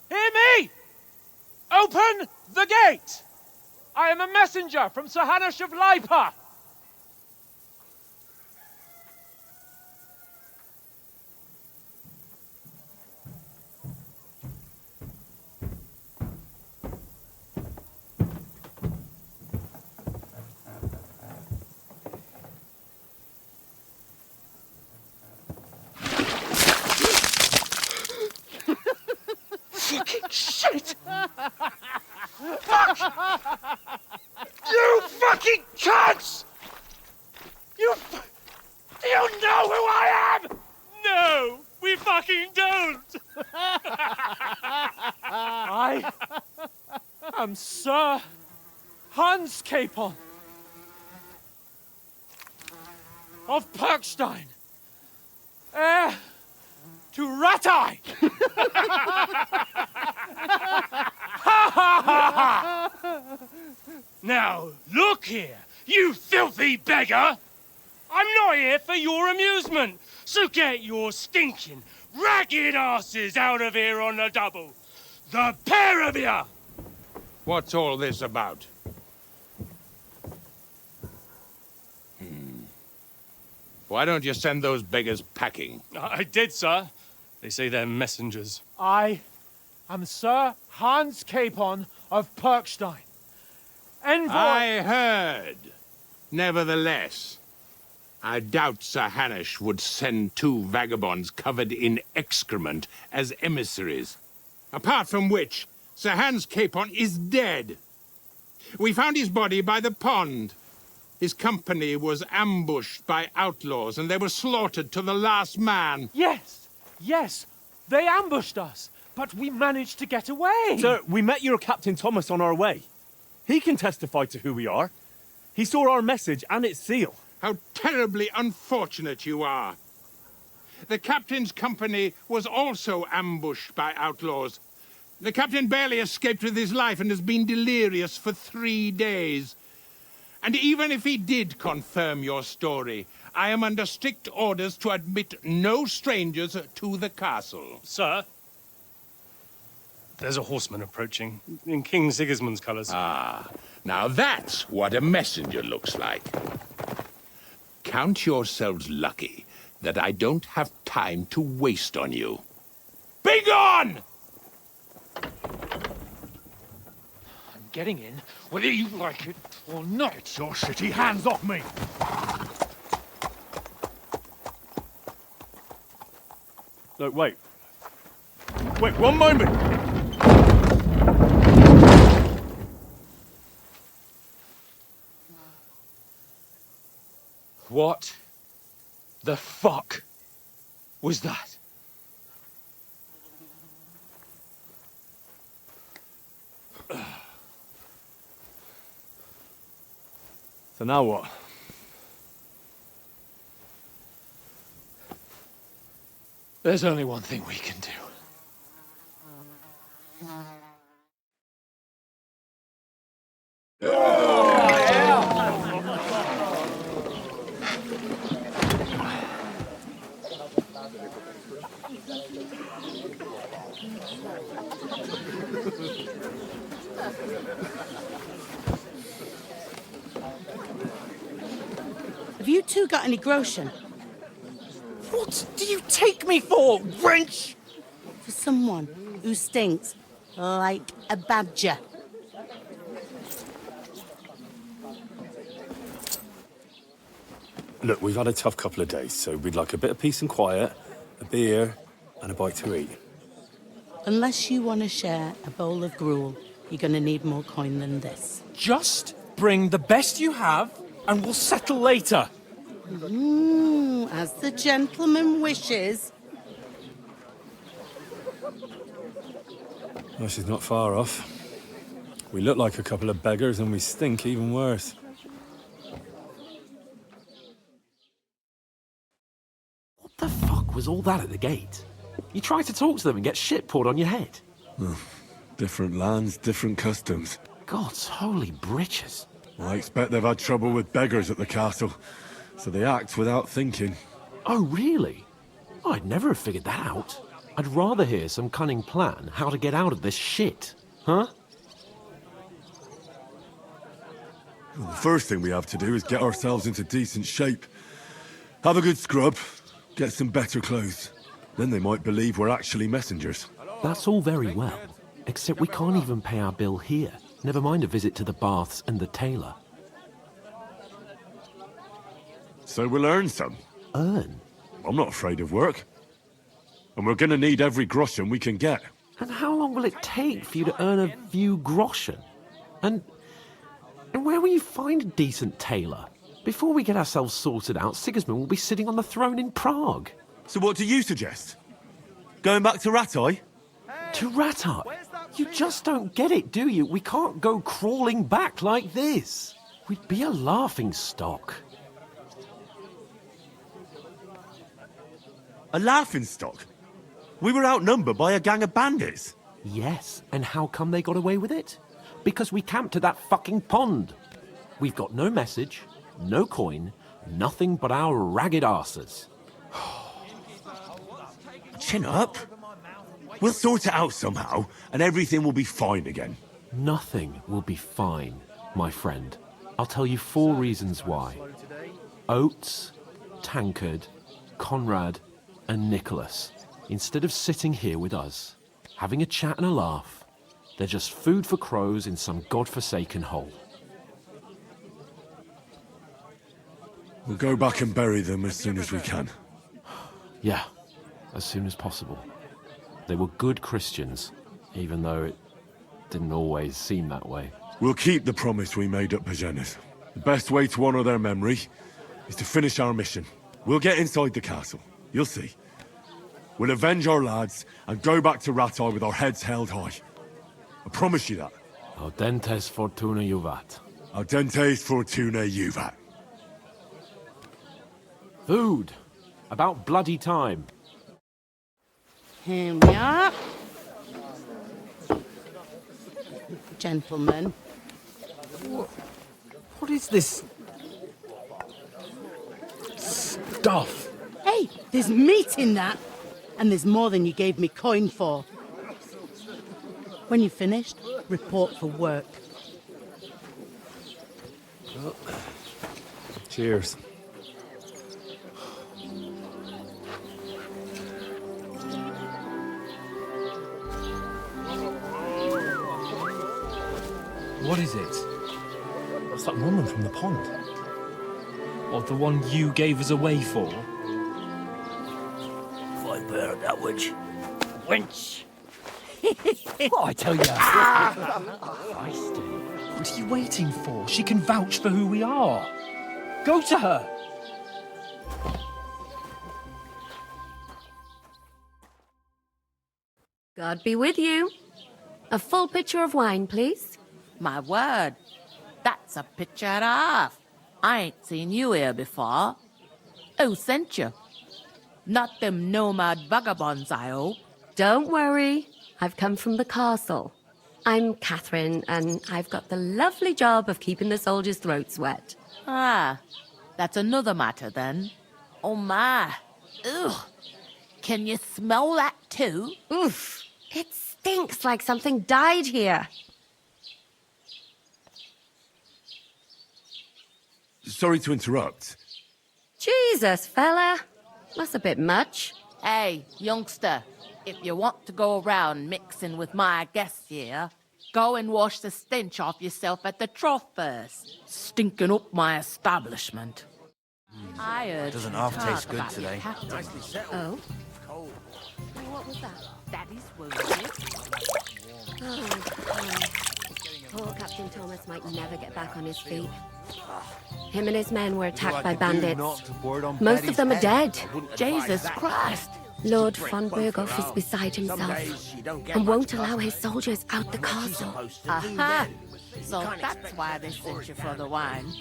Hear me! Open the gate! I am a messenger from Sir Hanush of Lipa. Fucking shit! Fuck! You fucking cunts! Do you know who I am? No, we fucking don't! I am Sir Hans Capon of Perkstein, heir to Ratai! Now, look here, you filthy beggar! I'm not here for your amusement, so get your stinking, ragged asses out of here on the double. The pair of you! What's all this about? Why don't you send those beggars packing? I did, sir. They say they're messengers. I am Sir Hans Capon of Perkstein. Envoy... I heard. Nevertheless, I doubt Sir Hanush would send two vagabonds covered in excrement as emissaries. Apart from which, Sir Hans Capon is dead. We found his body by the pond. His company was ambushed by outlaws, and they were slaughtered to the last man. Yes, yes, they ambushed us, but we managed to get away. Sir, we met your Captain Thomas on our way. He can testify to who we are. He saw our message and its seal. How terribly unfortunate you are. The captain's company was also ambushed by outlaws. The captain barely escaped with his life and has been delirious for 3 days. And even if he did confirm your story, I am under strict orders to admit no strangers to the castle. Sir? There's a horseman approaching, in King Sigismund's colours. Ah, now that's what a messenger looks like. Count yourselves lucky that I don't have time to waste on you. Be gone! I'm getting in, whether you like it or not. Get your shitty hands off me! Look, wait. Wait, one moment! What the fuck was that? So now what? There's only one thing we can do. Have you two got any groschen? What do you take me for, wench? For someone who stinks like a badger. Look, we've had a tough couple of days, so we'd like a bit of peace and quiet, a beer, and a bite to eat. Unless you want to share a bowl of gruel, you're going to need more coin than this. Just bring the best you have, and we'll settle later. As the gentleman wishes. Well, she's not far off. We look like a couple of beggars, and we stink even worse. What the fuck was all that at the gate? You try to talk to them and get shit poured on your head. Different lands, different customs. God's holy britches. I expect they've had trouble with beggars at the castle, so they act without thinking. Oh, really? I'd never have figured that out. I'd rather hear some cunning plan how to get out of this shit. Huh? Well, the first thing we have to do is get ourselves into decent shape. Have a good scrub, get some better clothes. Then they might believe we're actually messengers. That's all very well, except we can't even pay our bill here. Never mind a visit to the baths and the tailor. So we'll earn some. Earn? I'm not afraid of work. And we're gonna need every groschen we can get. And how long will it take for you to earn a few groschen? And where will you find a decent tailor? Before we get ourselves sorted out, Sigismund will be sitting on the throne in Prague. So what do you suggest? Going back to Ratai? To Ratai? You just don't get it, do you? We can't go crawling back like this. We'd be a laughing stock. A laughingstock? We were outnumbered by a gang of bandits. Yes, and how come they got away with it? Because we camped at that fucking pond. We've got no message, no coin, nothing but our ragged arses. Chin up. We'll sort it out somehow, and everything will be fine again. Nothing will be fine, my friend. I'll tell you 4 reasons why. Oates, Tankard, Conrad, and Nicholas, instead of sitting here with us, having a chat and a laugh, they're just food for crows in some godforsaken hole. We'll go back and bury them as soon as we can. Yeah, as soon as possible. They were good Christians, even though it didn't always seem that way. We'll keep the promise we made at Pagenes. The best way to honor their memory is to finish our mission. We'll get inside the castle. You'll see. We'll avenge our lads and go back to Ratai with our heads held high. I promise you that. Audentes Fortuna juvat. Audentes Fortuna juvat. Food. About bloody time. Here we are. Gentlemen. What is this stuff? Hey, there's meat in that. And there's more than you gave me coin for. When you're finished, report for work. Cheers. What is it? What's that woman from the pond? Or the one you gave us away for? I bear that wench. Wench! What I tell you? What are you waiting for? She can vouch for who we are. Go to her. God be with you. A full pitcher of wine, please. My word, that's a picture and a half. I ain't seen you here before. Who sent you? Not them nomad vagabonds, I hope. Don't worry. I've come from the castle. I'm Catherine, and I've got the lovely job of keeping the soldiers' throats wet. Ah, that's another matter then. Oh my. Ugh. Can you smell that too? Oof. It stinks like something died here. Sorry to interrupt. Jesus, fella. That's a bit much. Hey, youngster, if you want to go around mixing with my guests here, go and wash the stench off yourself at the trough first. Stinking up my establishment. I heard Doesn't you half talk taste good about your today. captain. Oh? Cold. What was that? Daddy's wounded. Poor Captain Thomas might never get back on his feet. Him and his men were attacked by bandits. Most of them are dead. Jesus Christ! Lord von Berghoff is beside himself and won't allow his soldiers out the castle. Aha! So that's why they sent you for the wine.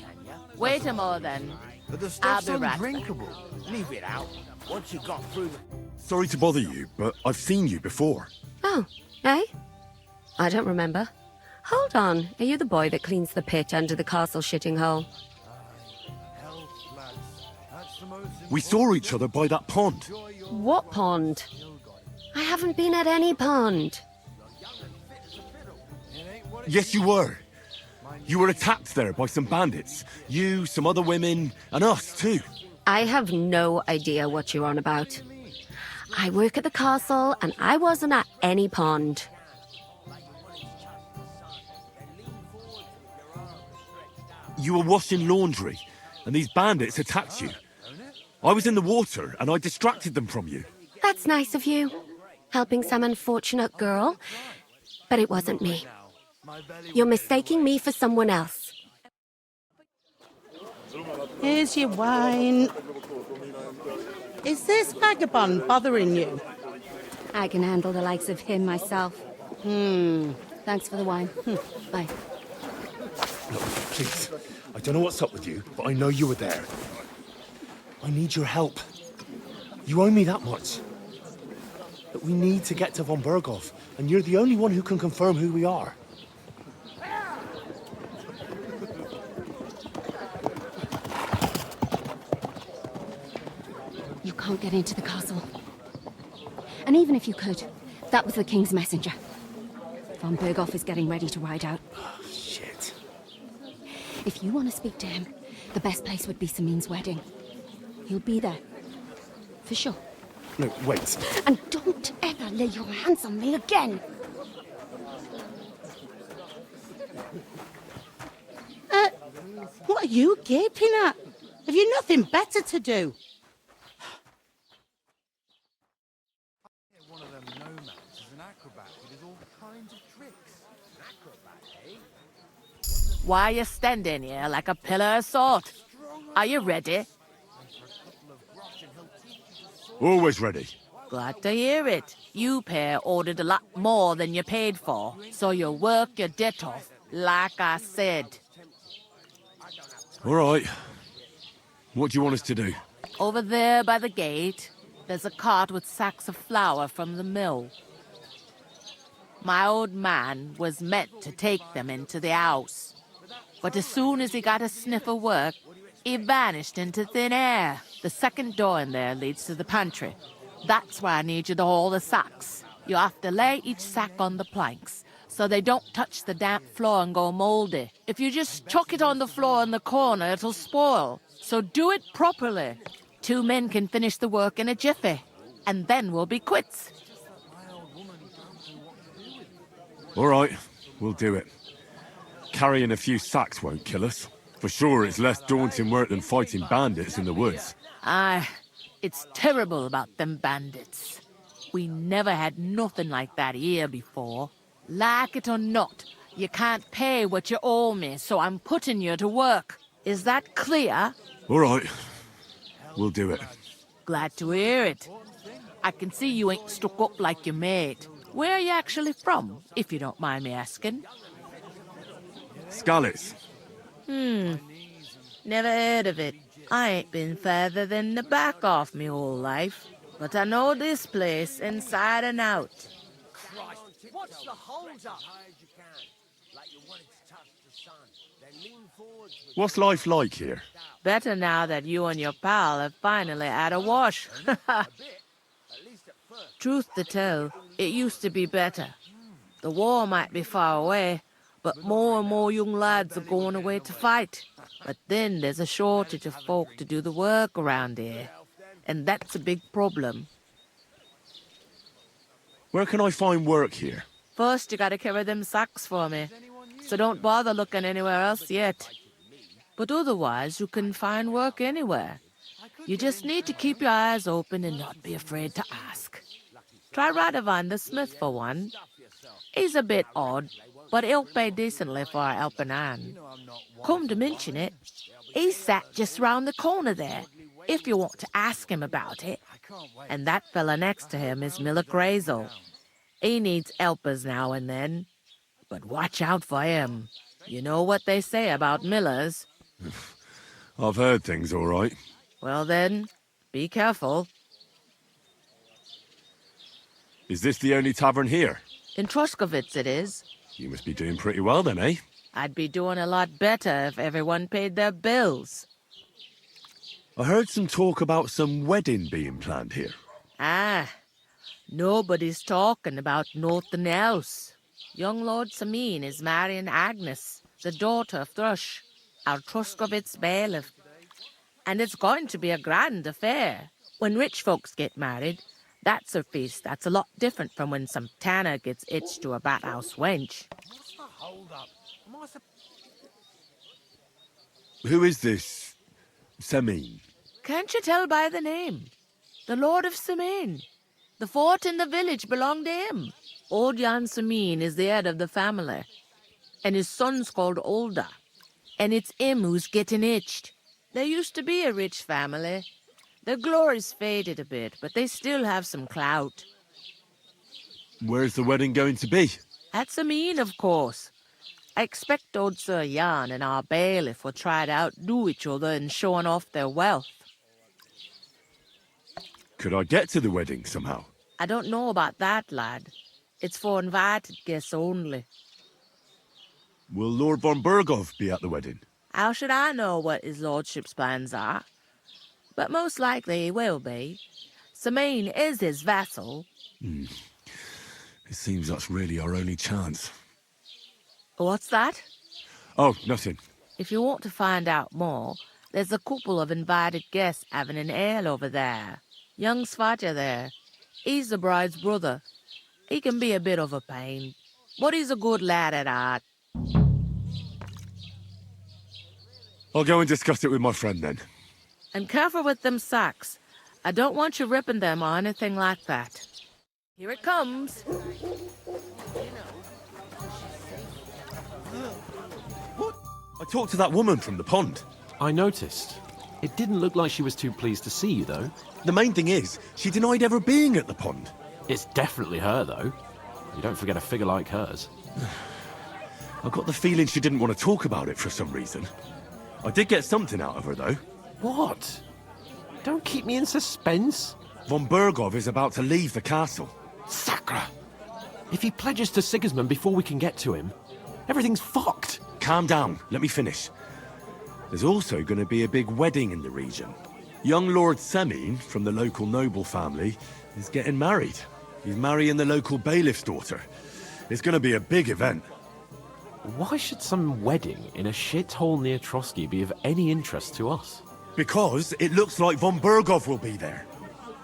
Wait a more then. But the I'll stuff's be right back. undrinkable. Leave it out. Once you got through the... Sorry to bother you, but I've seen you before. Oh, eh? I don't remember. Hold on, are you the boy that cleans the pit under the castle shitting hole? We saw each other by that pond. What pond? I haven't been at any pond. Yes, you were. You were attacked there by some bandits. You, some other women, and us too. I have no idea what you're on about. I work at the castle, and I wasn't at any pond. You were washing laundry, and these bandits attacked you. I was in the water, and I distracted them from you. That's nice of you, helping some unfortunate girl. But it wasn't me. You're mistaking me for someone else. Here's your wine. Is this vagabond bothering you? I can handle the likes of him myself. Thanks for the wine. Bye. Look, please. I don't know what's up with you, but I know you were there. I need your help. You owe me that much. But we need to get to von Berghoff, and you're the only one who can confirm who we are. You can't get into the castle. And even if you could, that was the king's messenger. Von Berghoff is getting ready to ride out. Oh, shit. If you want to speak to him, the best place would be Samin's wedding. He'll be there. For sure. No, wait. And don't ever lay your hands on me again! What are you gaping at? Have you nothing better to do? One of them nomads is an acrobat who does all kinds of tricks. Acrobat, eh? Why are you standing here like a pillar of salt? Are you ready? Always ready. Glad to hear it. You pair ordered a lot more than you paid for, so you'll work your debt off, like I said. All right. What do you want us to do? Over there by the gate, there's a cart with sacks of flour from the mill. My old man was meant to take them into the house, but as soon as he got a sniff of work, he vanished into thin air. The second door in there leads to the pantry. That's why I need you to haul the sacks. You have to lay each sack on the planks, so they don't touch the damp floor and go moldy. If you just chuck it on the floor in the corner, it'll spoil. So do it properly. 2 men can finish the work in a jiffy, and then we'll be quits. All right, we'll do it. Carrying a few sacks won't kill us. For sure, it's less daunting work than fighting bandits in the woods. Aye, it's terrible about them bandits. We never had nothing like that here before. Like it or not, you can't pay what you owe me, so I'm putting you to work. Is that clear? All right, we'll do it. Glad to hear it. I can see you ain't stuck up like your mate. Where are you actually from, if you don't mind me asking? Skalitz. Never heard of it. I ain't been further than the back off me whole life. but I know this place inside and out. Christ, what's the hold up? What's life like here? Better now that you and your pal have finally had a wash. Truth to tell, it used to be better. The war might be far away, but more and more young lads are going away to fight. But then there's a shortage of folk to do the work around here, and that's a big problem. Where can I find work here? First, you gotta carry them sacks for me, so don't bother looking anywhere else yet. But otherwise, you can find work anywhere. You just need to keep your eyes open and not be afraid to ask. Try Radovan the smith for one. He's a bit odd, but he'll pay decently for a helping hand. Come to mention it, he's sat just round the corner there, if you want to ask him about it. And that fella next to him is Miller Grazel. He needs helpers now and then, but watch out for him. You know what they say about Millers. I've heard things, all right. Well then, be careful. Is this the only tavern here? In Troskovitz it is. You must be doing pretty well then, eh? I'd be doing a lot better if everyone paid their bills. I heard some talk about some wedding being planned here. Ah, nobody's talking about nothing else. Young Lord Samin is marrying Agnes, the daughter of Thrush, our Troskovitz bailiff. And it's going to be a grand affair. When rich folks get married, that's a feast that's a lot different from when some tanner gets hitched to a bathouse wench. Who is this Semin? Can't you tell by the name? The Lord of Samin. The fort and the village belong to him. Old Jan Samin is the head of the family, and his son's called Olda. And it's him who's getting hitched. There used to be a rich family. Their glory's faded a bit, but they still have some clout. Where's the wedding going to be? At Samin, of course. I expect old Sir Jan and our bailiff will try to outdo each other in showing off their wealth. Could I get to the wedding somehow? I don't know about that, lad. It's for invited guests only. Will Lord von Berghoff be at the wedding? How should I know what his lordship's plans are? But most likely he will be. Samin is his vassal. It seems that's really our only chance. What's that? Oh, nothing. If you want to find out more, there's a couple of invited guests having an ale over there. Young Svaja there. He's the bride's brother. He can be a bit of a pain, but he's a good lad at heart. I'll go and discuss it with my friend then. And careful with them sacks. I don't want you ripping them or anything like that. Here it comes. I talked to that woman from the pond. I noticed. It didn't look like she was too pleased to see you, though. The main thing is, she denied ever being at the pond. It's definitely her, though. You don't forget a figure like hers. I got the feeling she didn't want to talk about it for some reason. I did get something out of her, though. What? Don't keep me in suspense. Von Berghoff is about to leave the castle. Sacra! If he pledges to Sigismund before we can get to him, everything's fucked. Calm down. Let me finish. There's also going to be a big wedding in the region. Young Lord Semin, from the local noble family, is getting married. He's marrying the local bailiff's daughter. It's going to be a big event. Why should some wedding in a shithole near Trotsky be of any interest to us? Because it looks like von Berghoff will be there.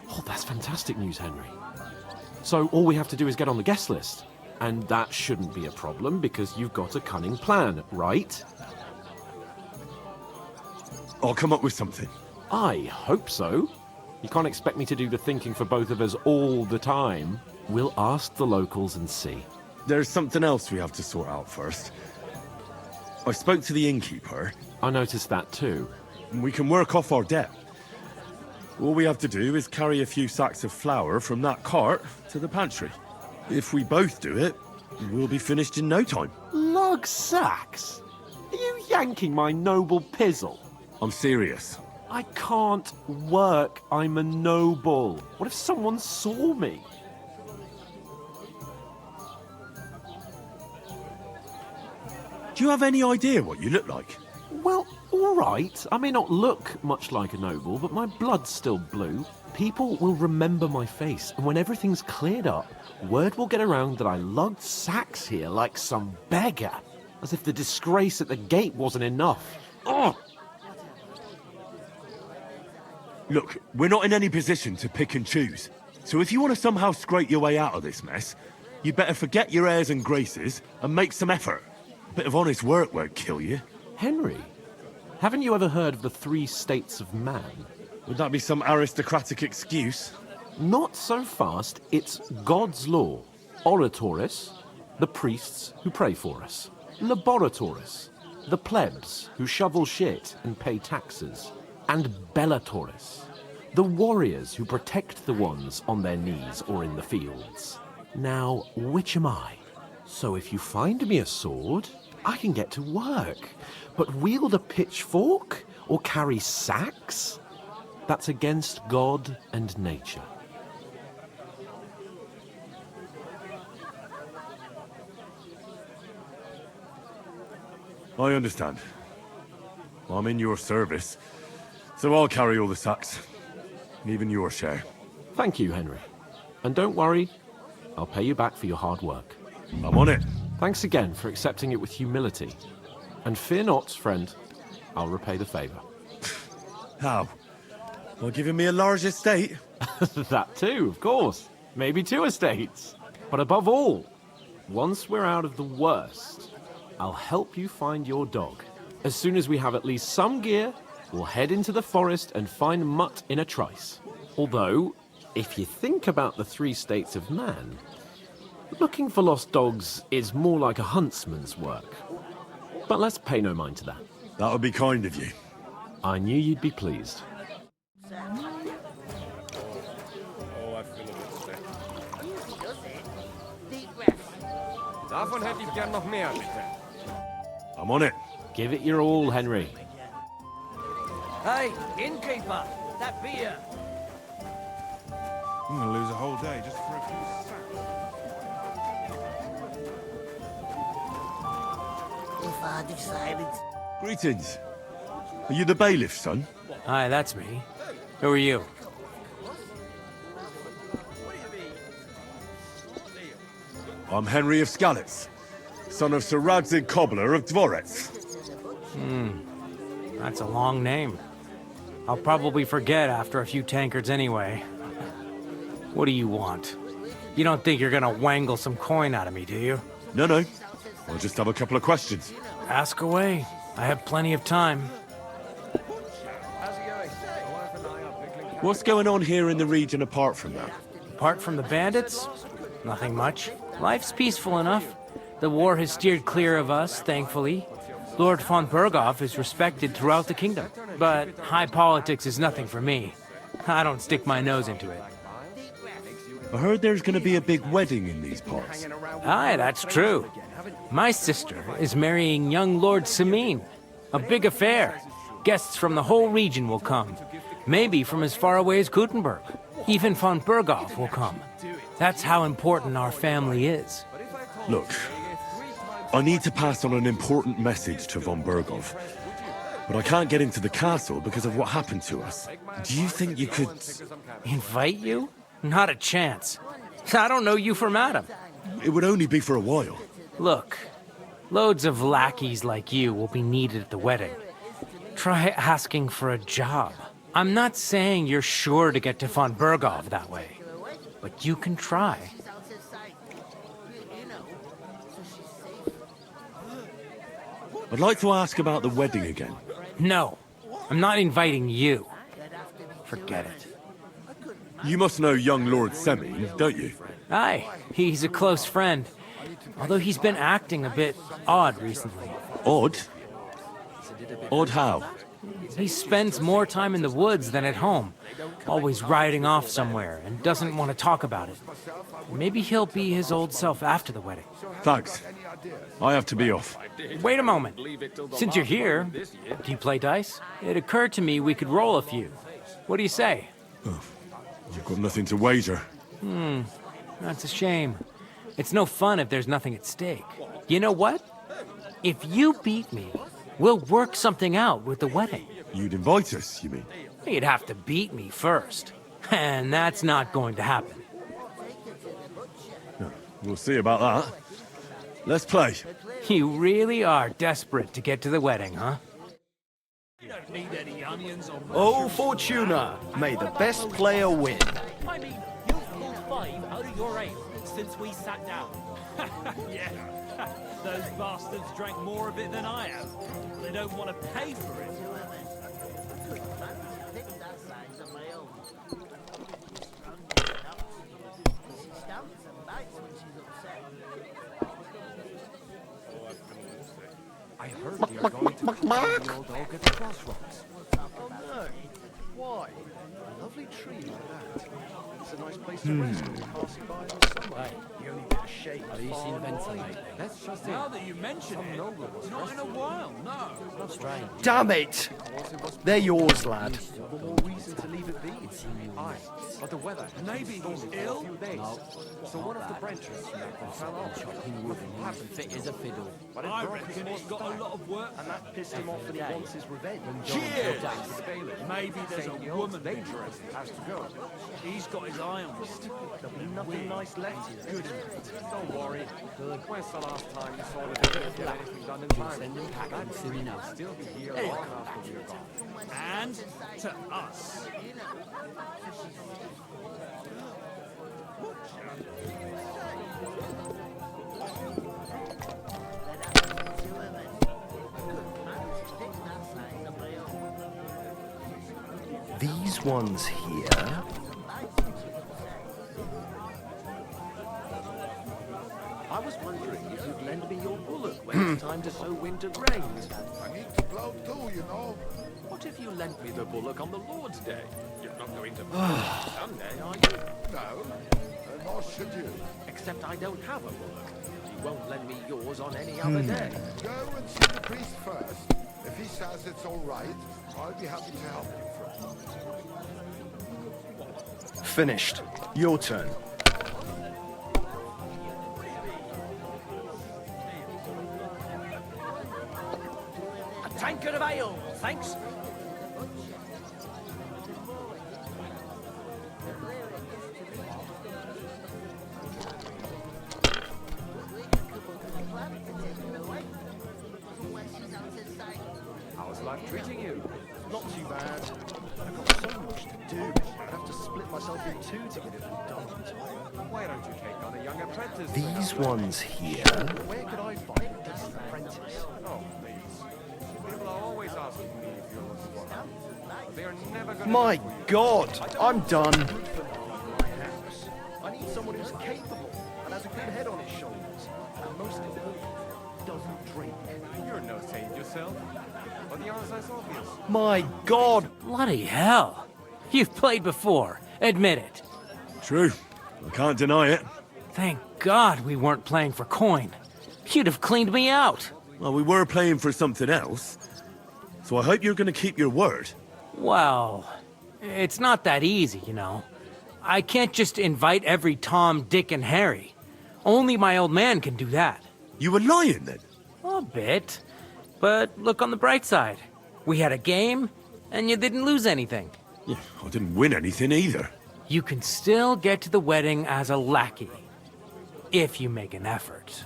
Oh, that's fantastic news, Henry. So all we have to do is get on the guest list. And that shouldn't be a problem because you've got a cunning plan, right? I'll come up with something. I hope so. You can't expect me to do the thinking for both of us all the time. We'll ask the locals and see. There's something else we have to sort out first. I spoke to the innkeeper. I noticed that too. We can work off our debt. All we have to do is carry a few sacks of flour from that cart to the pantry. If we both do it, we'll be finished in no time. Lug sacks? Are you yanking my noble pizzle? I'm serious. I can't work. I'm a noble. What if someone saw me? Do you have any idea what you look like? Well, all right. I may not look much like a noble, but my blood's still blue. People will remember my face, and when everything's cleared up, word will get around that I lugged sacks here like some beggar. As if the disgrace at the gate wasn't enough. Ugh! Look, we're not in any position to pick and choose. So if you want to somehow scrape your way out of this mess, you better forget your airs and graces and make some effort. A bit of honest work won't kill you. Henry, haven't you ever heard of the 3 states of man? Would that be some aristocratic excuse? Not so fast. It's God's law. Oratores, the priests who pray for us. Laboratories, the plebs who shovel shit and pay taxes. And Bellatores, the warriors who protect the ones on their knees or in the fields. Now, which am I? So if you find me a sword, I can get to work. But wield a pitchfork or carry sacks? That's against God and nature. I understand. I'm in your service, so I'll carry all the sacks. Even your share. Thank you, Henry. And don't worry, I'll pay you back for your hard work. I'm on it. Thanks again for accepting it with humility. And fear not, friend, I'll repay the favor. How? By giving me a large estate? That too, of course. Maybe 2 estates. But above all, once we're out of the worst, I'll help you find your dog. As soon as we have at least some gear, we'll head into the forest and find Mutt in a trice. Although, if you think about the 3 states of man, looking for lost dogs is more like a huntsman's work. But let's pay no mind to that. That would be kind of you. I knew you'd be pleased. Davon hätte ich gern noch mehr, bitte. I'm on it. Give it your all, Henry. Hey, innkeeper, that beer. I'm gonna lose a whole day just for a few sacks. Greetings. Are you the bailiff, son? Hi, that's me. Who are you? I'm Henry of Skalitz, son of Sir Radzig Cobbler of Dvorets. That's a long name. I'll probably forget after a few tankards anyway. What do you want? You don't think you're gonna wangle some coin out of me, do you? No, no. I'll just have a couple of questions. Ask away. I have plenty of time. What's going on here in the region apart from that? Apart from the bandits? Nothing much. Life's peaceful enough. The war has steered clear of us, thankfully. Lord von Berghoff is respected throughout the kingdom. But high politics is nothing for me. I don't stick my nose into it. I heard there's going to be a big wedding in these parts. Aye, that's true. My sister is marrying young Lord Simin. A big affair. Guests from the whole region will come. Maybe from as far away as Gutenberg. Even von Berghoff will come. That's how important our family is. Look, I need to pass on an important message to von Berghoff. But I can't get into the castle because of what happened to us. Do you think you could... Invite you? Not a chance. I don't know you from Adam. It would only be for a while. Look, loads of lackeys like you will be needed at the wedding. Try asking for a job. I'm not saying you're sure to get to von Berghoff that way, but you can try. I'd like to ask about the wedding again. No, I'm not inviting you. Forget it. You must know young Lord Semmi, don't you? Aye, he's a close friend. Although he's been acting a bit odd recently. Odd? Odd how? He spends more time in the woods than at home, always riding off somewhere and doesn't want to talk about it. Maybe he'll be his old self after the wedding. Thanks. I have to be off. Wait a moment. Since you're here, do you play dice? It occurred to me we could roll a few. What do you say? I've got nothing to wager. That's a shame. It's no fun if there's nothing at stake. You know what? If you beat me, we'll work something out with the wedding. You'd invite us, you mean? You'd have to beat me first. And that's not going to happen. We'll see about that. Let's play. You really are desperate to get to the wedding, huh? Oh, Fortuna! May the best player win. I mean, you've pulled 5 out of your 8 since we sat down. Yeah, those bastards drank more of it than I have. They don't want to pay for it. I heard they are going to cut down the old oak at the crossroads. Oh no! Why? A lovely tree like that. It's a nice place to rest when you're passing by in the summer. The only bit of shade. Have you seen Venta lately? That's just Now that you mention it, not in a while, no. strange. Damn it! They're yours, lad. All the more reason to leave it be. Aye, but the weather. Maybe he's ill? A few days. So one of the branches fell off. Nothing fit as a fiddle. But I reckon he's got a lot of work. And that pissed him off and he wants his revenge. Cheers! Maybe there's a woman dangerous. Has to go. He's got his eye on us. There'll be nothing nice left here. Good. Don't worry. When's the last time you saw the video get anything done in time? Send him packing soon enough. Still be here long after we're gone. And to us. These ones here. I was wondering if you'd lend me your bullock when it's time to sow winter grains. I need to plow too, you know. What if you lent me the bullock on the Lord's Day? You're not going to Sunday, are you? No, nor should you. Except I don't have a bullock. You won't lend me yours on any other day. Go and see the priest first. If he says it's all right, I'll be happy to help you, friend. Finished. Your turn. A tankard of ale, thanks. How's life treating you? Not too bad. I've got so much to do. I'd have to split myself in two to get it all done on time. Why don't you take on a young apprentice? These ones here. Where could I find a decent apprentice? Oh, please. People are always asking me if you're looking for help. They're never gonna... My God! I'm done. I need someone who's capable and has a good head on his shoulders. And most importantly, doesn't drink. You're no saint yourself. But the answer's obvious. My God! Bloody hell. You've played before. Admit it. True. I can't deny it. Thank God we weren't playing for coin. You'd have cleaned me out. Well, we were playing for something else. So I hope you're going to keep your word. Well, it's not that easy, you know. I can't just invite every Tom, Dick, and Harry. Only my old man can do that. You were lying, then? A bit. But look on the bright side. We had a game, and you didn't lose anything. Yeah, I didn't win anything either. You can still get to the wedding as a lackey. If you make an effort.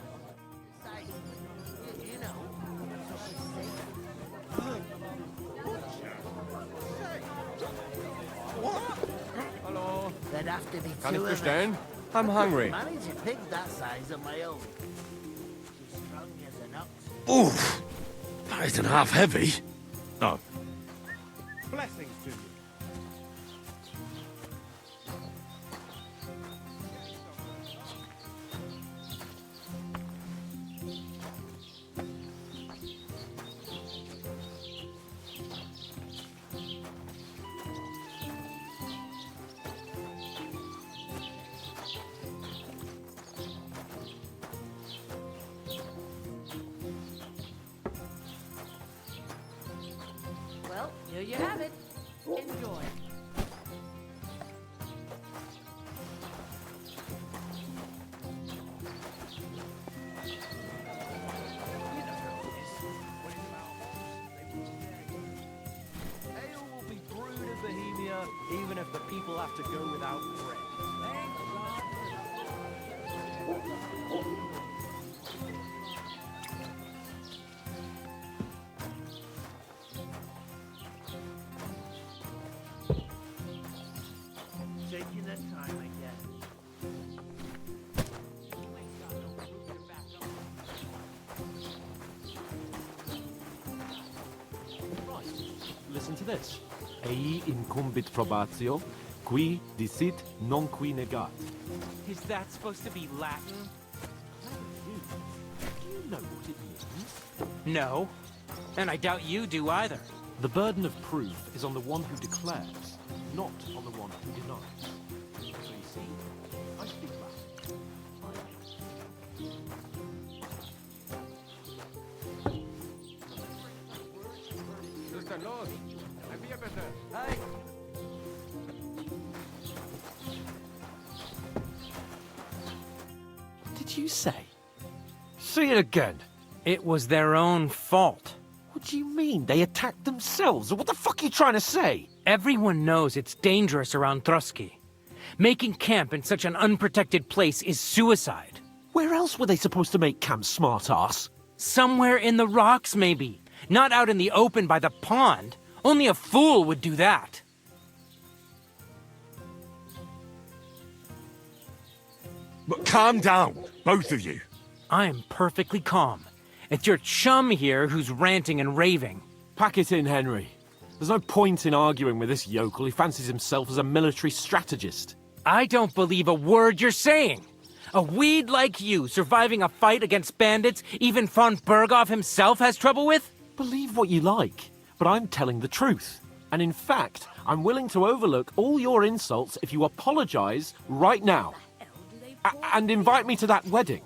Hello. There'd have to be Can two you of us. stand? I'm hungry. Manage a pig that size on my own. She's strong as an ox. Oof! That isn't half heavy. Oh. Blessings to you. Well, here you have it. Enjoy. Ale will be brewed in Bohemia, even if the people have to go without bread. Taking that time, I guess. Right. Listen to this. Ei incumbit probatio, qui dicit non qui negat. Is that supposed to be Latin? Do you know what it means? No. And I doubt you do either. The burden of proof is on the one who declares, not on the one who denies. So you see, I speak Latin. Mr. Lord, I be a better. Hey! What did you say? Say it again. It was their own fault. What do you mean? They attacked themselves? What the fuck are you trying to say? Everyone knows it's dangerous around Trotsky. Making camp in such an unprotected place is suicide. Where else were they supposed to make camp, smart-ass? Somewhere in the rocks, maybe. Not out in the open by the pond. Only a fool would do that. But calm down, both of you. I'm perfectly calm. It's your chum here who's ranting and raving. Pack it in, Henry. There's no point in arguing with this yokel who fancies himself as a military strategist. I don't believe a word you're saying. A weed like you surviving a fight against bandits even von Berghoff himself has trouble with? Believe what you like, but I'm telling the truth. And in fact, I'm willing to overlook all your insults if you apologize right now. And invite me to that wedding.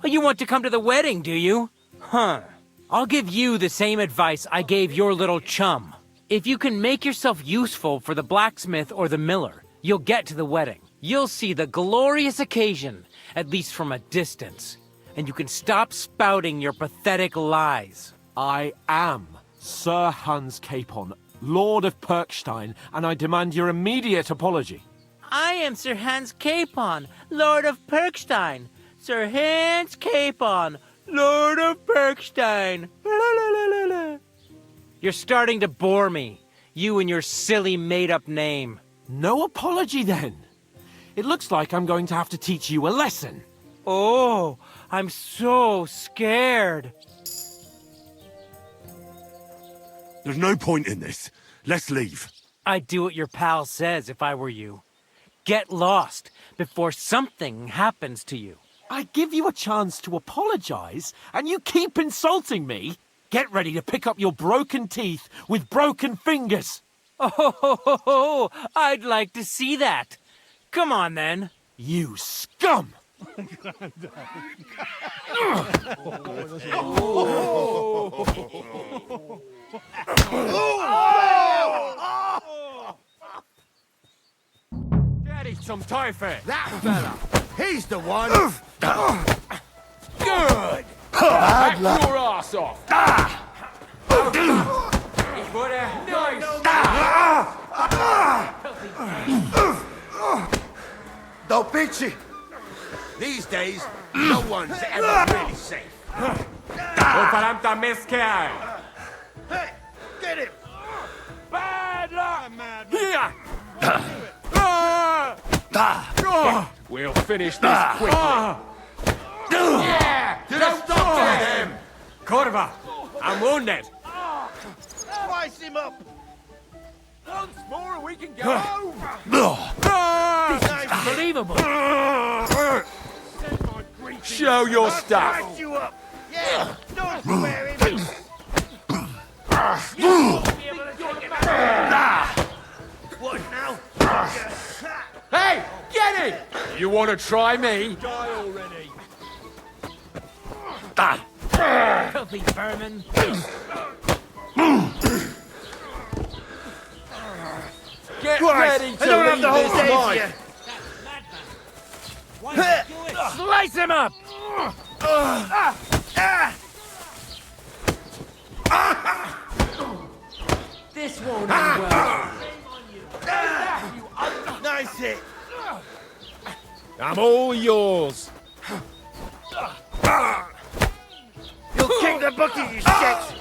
Oh, you want to come to the wedding, do you? Huh. I'll give you the same advice I gave your little chum. If you can make yourself useful for the blacksmith or the miller, you'll get to the wedding. You'll see the glorious occasion, at least from a distance. And you can stop spouting your pathetic lies. I am Sir Hans Capon, Lord of Perkstein, and I demand your immediate apology. I am Sir Hans Capon, Lord of Perkstein. Sir Hans Capon, Lord of Perkstein. You're starting to bore me. You and your silly made-up name. No apology, then. It looks like I'm going to have to teach you a lesson. Oh, I'm so scared. There's no point in this. Let's leave. I'd do what your pal says if I were you. Get lost before something happens to you. I give you a chance to apologize, and you keep insulting me. Get ready to pick up your broken teeth with broken fingers. Oh, I'd like to see that. Come on, then. You scum! Daddy, some Typhoid. That fella, he's the one. Good. Bad Back luck. your ass off. Don't beat you. These days, no one's ever really safe. Hey, get him. Bad luck, man. Here. We'll finish this quickly. Yeah, don't stop him. Corva, I'm wounded. Slice him up. Once more, we can go. Unbelievable. Show your stuff. Slice you up. Yeah, don't swear him. What now? Hey, get it! You want to try me? Die already. Filthy vermin. Christ! ready I to don't have leave the whole this day life. for you. Slice him up! This won't end well. Nice hit. I'm all yours. You'll kick the bucket, you shit!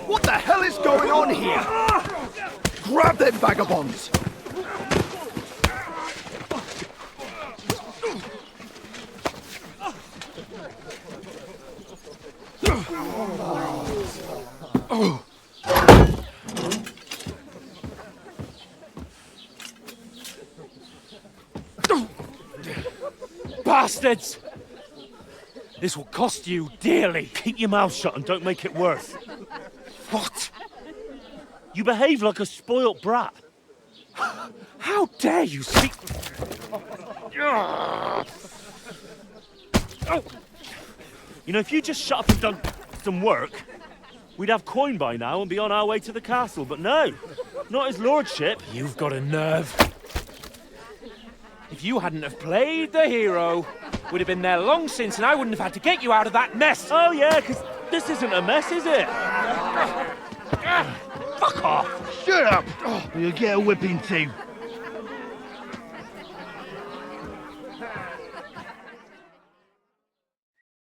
What the hell is going on here? Grab them vagabonds! Bastards! This will cost you dearly. Keep your mouth shut and don't make it worse. What? You behave like a spoilt brat. How dare you speak... You know, if you just shut up and done some work, we'd have coin by now and be on our way to the castle. But no, not his lordship. You've got a nerve. If you hadn't have played the hero, we'd have been there long since and I wouldn't have had to get you out of that mess. Oh yeah, because this isn't a mess, is it? Fuck off! Shut up! Or you'll get a whipping too.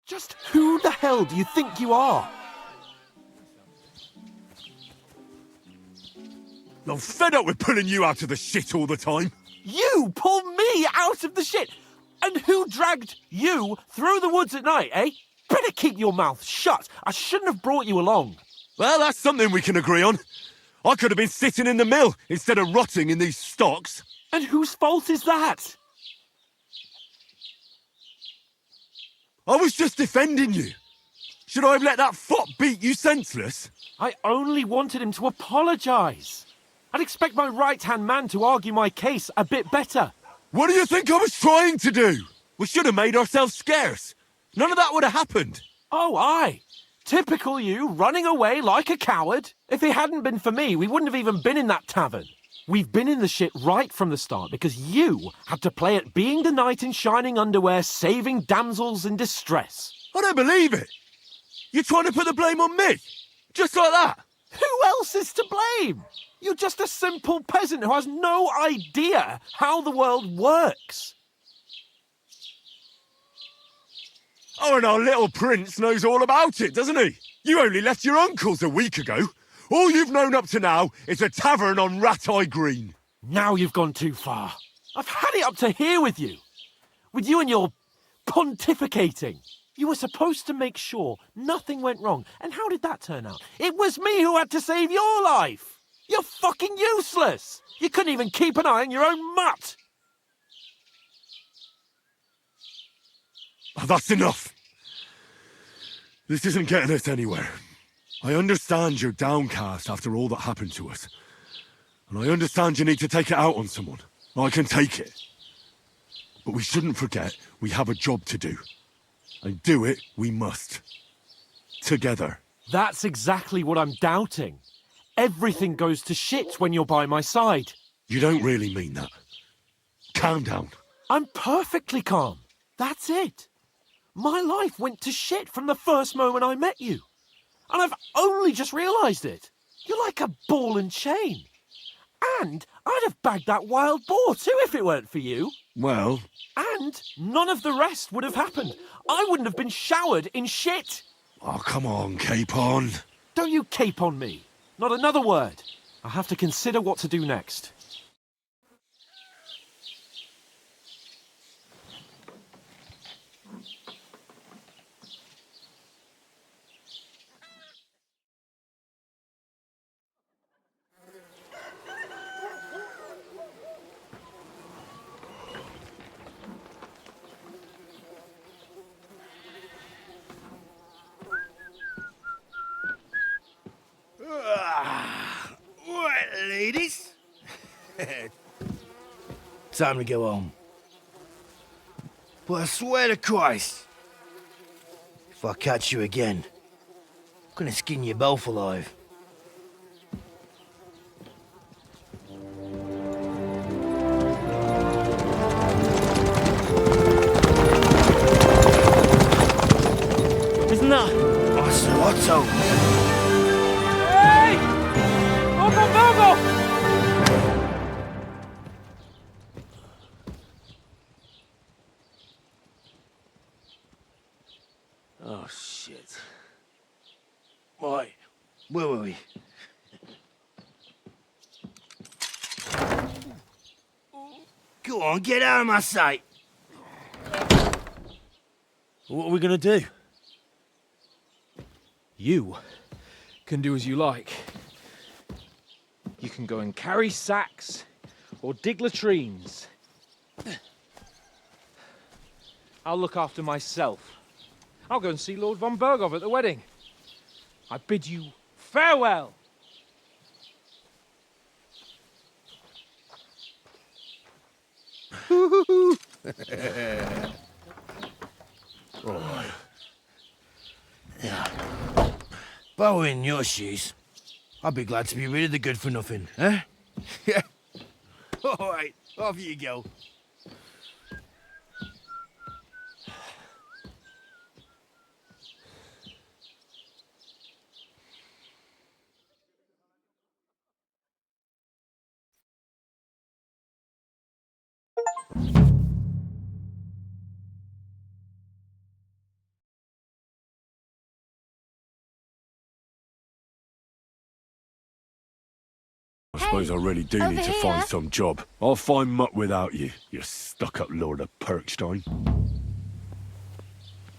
Just who the hell do you think you are? I'm fed up with pulling you out of the shit all the time. You pull me out of the shit! And who dragged you through the woods at night, eh? Better keep your mouth shut. I shouldn't have brought you along. Well, that's something we can agree on. I could have been sitting in the mill instead of rotting in these stocks. And whose fault is that? I was just defending you. Should I have let that fop beat you senseless? I only wanted him to apologise. I'd expect my right-hand man to argue my case a bit better. What do you think I was trying to do? We should have made ourselves scarce. None of that would have happened. Oh, aye. Typical you, running away like a coward. If it hadn't been for me, we wouldn't have even been in that tavern. We've been in the shit right from the start because you had to play at being the knight in shining underwear, saving damsels in distress. I don't believe it. You're trying to put the blame on me? Just like that? Who else is to blame? You're just a simple peasant who has no idea how the world works. Oh, and our little prince knows all about it, doesn't he? You only left your uncle's a week ago. All you've known up to now is a tavern on Rat-Eye Green. Now you've gone too far. I've had it up to here with you. With you and your pontificating. You were supposed to make sure nothing went wrong. And how did that turn out? It was me who had to save your life. You're fucking useless. You couldn't even keep an eye on your own mutt. Oh, that's enough. This isn't getting us anywhere. I understand you're downcast after all that happened to us. And I understand you need to take it out on someone. I can take it. But we shouldn't forget we have a job to do. And do it we must. Together. That's exactly what I'm doubting. Everything goes to shit when you're by my side. You don't really mean that. Calm down. I'm perfectly calm. That's it. My life went to shit from the first moment I met you. And I've only just realised it. You're like a ball and chain. And I'd have bagged that wild boar too if it weren't for you. Well... And none of the rest would have happened. I wouldn't have been showered in shit. Oh, come on, Capon. Don't you cape on me. Not another word. I have to consider what to do next. Right, ladies. Time to go home. But I swear to Christ, If I catch you again, I'm gonna skin you both alive. Isn't that... Otto! Hey! Bogo! Oh, shit. Right, where were we? Go on, get out of my sight! What are we gonna do? You can do as you like. You can go and carry sacks or dig latrines. I'll look after myself. I'll go and see Lord von Berghoff at the wedding. I bid you farewell. Right. Yeah. If I were in your shoes, I'd be glad to be rid of the good-for-nothing, eh? Yeah. All right, off you go. I suppose I really do need to find some job. I'll find mutt without you, you stuck-up Lord of Perkstein.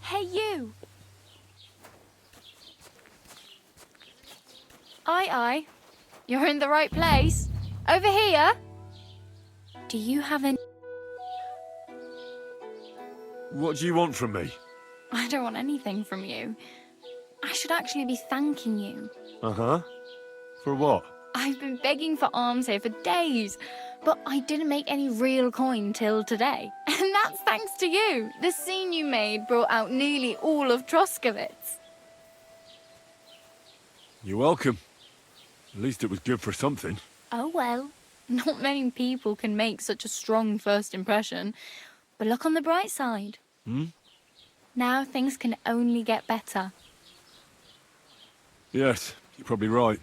Hey, you! Aye. You're in the right place. Over here! Do you have any... What do you want from me? I don't want anything from you. I should actually be thanking you. Uh-huh. For what? I've been begging for alms here for days, but I didn't make any real coin till today. And that's thanks to you. The scene you made brought out nearly all of Troskovitz. You're welcome. At least it was good for something. Oh well, not many people can make such a strong first impression. But look on the bright side. Now things can only get better. Yes, you're probably right.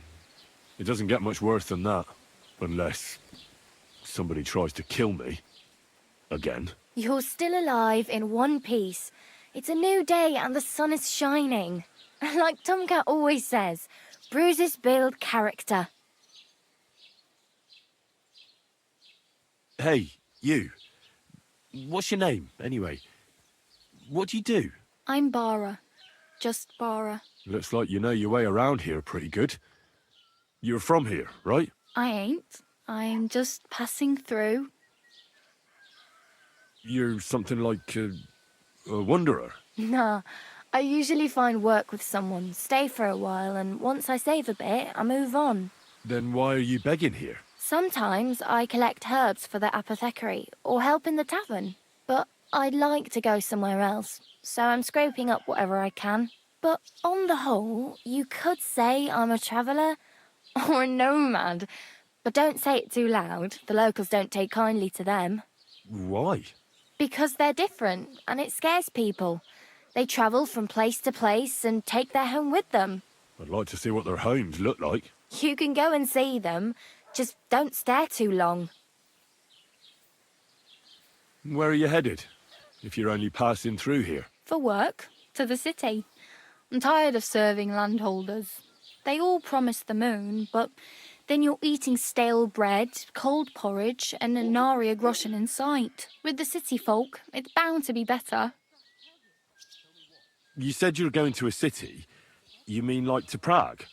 It doesn't get much worse than that. Unless somebody tries to kill me. Again. You're still alive in one piece. It's a new day and the sun is shining. Like Tomcat always says, bruises build character. Hey, you. What's your name, anyway? What do you do? I'm Bara. Just Bara. Looks like you know your way around here pretty good. You're from here, right? I ain't. I'm just passing through. You're something like a wanderer. Nah, I usually find work with someone, stay for a while, and once I save a bit, I move on. Then why are you begging here? Sometimes I collect herbs for the apothecary, or help in the tavern. But I'd like to go somewhere else, so I'm scraping up whatever I can. But on the whole, you could say I'm a traveller, or a nomad. But don't say it too loud, the locals don't take kindly to them. Why? Because they're different, and it scares people. They travel from place to place and take their home with them. I'd like to see what their homes look like. You can go and see them, just don't stare too long. Where are you headed? If you're only passing through here. For work, to the city. I'm tired of serving landholders. They all promise the moon, but then you're eating stale bread, cold porridge, and a nary a groschen in sight. With the city folk, it's bound to be better. You said you're going to a city. You mean like to Prague?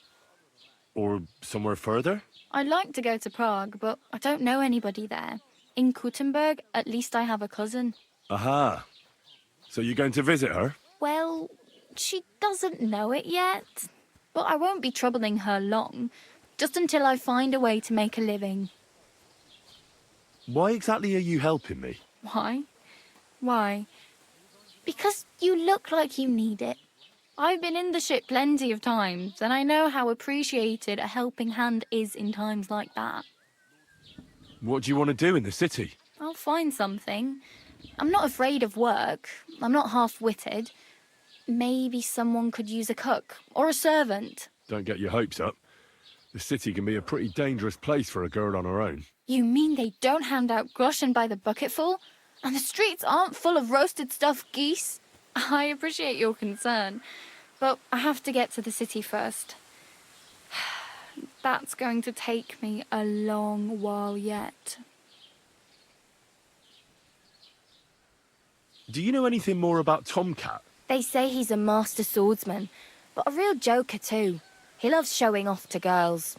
Or somewhere further? I'd like to go to Prague, but I don't know anybody there. In Kuttenberg, at least I have a cousin. Aha. So you're going to visit her? Well, she doesn't know it yet. But I won't be troubling her long, just until I find a way to make a living. Why exactly are you helping me? Why? Why? Because you look like you need it. I've been in the ship plenty of times, and I know how appreciated a helping hand is in times like that. What do you want to do in the city? I'll find something. I'm not afraid of work. I'm not half-witted. Maybe someone could use a cook or a servant. Don't get your hopes up. The city can be a pretty dangerous place for a girl on her own. You mean they don't hand out groschen by the bucketful? And the streets aren't full of roasted stuffed geese? I appreciate your concern, but I have to get to the city first. That's going to take me a long while yet. Do you know anything more about Tomcat? They say he's a master swordsman, but a real joker too. He loves showing off to girls.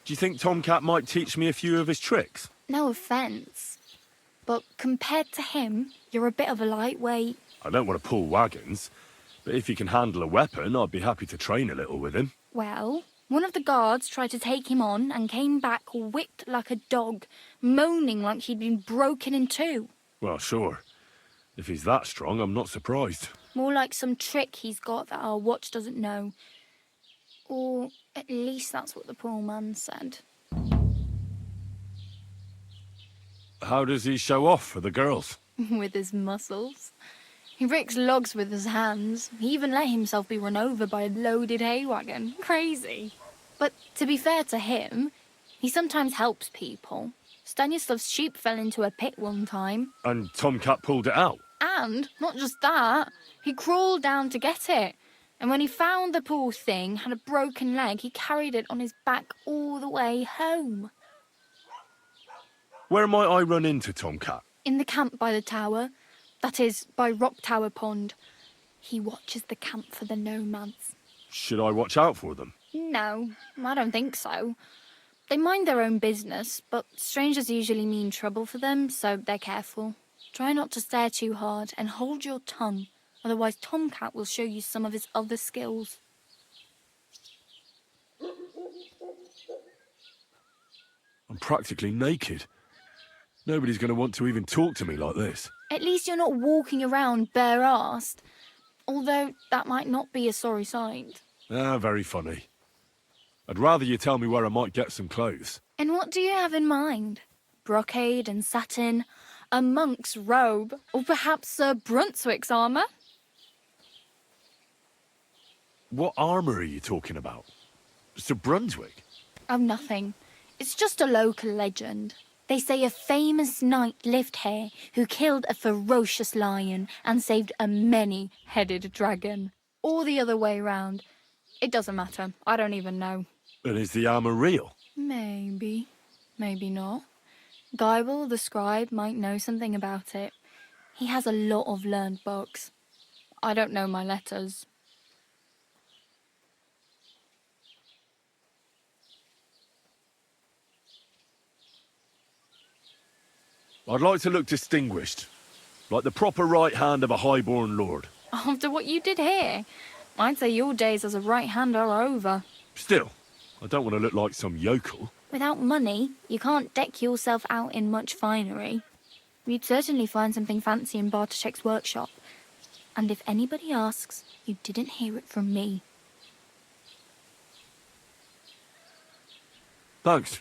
Do you think Tomcat might teach me a few of his tricks? No offence, but compared to him, you're a bit of a lightweight. I don't want to pull wagons, but if he can handle a weapon, I'd be happy to train a little with him. Well, one of the guards tried to take him on and came back whipped like a dog, moaning like he'd been broken in two. Well, sure. If he's that strong, I'm not surprised. More like some trick he's got that our watch doesn't know. Or at least that's what the poor man said. How does he show off for the girls? With his muscles. He breaks logs with his hands. He even let himself be run over by a loaded hay wagon. Crazy. But to be fair to him, he sometimes helps people. Stanislav's sheep fell into a pit one time. And Tomcat pulled it out? And, not just that, he crawled down to get it. And when he found the poor thing had a broken leg, he carried it on his back all the way home. Where might I run into Tomcat? In the camp by the tower. That is, by Rock Tower Pond. He watches the camp for the nomads. Should I watch out for them? No, I don't think so. They mind their own business, but strangers usually mean trouble for them, so they're careful. Try not to stare too hard and hold your tongue, otherwise Tomcat will show you some of his other skills. I'm practically naked. Nobody's going to want to even talk to me like this. At least you're not walking around bare-arsed, although that might not be a sorry sight. Ah, very funny. I'd rather you tell me where I might get some clothes. And what do you have in mind? Brocade and satin, a monk's robe, or perhaps Sir Brunswick's armour? What armour are you talking about? Sir Brunswick? Oh, nothing. It's just a local legend. They say a famous knight lived here who killed a ferocious lion and saved a many-headed dragon. Or the other way round. It doesn't matter. I don't even know. And is the armour real? Maybe. Maybe not. Geibel, the scribe, might know something about it. He has a lot of learned books. I don't know my letters. I'd like to look distinguished. Like the proper right hand of a highborn lord. After what you did here, I'd say your days as a right hand are over. Still, I don't want to look like some yokel. Without money, you can't deck yourself out in much finery. You'd certainly find something fancy in Bartoszek's workshop. And if anybody asks, you didn't hear it from me. Thanks.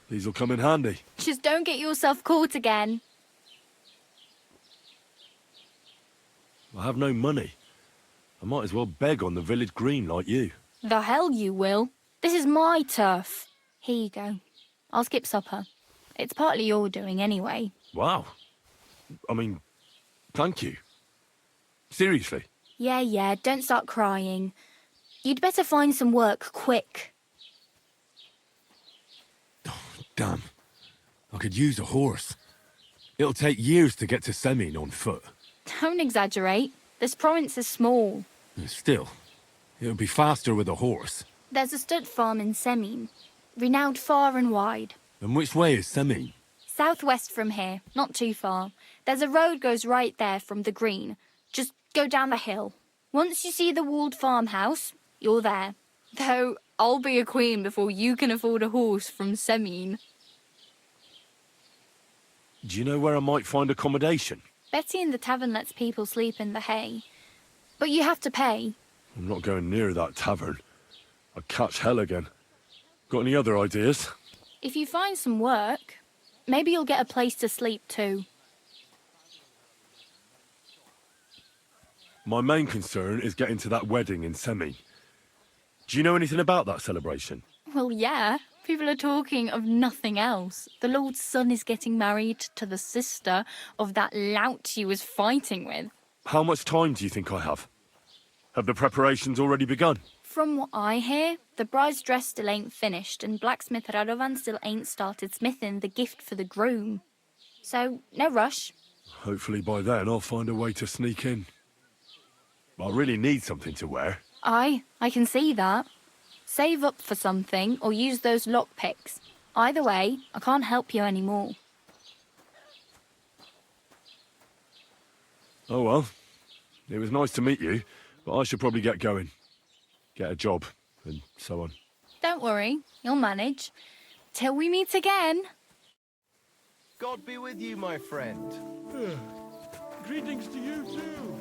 These'll come in handy. Just don't get yourself caught again. I have no money. I might as well beg on the village green like you. The hell you will. This is my turf. Here you go. I'll skip supper. It's partly your doing anyway. Wow. I mean, thank you. Seriously. Yeah, don't start crying. You'd better find some work quick. Damn. I could use a horse. It'll take years to get to Semin on foot. Don't exaggerate. This province is small. Still, it'll be faster with a horse. There's a stud farm in Semin, renowned far and wide. And which way is Semin? Southwest from here, not too far. There's a road goes right there from the green. Just go down the hill. Once you see the walled farmhouse, you're there. Though I'll be a queen before you can afford a horse from Semin. Do you know where I might find accommodation? Betty in the tavern lets people sleep in the hay. But you have to pay. I'm not going near that tavern. I'd catch hell again. Got any other ideas? If you find some work, maybe you'll get a place to sleep too. My main concern is getting to that wedding in Semi. Do you know anything about that celebration? Well, yeah. People are talking of nothing else. The Lord's son is getting married to the sister of that lout he was fighting with. How much time do you think I have? Have the preparations already begun? From what I hear, the bride's dress still ain't finished, and blacksmith Radovan still ain't started smithing the gift for the groom. So, no rush. Hopefully by then I'll find a way to sneak in. I really need something to wear. I can see that. Save up for something or use those lockpicks. Either way, I can't help you anymore. Oh well. It was nice to meet you, but I should probably get going. Get a job, and so on. Don't worry, you'll manage. Till we meet again. God be with you, my friend. Greetings to you too.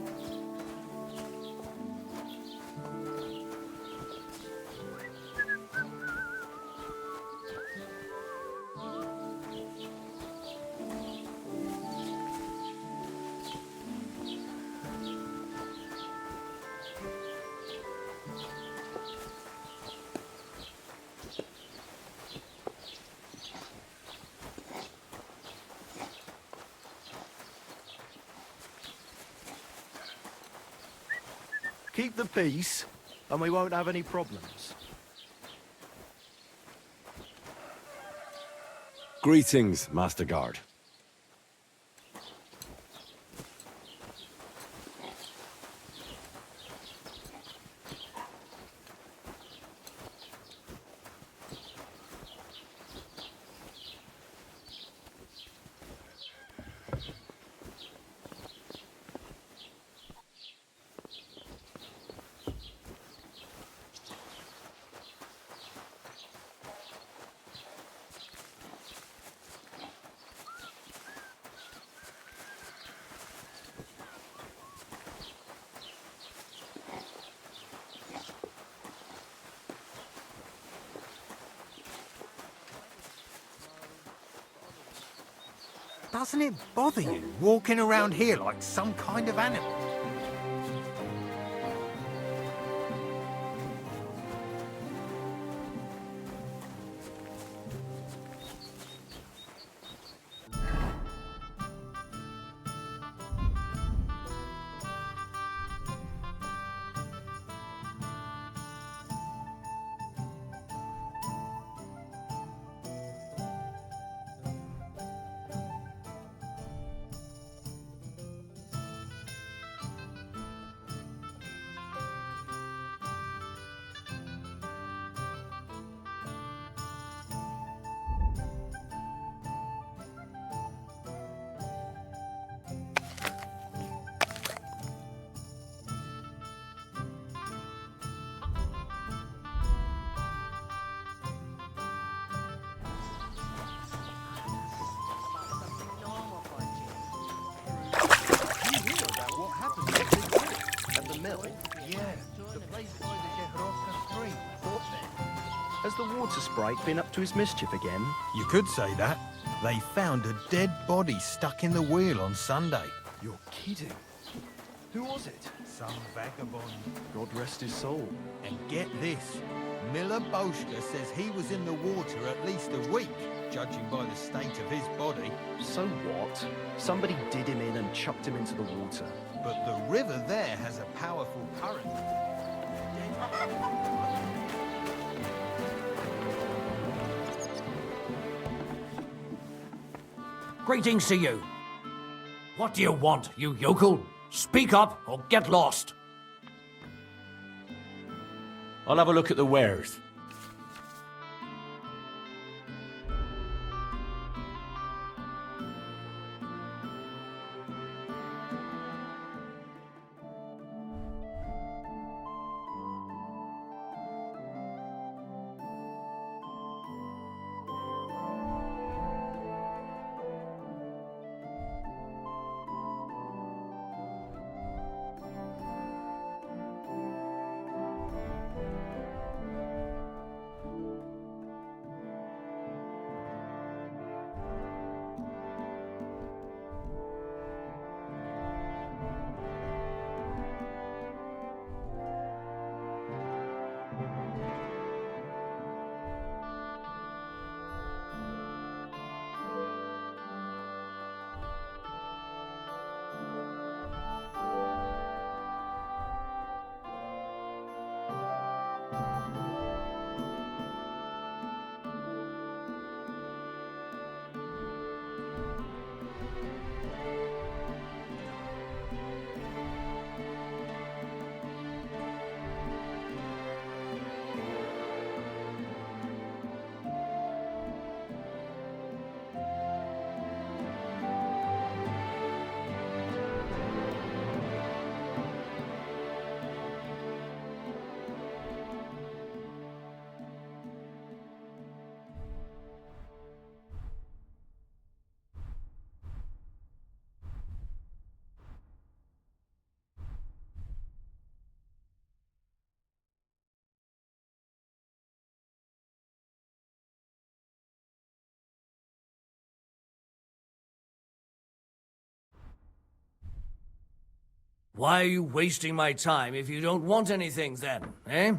Keep the peace, and we won't have any problems. Greetings, Master Guard. Doesn't it bother you walking around here like some kind of animal? Has the water sprite been up to his mischief again? You could say that. They found a dead body stuck in the wheel on Sunday. You're kidding. Who was it? Some vagabond. God rest his soul. And get this, Miller Boschke says he was in the water at least a week, judging by the state of his body. So what? Somebody did him in and chucked him into the water. But the river there has a powerful current. Greetings to you. What do you want, you yokel? Speak up or get lost. I'll have a look at the wares. Why are you wasting my time if you don't want anything then, eh?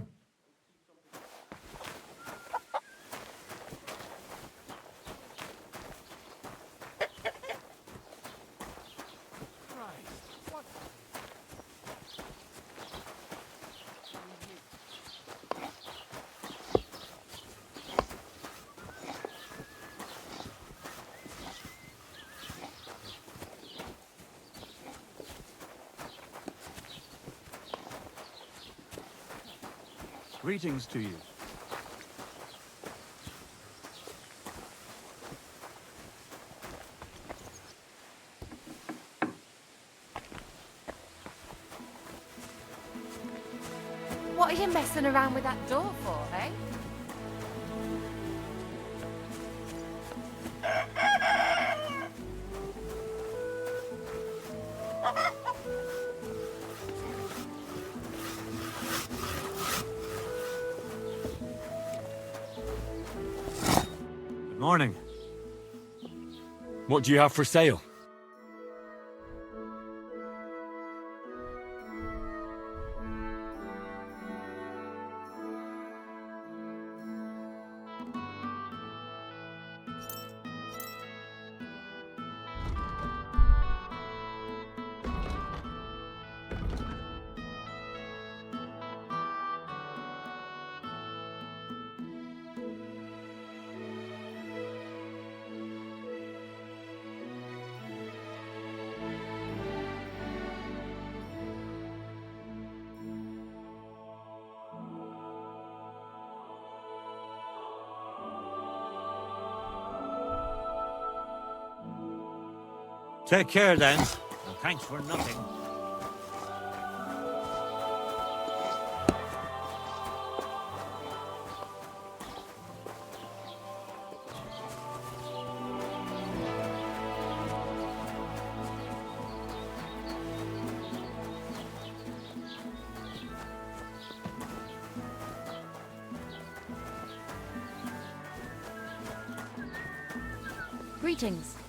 Greetings to you. What are you messing around with that door for, eh? Morning. What do you have for sale? Take care then, and thanks for nothing. Greetings.